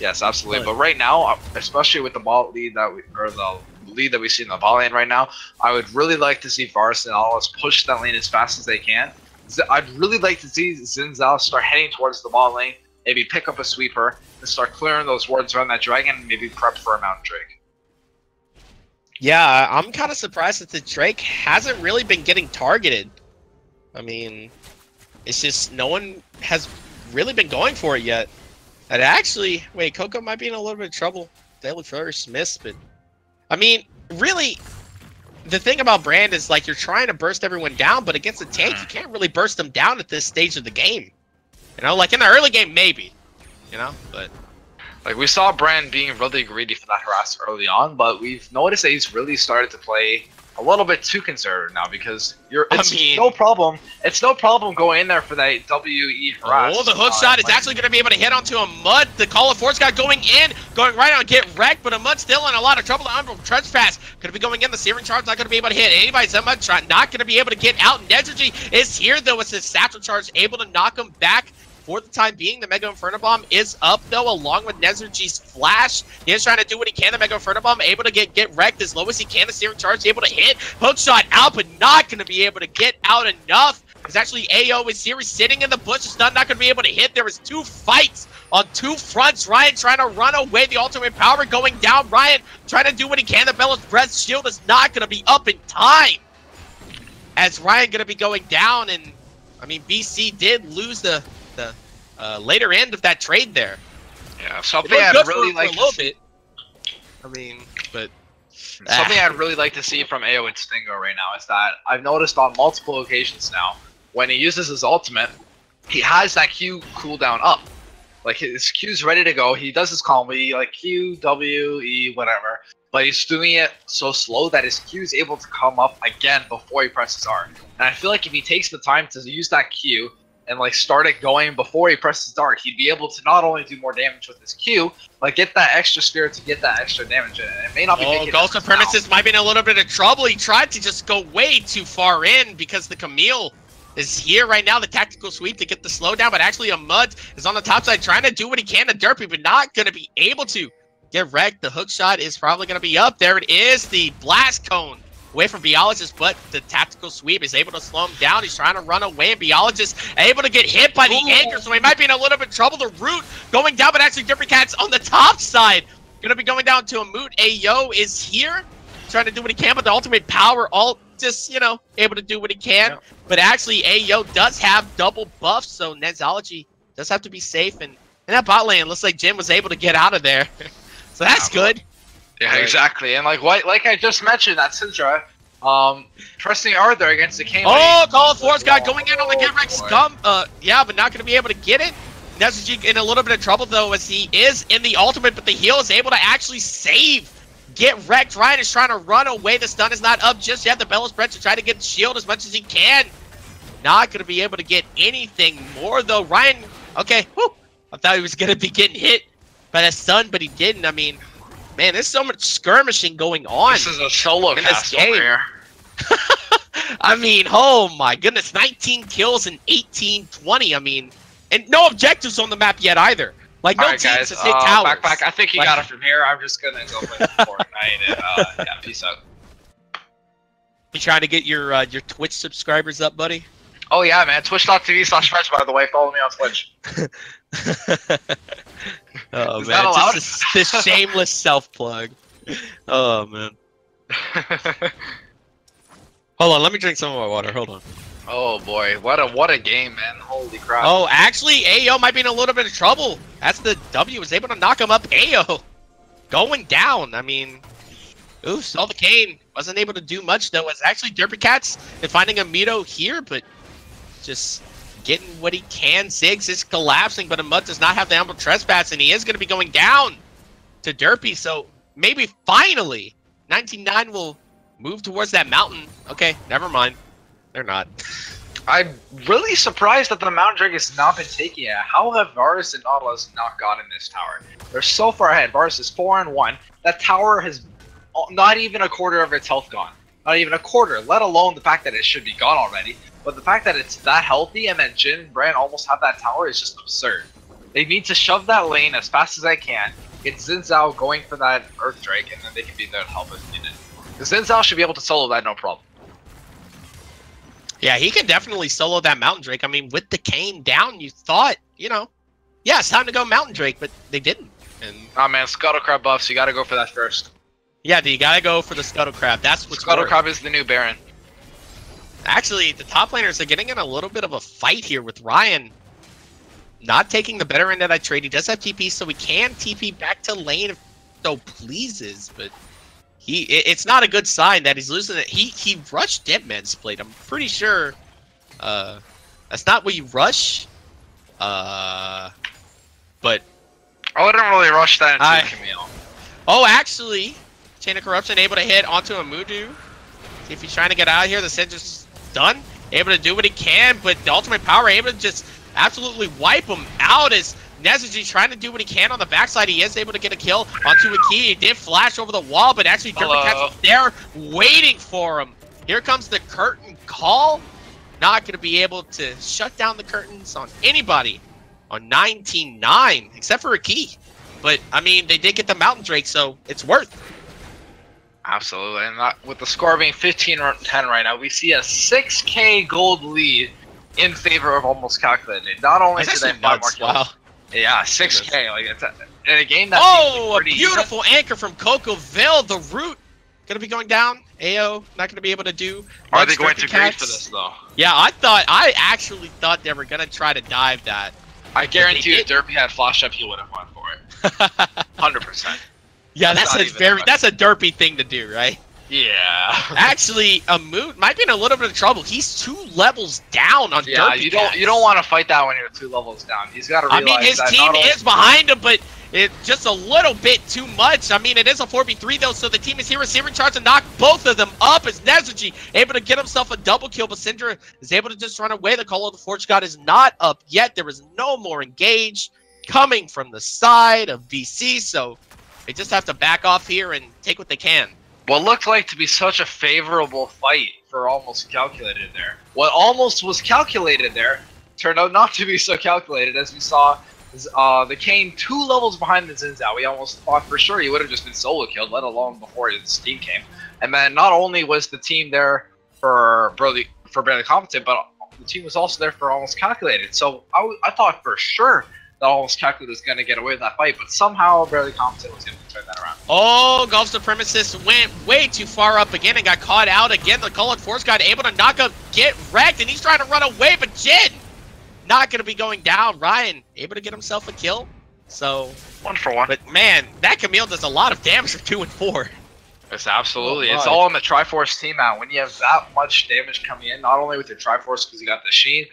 Speaker 5: Yes, absolutely. But right now, especially with the ball lead that the lead that we see in the ball lane right now, I would really like to see Varus and Alice push that lane as fast as they can. I'd really like to see Zinzal start heading towards the ball lane, maybe pick up a sweeper, and start clearing those wards around that dragon, and maybe prep for a Mount Drake.
Speaker 4: Yeah, I'm kind of surprised that the Drake hasn't really been getting targeted. I mean, it's just no one has really been going for it yet. And actually, wait, Coco might be in a little bit of trouble. They look first missed, but I mean, really, the thing about Brand is like you're trying to burst everyone down, but against a tank, you can't really burst them down at this stage of the game. You know, like in the early game, maybe. You know, but
Speaker 5: like we saw Brand being really greedy for that harass early on, but we've noticed that he's really started to play a little bit too conservative now because it's no problem. It's no problem going in there for that WE harass.
Speaker 4: Oh, the hook shot is actually going to be able to hit onto a Mud. The Call of Force guy going in, going right on, get wrecked, but a Mud still in a lot of trouble. The Umbral Trespass going to be going in. The Searing Charge not going to be able to hit anybody. Mud shot not going to be able to get out. Nezergy is here though with his Satchel Charge able to knock him back. For the time being, the Mega Inferno Bomb is up, though, along with Nezergy's Flash. He is trying to do what he can. The Mega Inferno Bomb able to get wrecked as low as he can. The Searing Charge able to hit. Hook shot out, but not going to be able to get out enough. It's actually AO with Siri sitting in the bushes, not going to be able to hit. There was two fights on two fronts. Ryan trying to run away. The ultimate power going down. Ryan trying to do what he can. The Bella's Breath Shield is not going to be up in time. As Ryan going to be going down, and, I mean, BC did lose the later end of that trade there.
Speaker 5: Yeah, something I'd really like to see.
Speaker 4: I mean, but
Speaker 5: something I'd really like to see from AO and Stingo right now is that I've noticed on multiple occasions now, when he uses his ultimate, he has that Q cooldown up. Like his Q's ready to go. He does his combo, like Q, W, E, whatever. But he's doing it so slow that his Q is able to come up again before he presses R. And I feel like if he takes the time to use that Q and like start it going before he presses dart, he'd be able to not only do more damage with his Q, but get that extra spirit to get that extra damage. And it may not be making
Speaker 4: Ghost of Premises might be in a little bit of trouble. He tried to just go way too far in because the Camille is here right now, the tactical sweep to get the slowdown, but actually a Mud is on the top side trying to do what he can to Derpy, but not going to be able to get wrecked. The hook shot is probably going to be up. There it is, the blast cone away from Biologist, but the tactical sweep is able to slow him down. He's trying to run away, and Biologist able to get hit by the anchor, so he might be in a little bit of trouble. The root going down, but actually Different Cats on the top side going to be going down to a moot. Ayo is here, trying to do what he can, but the ultimate power ult just, you know, able to do what he can. Yeah. But actually, Ayo does have double buffs, so Nezology does have to be safe, and in that bot lane, looks like Jim was able to get out of there. So that's good.
Speaker 5: Yeah, exactly. And like I just mentioned, that Syndra, pressing R there against the Kane.
Speaker 4: Oh, Call of Force guy going in on the get wrecked scum. Yeah, but not going to be able to get it. Nezology in a little bit of trouble though, as he is in the ultimate, but the heal is able to actually save. Get wrecked. Ryan is trying to run away. The stun is not up just yet. The Bella's Breath to try to get the shield as much as he can. Not going to be able to get anything more though. Ryan, okay, whew. I thought he was going to be getting hit by that stun, but he didn't. I mean, man, there's so much skirmishing going on.
Speaker 5: This is a solo
Speaker 4: in
Speaker 5: cast
Speaker 4: this game.
Speaker 5: Over here.
Speaker 4: I mean, oh my goodness, 19 kills and 18-20. I mean, and no objectives on the map yet either. Like, no teams has hit towers.
Speaker 5: Backpack, I think you got it from here. I'm just going to go play Fortnite and, yeah, peace out.
Speaker 4: You trying to get your Twitch subscribers up, buddy?
Speaker 5: Oh, yeah, man. Twitch.tv/French, by the way. Follow me on Twitch.
Speaker 4: Oh, man. Just this shameless self-plug. Oh, man. Hold on. Let me drink some of my water. Hold on.
Speaker 5: Oh boy, what a game, man! Holy crap!
Speaker 4: Oh, actually, Ayo might be in a little bit of trouble. That's the W. Was able to knock him up. Ayo going down. I mean, ooh, saw the cane. Wasn't able to do much though. It's actually Derpy Cats and finding a Mito here, but just getting what he can. Ziggs is collapsing, but Amud does not have the Amber Trespass, and he is going to be going down to Derpy. So maybe finally 99 will move towards that mountain. Okay, never mind. They're not.
Speaker 5: I'm really surprised that the Mountain Drake has not been taken yet. How have Varus and Nautilus not gotten this tower? They're so far ahead. Varus is 4-1. That tower has not even a quarter of its health gone. Not even a quarter, let alone the fact that it should be gone already. But the fact that it's that healthy and that Jin and Brand almost have that tower is just absurd. They need to shove that lane as fast as they can, get Xin Zhao going for that Earth Drake, and then they can be there to help if needed. Xin Zhao should be able to solo that no problem.
Speaker 4: Yeah, he can definitely solo that Mountain Drake. I mean, with the cane down, you thought, you know, yeah, it's time to go Mountain Drake, but they didn't. And
Speaker 5: oh man, Scuttle Crab buffs, you gotta go for that first.
Speaker 4: yeah, you gotta go for the Scuttle Crab. That's what's
Speaker 5: Scuttle Crab is the new Baron.
Speaker 4: Actually, the top laners are getting in a little bit of a fight here with Ryan. Not taking the better end of that trade. He does have TP, so he can TP back to lane if so pleases, but it's not a good sign that he's losing it. He rushed Deadman's Blade. I'm pretty sure that's not what you rush. But
Speaker 5: I wouldn't really rush that into Camille.
Speaker 4: Oh, actually, Chain of Corruption able to hit onto a Mudu. See if he's trying to get out of here. The Send just done. Able to do what he can, but the ultimate power able to just absolutely wipe him out as Nezuji trying to do what he can on the backside. He is able to get a kill onto a key. He did flash over the wall, but actually Derpy Cats is there waiting for him. Here comes the curtain call. Not going to be able to shut down the curtains on anybody on 19-9, except for a key. But, I mean, they did get the Mountain Drake, so it's worth.
Speaker 5: Absolutely. And with the score being 15-10 right now, we see a 6K gold lead in favor of Almost Calculated. Not only do they buy more kills.
Speaker 4: Wow.
Speaker 5: Yeah, 6K. Like it's in a game that's
Speaker 4: a beautiful anchor from Cocoville. The root gonna be going down. AO not gonna be able to do.
Speaker 5: Are they going to Graves for this though?
Speaker 4: Yeah, I actually thought they were gonna try to dive that.
Speaker 5: I guarantee you, if Derpy had flash up, he would have won for it. 100%.
Speaker 4: Yeah, that's a Derpy thing to do, right?
Speaker 5: Yeah.
Speaker 4: Actually, Moot might be in a little bit of trouble. He's 2 levels down on Derpy.
Speaker 5: You don't want to fight that when you're 2 levels down. He's got to realize
Speaker 4: I mean, his team is behind him, but it's just a little bit too much. I mean, it is a 4v3 though, so the team is here receiving charge to knock both of them up as Nezuji able to get himself a double kill, but Syndra is able to just run away. The Call of the Forge God is not up yet. There is no more engage coming from the side of BC, so they just have to back off here and take what they can.
Speaker 5: What looked like to be such a favorable fight for Almost Calculated there. What almost was calculated there turned out not to be so calculated, as we saw the Kane 2 levels behind the Xin Zhao. We almost thought for sure he would have just been solo killed, let alone before his team came. And then not only was the team there for Barely Competent, but the team was also there for Almost Calculated. So I thought for sure that Almost Calculated was going to get away with that fight, but somehow Barely Competent was able to turn that around.
Speaker 4: Oh, Gulf Supremacist went way too far up again and got caught out again. The Call of Force God able to knock up, get wrecked, and he's trying to run away, but Jin not going to be going down. Ryan able to get himself a kill. So
Speaker 5: 1 for 1.
Speaker 4: But man, that Camille does a lot of damage for 2 and 4.
Speaker 5: It's absolutely. It's all on the Triforce team out. When you have that much damage coming in, not only with your Triforce because you got the Sheen,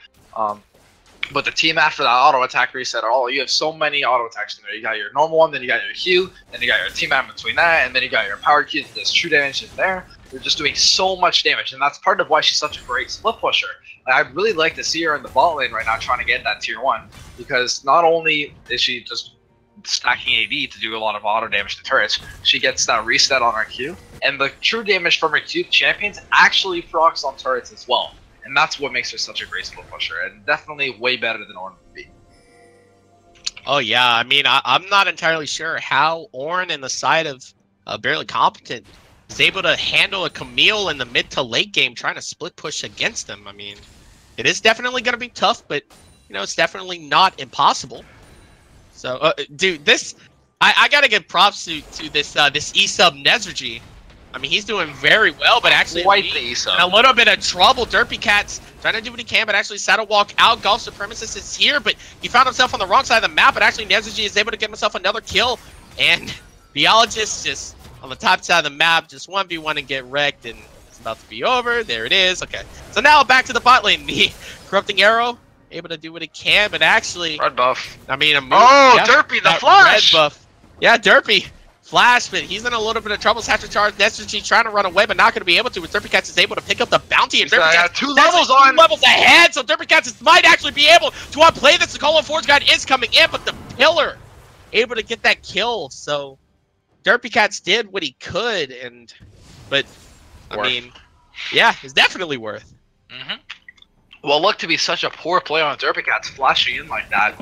Speaker 5: but the team after that auto attack reset, you have so many auto attacks in there. You got your normal one, then you got your Q, then you got your team out between that, and then you got your power Q that does true damage in there. You're just doing so much damage, and that's part of why she's such a great split pusher. I'd really like to see her in the bot lane right now trying to get that tier 1, because not only is she just stacking AD to do a lot of auto damage to turrets, she gets that reset on her Q, and the true damage from her Q champions actually procs on turrets as well. And that's what makes her such a great split pusher, and definitely way better than Ornn would be.
Speaker 4: Oh yeah, I mean, I'm not entirely sure how Ornn in the side of Barely Competent is able to handle a Camille in the mid to late game trying to split push against them. I mean, it is definitely going to be tough, but, you know, it's definitely not impossible. So, dude, this... I got to give props to this this E-Sub Nezuji. I mean, he's doing very well, but actually
Speaker 5: Quite
Speaker 4: in
Speaker 5: the
Speaker 4: a little bit of trouble. Derpy Cat's trying to do what he can, but actually Saddle Walk out. Golf Supremacist is here, but he found himself on the wrong side of the map, but actually Nezuji is able to get himself another kill. And Biologist just on the top side of the map, just 1v1 and get wrecked, and it's about to be over. There it is. Okay. So now back to the bot lane. The Corrupting Arrow able to do what he can, but actually...
Speaker 5: Red buff.
Speaker 4: I mean, a move,
Speaker 5: Derpy, the flash!
Speaker 4: Red buff. Yeah, Derpy. Flash, but he's in a little bit of trouble. Satchel charge. Nezuji trying to run away, but not going to be able to. With Derpy Cats is able to pick up the bounty, and Derpy Cats
Speaker 5: 2 levels on.
Speaker 4: 2 levels ahead. So Derpy Cats might actually be able to outplay this. The Call of Forge Guide is coming in, but the Pillar able to get that kill. So Derpy Cats did what he could, but I mean, yeah, it's definitely worth.
Speaker 5: Well, look, to be such a poor play on Derpy Cats flashing in like that,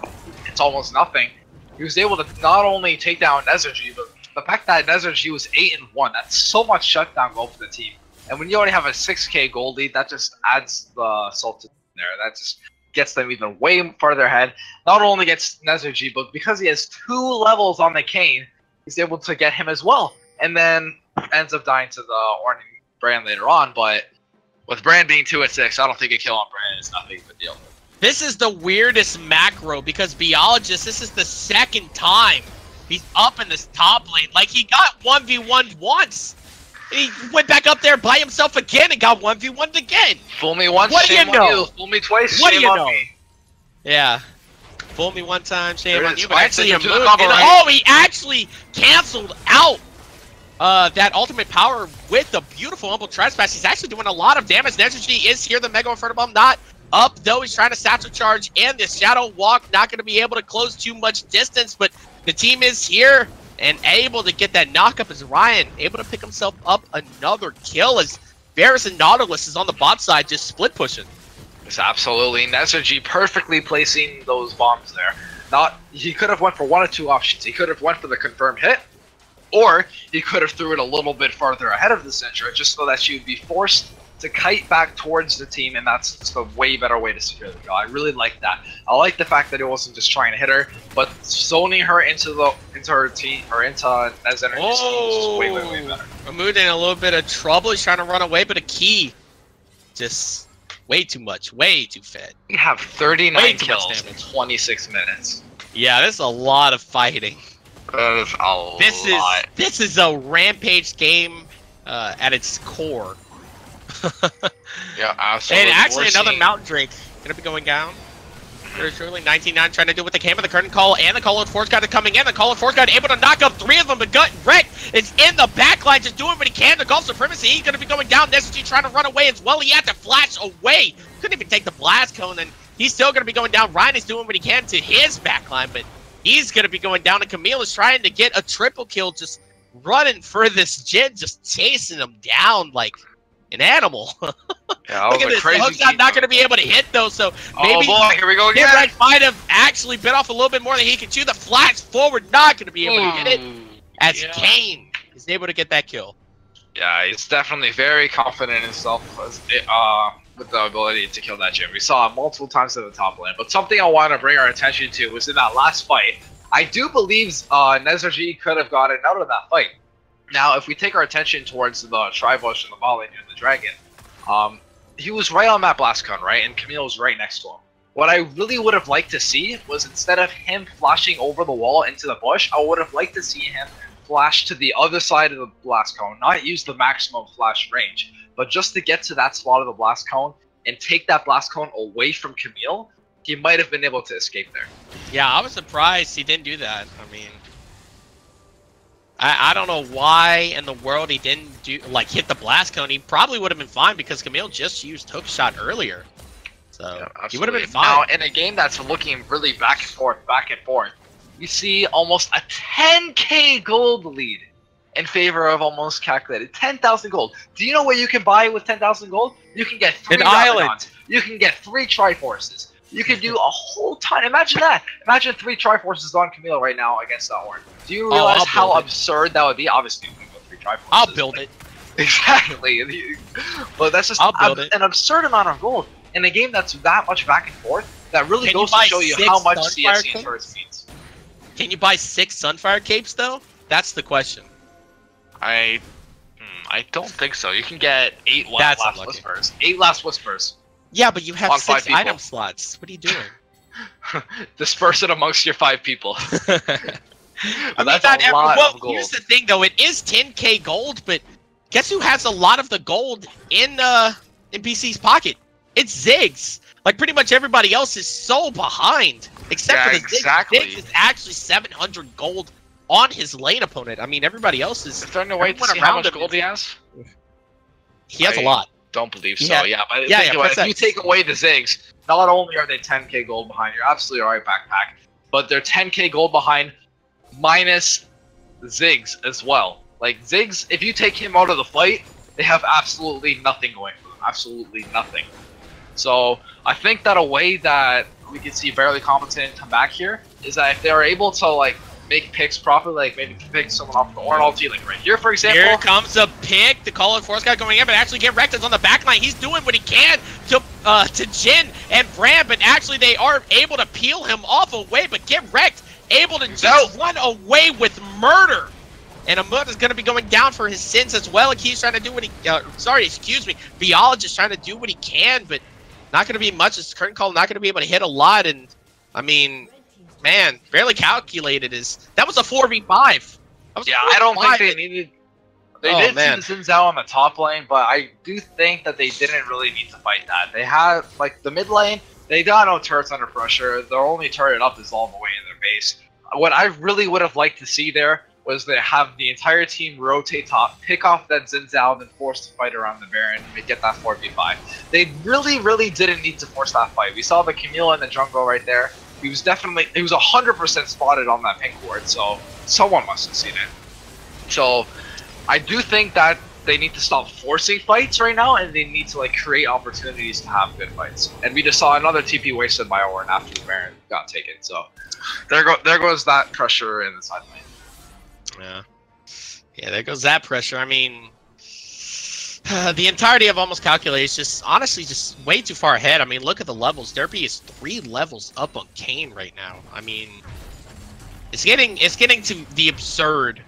Speaker 5: it's almost nothing. He was able to not only take down Nezuji, but the fact that Nezuji was 8-1, that's so much shutdown gold for the team. And when you already have a 6k gold lead, that just adds the salt to there. That just gets them even way farther ahead. Not only gets Nezuji, but because he has 2 levels on the Kayn, he's able to get him as well. And then ends up dying to the Ornn Brand later on, but with Brand being 2-6, I don't think a kill on Brand is that big of a deal.
Speaker 4: This is the weirdest macro because Biologist, this is the second time he's up in this top lane. Like, he got 1v1 once. He went back up there by himself again and got 1v1 again.
Speaker 5: Fool me once,
Speaker 4: what
Speaker 5: shame
Speaker 4: do you know?
Speaker 5: on you. Fool me twice,
Speaker 4: what
Speaker 5: shame
Speaker 4: do you
Speaker 5: on
Speaker 4: know?
Speaker 5: me.
Speaker 4: Yeah. Fool me one time, shame
Speaker 5: There
Speaker 4: on
Speaker 5: is.
Speaker 4: you. But actually,
Speaker 5: Right,
Speaker 4: a
Speaker 5: into the
Speaker 4: move.
Speaker 5: combo,
Speaker 4: And,
Speaker 5: right?
Speaker 4: oh, he actually canceled out that ultimate power with the beautiful Humble Trespass. He's actually doing a lot of damage. Nezuji is here. The Mega Inferno Bomb not up, though. He's trying to satchel charge, and the Shadow Walk not going to be able to close too much distance, but the team is here and able to get that knockup as Ryan able to pick himself up another kill as Varus and Nautilus is on the bot side just split pushing.
Speaker 5: Yes, absolutely. Nezuji perfectly placing those bombs there. He could have went for one of 2 options. He could have went for the confirmed hit, or he could have threw it a little bit farther ahead of the Syndra just so that she would be forced to kite back towards the team, and that's just a way better way to secure the kill. I really like that. I like the fact that it wasn't just trying to hit her, but zoning her into her team or into Nez Energy's team is just way better.
Speaker 4: Mahmoud in a little bit of trouble. He's trying to run away, but a key just way too much, way too fed.
Speaker 5: We have 39
Speaker 4: too much
Speaker 5: kills in
Speaker 4: damage.
Speaker 5: 26 minutes.
Speaker 4: Yeah, this is a lot of fighting.
Speaker 5: That is a lot.
Speaker 4: This is a Rampage game at its core.
Speaker 5: Yeah, absolutely.
Speaker 4: And actually another Mountain Drake gonna be going down. There's surely 99 trying to do what they can with the curtain call, and the Call of Force God is coming in. The Call of Force God able to knock up 3 of them, but Gut Wreck is in the backline just doing what he can. The Golf Supremacy, he's gonna be going down. Nezuji trying to run away as well. He had to flash away. Couldn't even take the blast cone, and he's still gonna be going down. Ryan is doing what he can to his backline, but he's gonna be going down, and Camille is trying to get a triple kill, just running for this Jin, just chasing him down like an animal.
Speaker 5: Yeah,
Speaker 4: look at this. The hook's not going to be able to hit though, so maybe
Speaker 5: oh boy, here we go again.
Speaker 4: Kid might have actually bit off a little bit more than he can chew. The flash forward not going to be able to hit it as Kayn is able to get that kill.
Speaker 5: Yeah, he's definitely very confident in himself with the ability to kill that Jin. We saw it multiple times at the top lane, but something I want to bring our attention to was in that last fight. I do believe Nezuji could have gotten out of that fight. Now, if we take our attention towards the Tribush and the bot lane and the Dragon, he was right on that blast cone, right? And Camille was right next to him. What I really would have liked to see was instead of him flashing over the wall into the bush, I would have liked to see him flash to the other side of the blast cone, not use the maximum flash range, but just to get to that spot of the blast cone and take that blast cone away from Camille, he might have been able to escape there.
Speaker 4: Yeah, I was surprised he didn't do that. I mean, I don't know why in the world he didn't hit the blast cone. He probably would have been fine because Camille just used hook shot earlier. So
Speaker 5: yeah,
Speaker 4: he would have been fine.
Speaker 5: Now, in a game that's looking really back and forth, you see almost a 10k gold lead in favor of almost calculated 10,000 gold. Do you know what you can buy with 10,000 gold? You can get 3 islands. You can get 3 Triforces. You can do a whole ton. Imagine that. Imagine 3 Triforces on Camille right now against that Ornn. Do you realize how absurd that would be? Obviously, we can go 3 Triforces.
Speaker 4: I'll build it.
Speaker 5: Exactly. But that's just an absurd amount of gold in a game that's that much back and forth. That really goes to show you how much CSC first means.
Speaker 4: Can you buy 6 Sunfire capes though? That's the question.
Speaker 5: I don't think so. You can get 8
Speaker 4: That's
Speaker 5: last
Speaker 4: unlucky.
Speaker 5: whispers. 8 last whispers.
Speaker 4: Yeah, but you have
Speaker 5: On 5
Speaker 4: 6
Speaker 5: people.
Speaker 4: item slots. What are you doing?
Speaker 5: Disperse it amongst your 5 people.
Speaker 4: I mean,
Speaker 5: that's
Speaker 4: not
Speaker 5: a lot
Speaker 4: well,
Speaker 5: of gold.
Speaker 4: here's the thing, though. It is 10k gold, but guess who has a lot of the gold in BC's pocket? It's Ziggs. Like, pretty much everybody else is so behind, except for the Ziggs.
Speaker 5: exactly.
Speaker 4: Ziggs is actually 700 gold on his lane opponent. I mean, everybody else is...
Speaker 5: Is there no way to see how much gold he has?
Speaker 4: He has a lot.
Speaker 5: Don't believe so.
Speaker 4: Yeah.
Speaker 5: Yeah, but
Speaker 4: Yeah,
Speaker 5: think
Speaker 4: yeah,
Speaker 5: about it.
Speaker 4: press
Speaker 5: If you
Speaker 4: X.
Speaker 5: take away the Ziggs, not only are they 10k gold behind, you're absolutely right, Backpack, but they're 10k gold behind minus Ziggs as well. Like, Ziggs, if you take him out of the fight, they have absolutely nothing going for them. Absolutely nothing. So, I think that a way that we could see Barely Competent come back here is that if they're able to, like, make picks properly, like maybe pick someone off the Orn ulti, like right here, for example.
Speaker 4: Here comes a pick. The Call of Force guy going in, but actually get wrecked. Is on the back line. He's doing what he can to Jin and Bram, but actually they are able to peel him off away, but get wrecked. Able to just run away with murder. And Amut is going to be going down for his sins as well. Like, he's trying to do what he... Biologist trying to do what he can, but not going to be much. This current call not going to be able to hit a lot. And, I mean, man, Barely Calculated is... That was a 4v5.
Speaker 5: Yeah, I don't think they needed... They did see the Xin Zhao on the top lane, but I do think that they didn't really need to fight that. They had, like, the mid lane, they got no turrets under pressure. Their only turret up is all the way in their base. What I really would have liked to see there was they have the entire team rotate top, pick off that Xin Zhao, and then force the fight around the Baron and get that 4v5. They really didn't need to force that fight. We saw the Camille in the jungle right there. He was 100% spotted on that pink ward, so someone must have seen it. So I do think that they need to stop forcing fights right now, and they need to, like, create opportunities to have good fights. And we just saw another TP wasted by Orn after the Baron got taken. So there goes that pressure in the side lane.
Speaker 4: Yeah, there goes that pressure. I mean, the entirety of Almost Calculated is just, honestly, just way too far ahead. I mean, look at the levels. Derpy is 3 levels up on Kane right now. I mean, it's getting to the absurd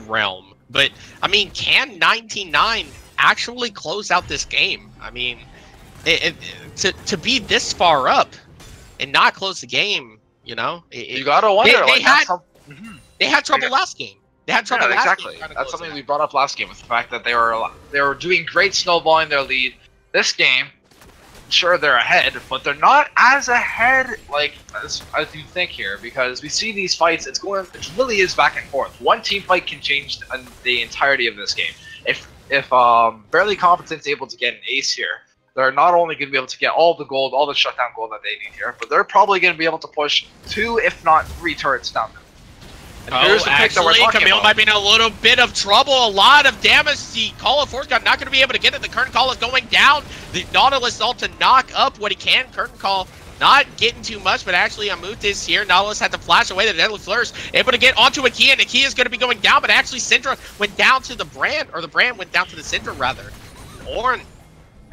Speaker 4: realm. But, I mean, can 99 actually close out this game? I mean, to be this far up and not close the game, you know? You
Speaker 5: gotta wonder.
Speaker 4: They had trouble last game. They had trouble last game.
Speaker 5: That's something we brought up last game, with the fact that they were doing great snowballing their lead. This game, sure, they're ahead, but they're not as ahead, like, as you think here, because we see these fights, it really is back and forth. One team fight can change the entirety of this game. If Barely Competent's able to get an ace here, they're not only going to be able to get all the gold, all the shutdown gold that they need here, but they're probably going to be able to push 2, if not 3 turrets down there.
Speaker 4: Actually, Camille might be in a little bit of trouble. A lot of damage. The Call of Force God not going to be able to get it. The Curtain Call is going down. The Nautilus ult to knock up what he can. Curtain Call not getting too much, but actually Amut is here. Nautilus had to flash away the Deadly Flourish. Able to get onto Akia, and Akia is going to be going down, but actually Syndra went down to the Brand, or the Brand went down to the Syndra, rather. Orn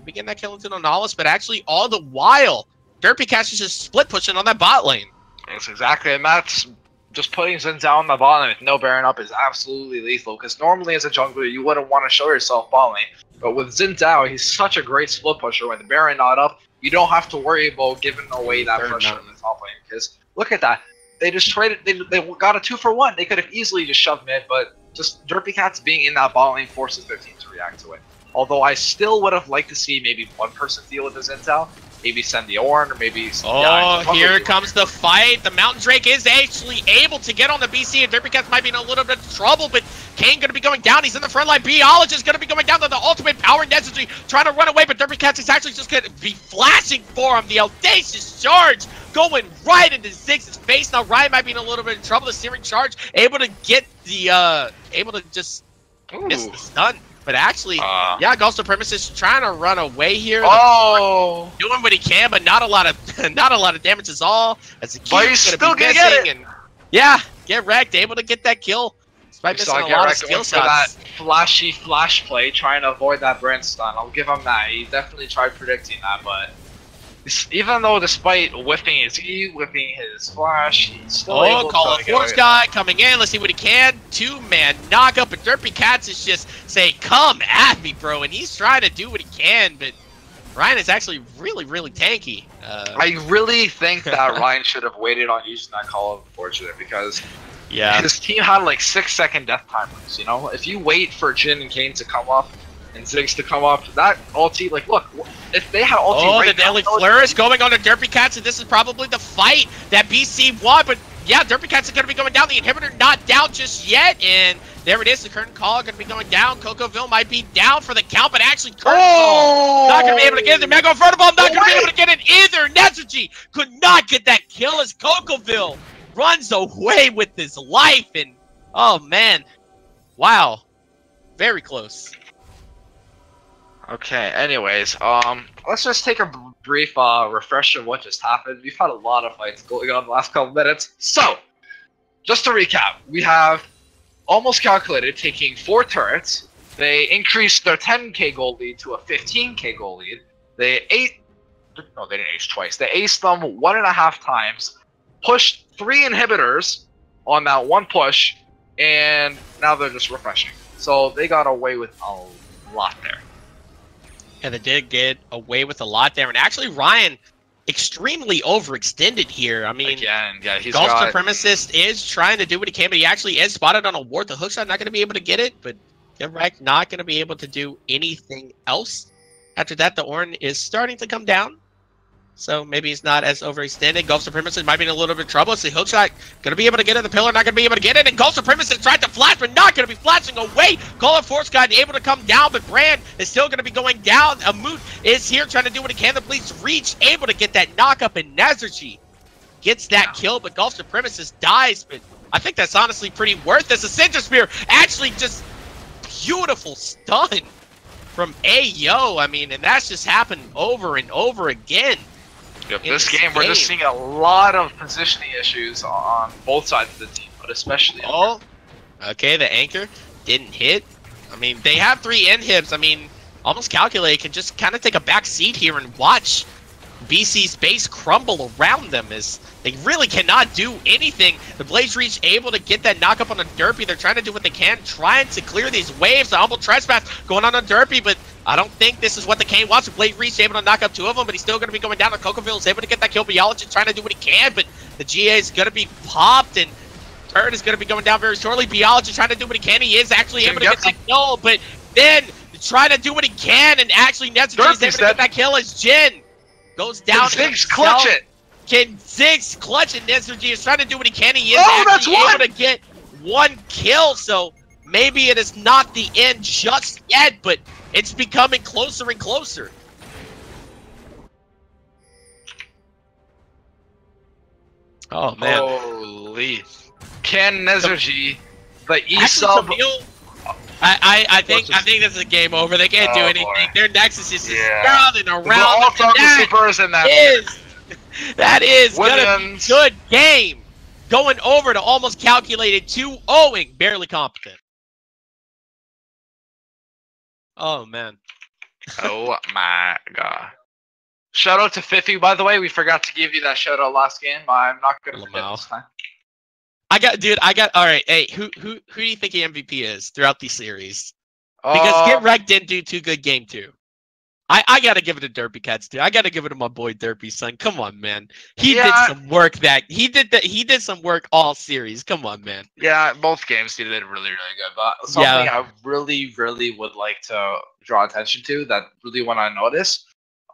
Speaker 4: begin that kill into the Nautilus, but actually all the while, Derpy Cash is just split pushing on that bot lane.
Speaker 5: That's exactly, and that's just putting Xin Zhao on the bot lane with no Baron up is absolutely lethal, because normally as a jungler you wouldn't want to show yourself bot lane, but with Xin Zhao, he's such a great split pusher. When the Baron not up, you don't have to worry about giving away that pressure in the top lane, because look at that. They just traded, they got a 2-for-1. They could have easily just shoved mid, but just Derpy Cats being in that bot lane forces their team to react to it. Although I still would have liked to see maybe one person deal with the Xin Zhao. Maybe send the Orn, or maybe...
Speaker 4: Here comes the fight. The Mountain Drake is actually able to get on the BC, and Derpy Cats might be in a little bit of trouble, but Kane going to be going down. He's in the front line. Biologist going to be going down to the ultimate power necessary, trying to run away, but Derpy Cats is actually just going to be flashing for him. The audacious charge going right into Ziggs' face. Now Ryan might be in a little bit of trouble. The Searing Charge able to get the... able to just miss the stun. But actually, yeah, Ghost Supremacist trying to run away here. Doing what he can, but not a lot of damage is all. As the
Speaker 5: but he's still gonna get it.
Speaker 4: And, yeah, get wrecked. Able to get that kill. Despite missing a lot of skill shots.
Speaker 5: That flashy flash play, trying to avoid that Brand stun. I'll give him that. He definitely tried predicting that, but Even though despite whipping his E, whipping his flash, he's still
Speaker 4: Oh,
Speaker 5: able
Speaker 4: call
Speaker 5: to
Speaker 4: a
Speaker 5: get away
Speaker 4: force
Speaker 5: with
Speaker 4: guy coming in. Let's see what he can. 2-man knock up, and Derpy Cats is just saying, "Come at me, bro," and he's trying to do what he can, but Ryan is actually really, really tanky.
Speaker 5: I really think that Ryan should have waited on using that call of fortune because his team had like 6-second death timers. You know, if you wait for Jin and Kane to come up and Ziggs to come up, that ulti, like, look, if they had ulti
Speaker 4: Oh,
Speaker 5: right
Speaker 4: the Deadly Flourish going on to Derpy Cats, and this is probably the fight that BC won, but yeah, Derpy Cats is going to be going down. The inhibitor not down just yet, and there it is. The curtain call going to be going down. Cocoville might be down for the count, but actually curtain call not going to be able to get it. The Mega in front of him, not going to be able to get it either. Netsuji could not get that kill as Cocoville runs away with his life, and oh man, wow, very close.
Speaker 5: Okay, anyways, let's just take a brief refresher of what just happened. We've had a lot of fights going on the last couple minutes. So, just to recap, we have Almost Calculated taking 4 turrets. They increased their 10k gold lead to a 15k gold lead. They didn't ace twice. They aced them 1.5 times, pushed 3 inhibitors on that one push, and now they're just refreshing. So they got away with a lot there.
Speaker 4: And they did get away with a lot there. And actually, Ryan extremely overextended here. I mean,
Speaker 5: again, yeah, he's
Speaker 4: Gulf
Speaker 5: got...
Speaker 4: Supremacist is trying to do what he can, but he actually is spotted on a ward. The hookshot not going to be able to get it, but Direct not going to be able to do anything else. After that, the Ornn is starting to come down. So maybe he's not as overextended. Gulf Supremacist might be in a little bit of trouble. So hookshot going to be able to get it. The pillar not going to be able to get it. And Gulf Supremacist tried to flash, but not going to be flashing away. Call of Force God able to come down, but Brand is still going to be going down. Amut is here trying to do what he can. The Bleach reach, able to get that knock up, and Nazarji gets that kill, but Gulf Supremacist dies. But I think that's honestly pretty worth this. A Cinder Spear actually just beautiful stun from Ayo. I mean, and that's just happened over and over again.
Speaker 5: Yep, this game, we're just seeing a lot of positioning issues on both sides of the team, but especially...
Speaker 4: Oh, okay, the anchor didn't hit. I mean, they have 3 inhibs. I mean, Almost Calculate can just kind of take a back seat here and watch BC's base crumble around them as they really cannot do anything. The Blaze Reach able to get that knock up on a Derpy. They're trying to do what they can, trying to clear these waves. The Humble Trespass going on Derpy, but I don't think this is what the Kane wants. The Blaze Reach able to knock up 2 of them, but he's still going to be going down. Cocoville is able to get that kill. Biology trying to do what he can, but the GA is going to be popped, and Turret is going to be going down very shortly. Biology trying to do what he can. He is actually able to get that kill, but then trying to do what he can, and actually Netsuji is able to get that kill as Jin goes down.
Speaker 5: Can Ziggs clutch it?
Speaker 4: Can Ziggs clutch it? Netsuji is trying to do what he can. He is actually able to get 1 kill, so maybe it is not the end just yet, but it's becoming closer and closer. Oh man!
Speaker 5: Holy! Can Netsuji, the E-sub?
Speaker 4: I think this is a game over. They can't do anything.
Speaker 5: Boy.
Speaker 4: Their Nexus is just rounding around.
Speaker 5: All supers in that.
Speaker 4: That is gonna be a good game. Going over to Almost Calculated 2-0ing, barely competent. Oh man.
Speaker 5: Oh my god. Shout out to Fifi, by the way. We forgot to give you that shout out last game. I'm not gonna forget this time.
Speaker 4: All right. Hey, who do you think the MVP is throughout the series? Because Get Wrecked didn't do too good game 2. I gotta give it to Derpy Cats too. I gotta give it to my boy Derpy, son. Come on, man. He did some work. He did some work all series. Come on, man.
Speaker 5: Yeah, both games he did really, really good. But something I really, really would like to draw attention to that really when I noticed,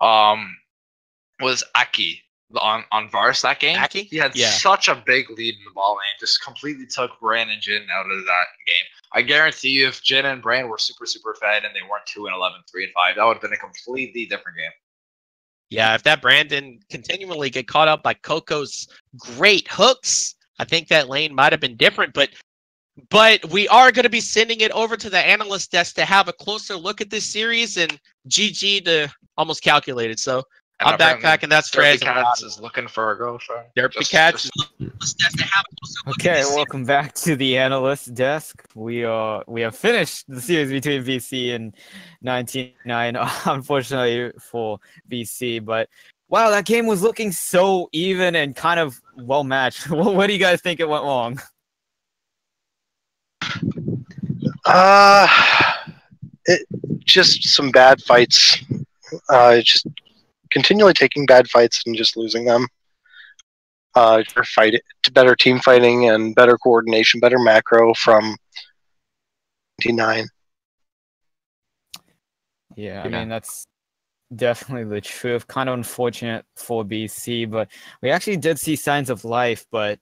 Speaker 5: was Aki on Vars that game.
Speaker 4: Aki?
Speaker 5: He had such a big lead in the ball lane, just completely took Bran and Jin out of that game. I guarantee you, if Jin and Bran were super, super fed and they weren't 2-11, 3-5, that would have been a completely different game.
Speaker 4: Yeah, if that Bran didn't continually get caught up by Coco's great hooks, I think that lane might have been different. But we are going to be sending it over to the analyst desk to have a closer look at this series, and GG to Almost Calculated. So I'm backpacking. That's
Speaker 5: Derpy Cats is looking for a girlfriend.
Speaker 4: Derpy Cats.
Speaker 1: Okay, welcome back to the analyst desk. We have finished the series between VC and 19-9, unfortunately for VC, but wow, that game was looking so even and kind of well matched. What do you guys think it went wrong?
Speaker 6: It just some bad fights. Just continually taking bad fights and just losing them. Better team fighting and better coordination, better macro from 99.
Speaker 1: Yeah, I mean, that's definitely the truth. Kind of unfortunate for BC, but we actually did see signs of life. But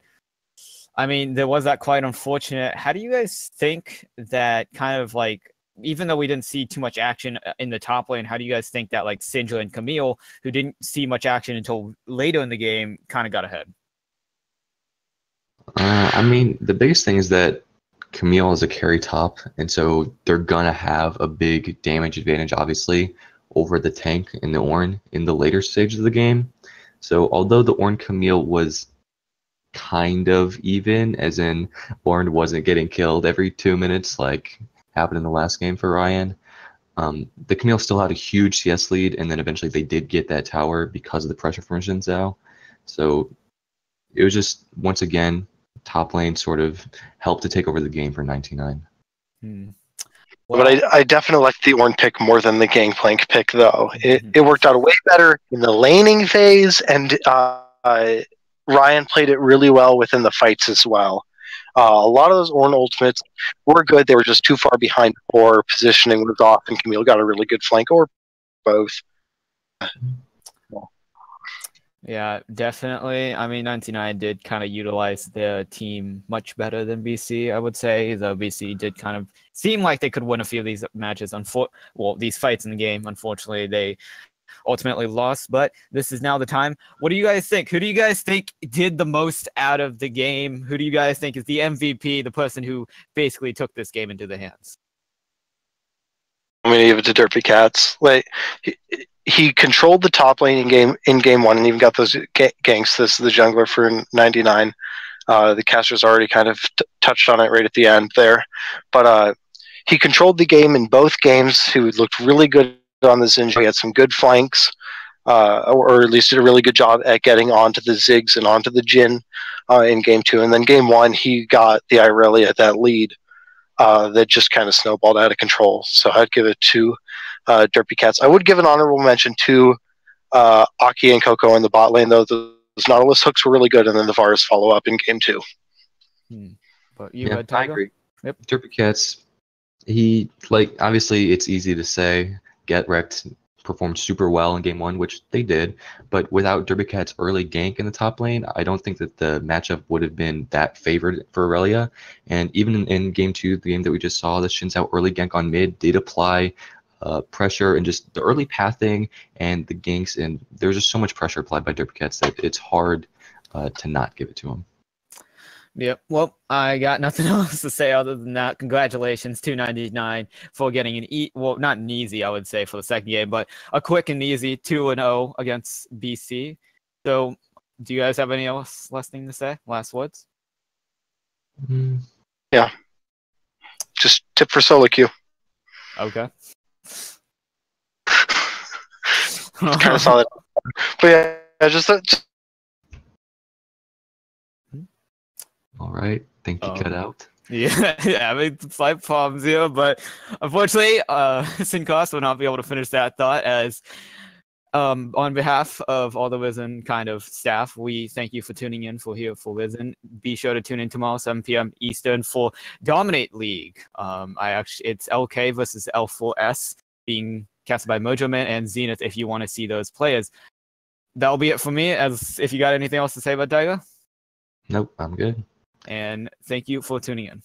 Speaker 1: I mean, there was that quite unfortunate. How do you guys think that kind of like, even though we didn't see too much action in the top lane, how do you guys think that like Sindra and Camille, who didn't see much action until later in the game, kind of got ahead?
Speaker 3: I mean, the biggest thing is that Camille is a carry top, and so they're gonna have a big damage advantage, obviously, over the tank and the Ornn in the later stages of the game. So although the Ornn Camille was kind of even, as in Ornn wasn't getting killed every 2 minutes like happened in the last game for Ryan, the Camille still had a huge CS lead, and then eventually they did get that tower because of the pressure from Xin Zhao. So it was just, once again, top lane sort of helped to take over the game for 99.
Speaker 6: Well, but I definitely like the Ornn pick more than the Gangplank pick, though. It worked out way better in the laning phase, and Ryan played it really well within the fights as well. A lot of those Ornn ultimates were good. They were just too far behind, or positioning was off, and Camille got a really good flank, or both.
Speaker 1: Yeah, definitely. I mean, 99 did kind of utilize their team much better than BC, I would say. Though BC did kind of seem like they could win a few of these matches. These fights in the game. Unfortunately, they ultimately lost. But this is now the time. What do you guys think? Who do you guys think did the most out of the game? Who do you guys think is the MVP, the person who basically took this game into their hands?
Speaker 6: I'm going to give it to Derpy Cats. Like, he controlled the top lane in game one, and even got those ganks. This is the jungler for 99. The casters already kind of touched on it right at the end there, but he controlled the game in both games. He looked really good on the Zinja. He had some good flanks, or at least did a really good job at getting onto the Ziggs and onto the Jhin in game two. And then game one, he got the Irelia at that lead that just kind of snowballed out of control. So I'd give it to Derpy Cats. I would give an honorable mention to Aki and Coco in the bot lane, though. Those Nautilus hooks were really good, and then the Varus follow up in game two.
Speaker 1: But you,
Speaker 3: I agree. Yep. Derpy Cats, he, like, obviously it's easy to say Get Wrecked performed super well in game one, which they did, but without Derpy Cat's early gank in the top lane, I don't think that the matchup would have been that favored for Irelia. And even in game two, the game that we just saw, the Xin Zhao early gank on mid did apply pressure, and just the early pathing and the ganks, and there's just so much pressure applied by Derpy Cats that it's hard to not give it to him.
Speaker 1: Yep. Well, I got nothing else to say other than that. Congratulations to 99 for getting not an easy, I would say, for the second game, but a quick and easy 2-0 against BC. So, do you guys have any last thing to say? Last words?
Speaker 6: Yeah. Just tip for solo queue.
Speaker 1: Okay.
Speaker 6: Kind of solid. But yeah, just
Speaker 3: all right. Think you cut out.
Speaker 1: Yeah, I mean, slight problems here, but unfortunately, Syncos will not be able to finish that thought, as on behalf of all the Wizen kind of staff, we thank you for tuning in for Wizen. Be sure to tune in tomorrow, 7 p.m. Eastern, for Dominate League. It's LK versus L4S being casted by Mojo Man and Zenith, if you want to see those players. That'll be it for me. As if you got anything else to say about Daigo?
Speaker 3: Nope, I'm good.
Speaker 1: And thank you for tuning in.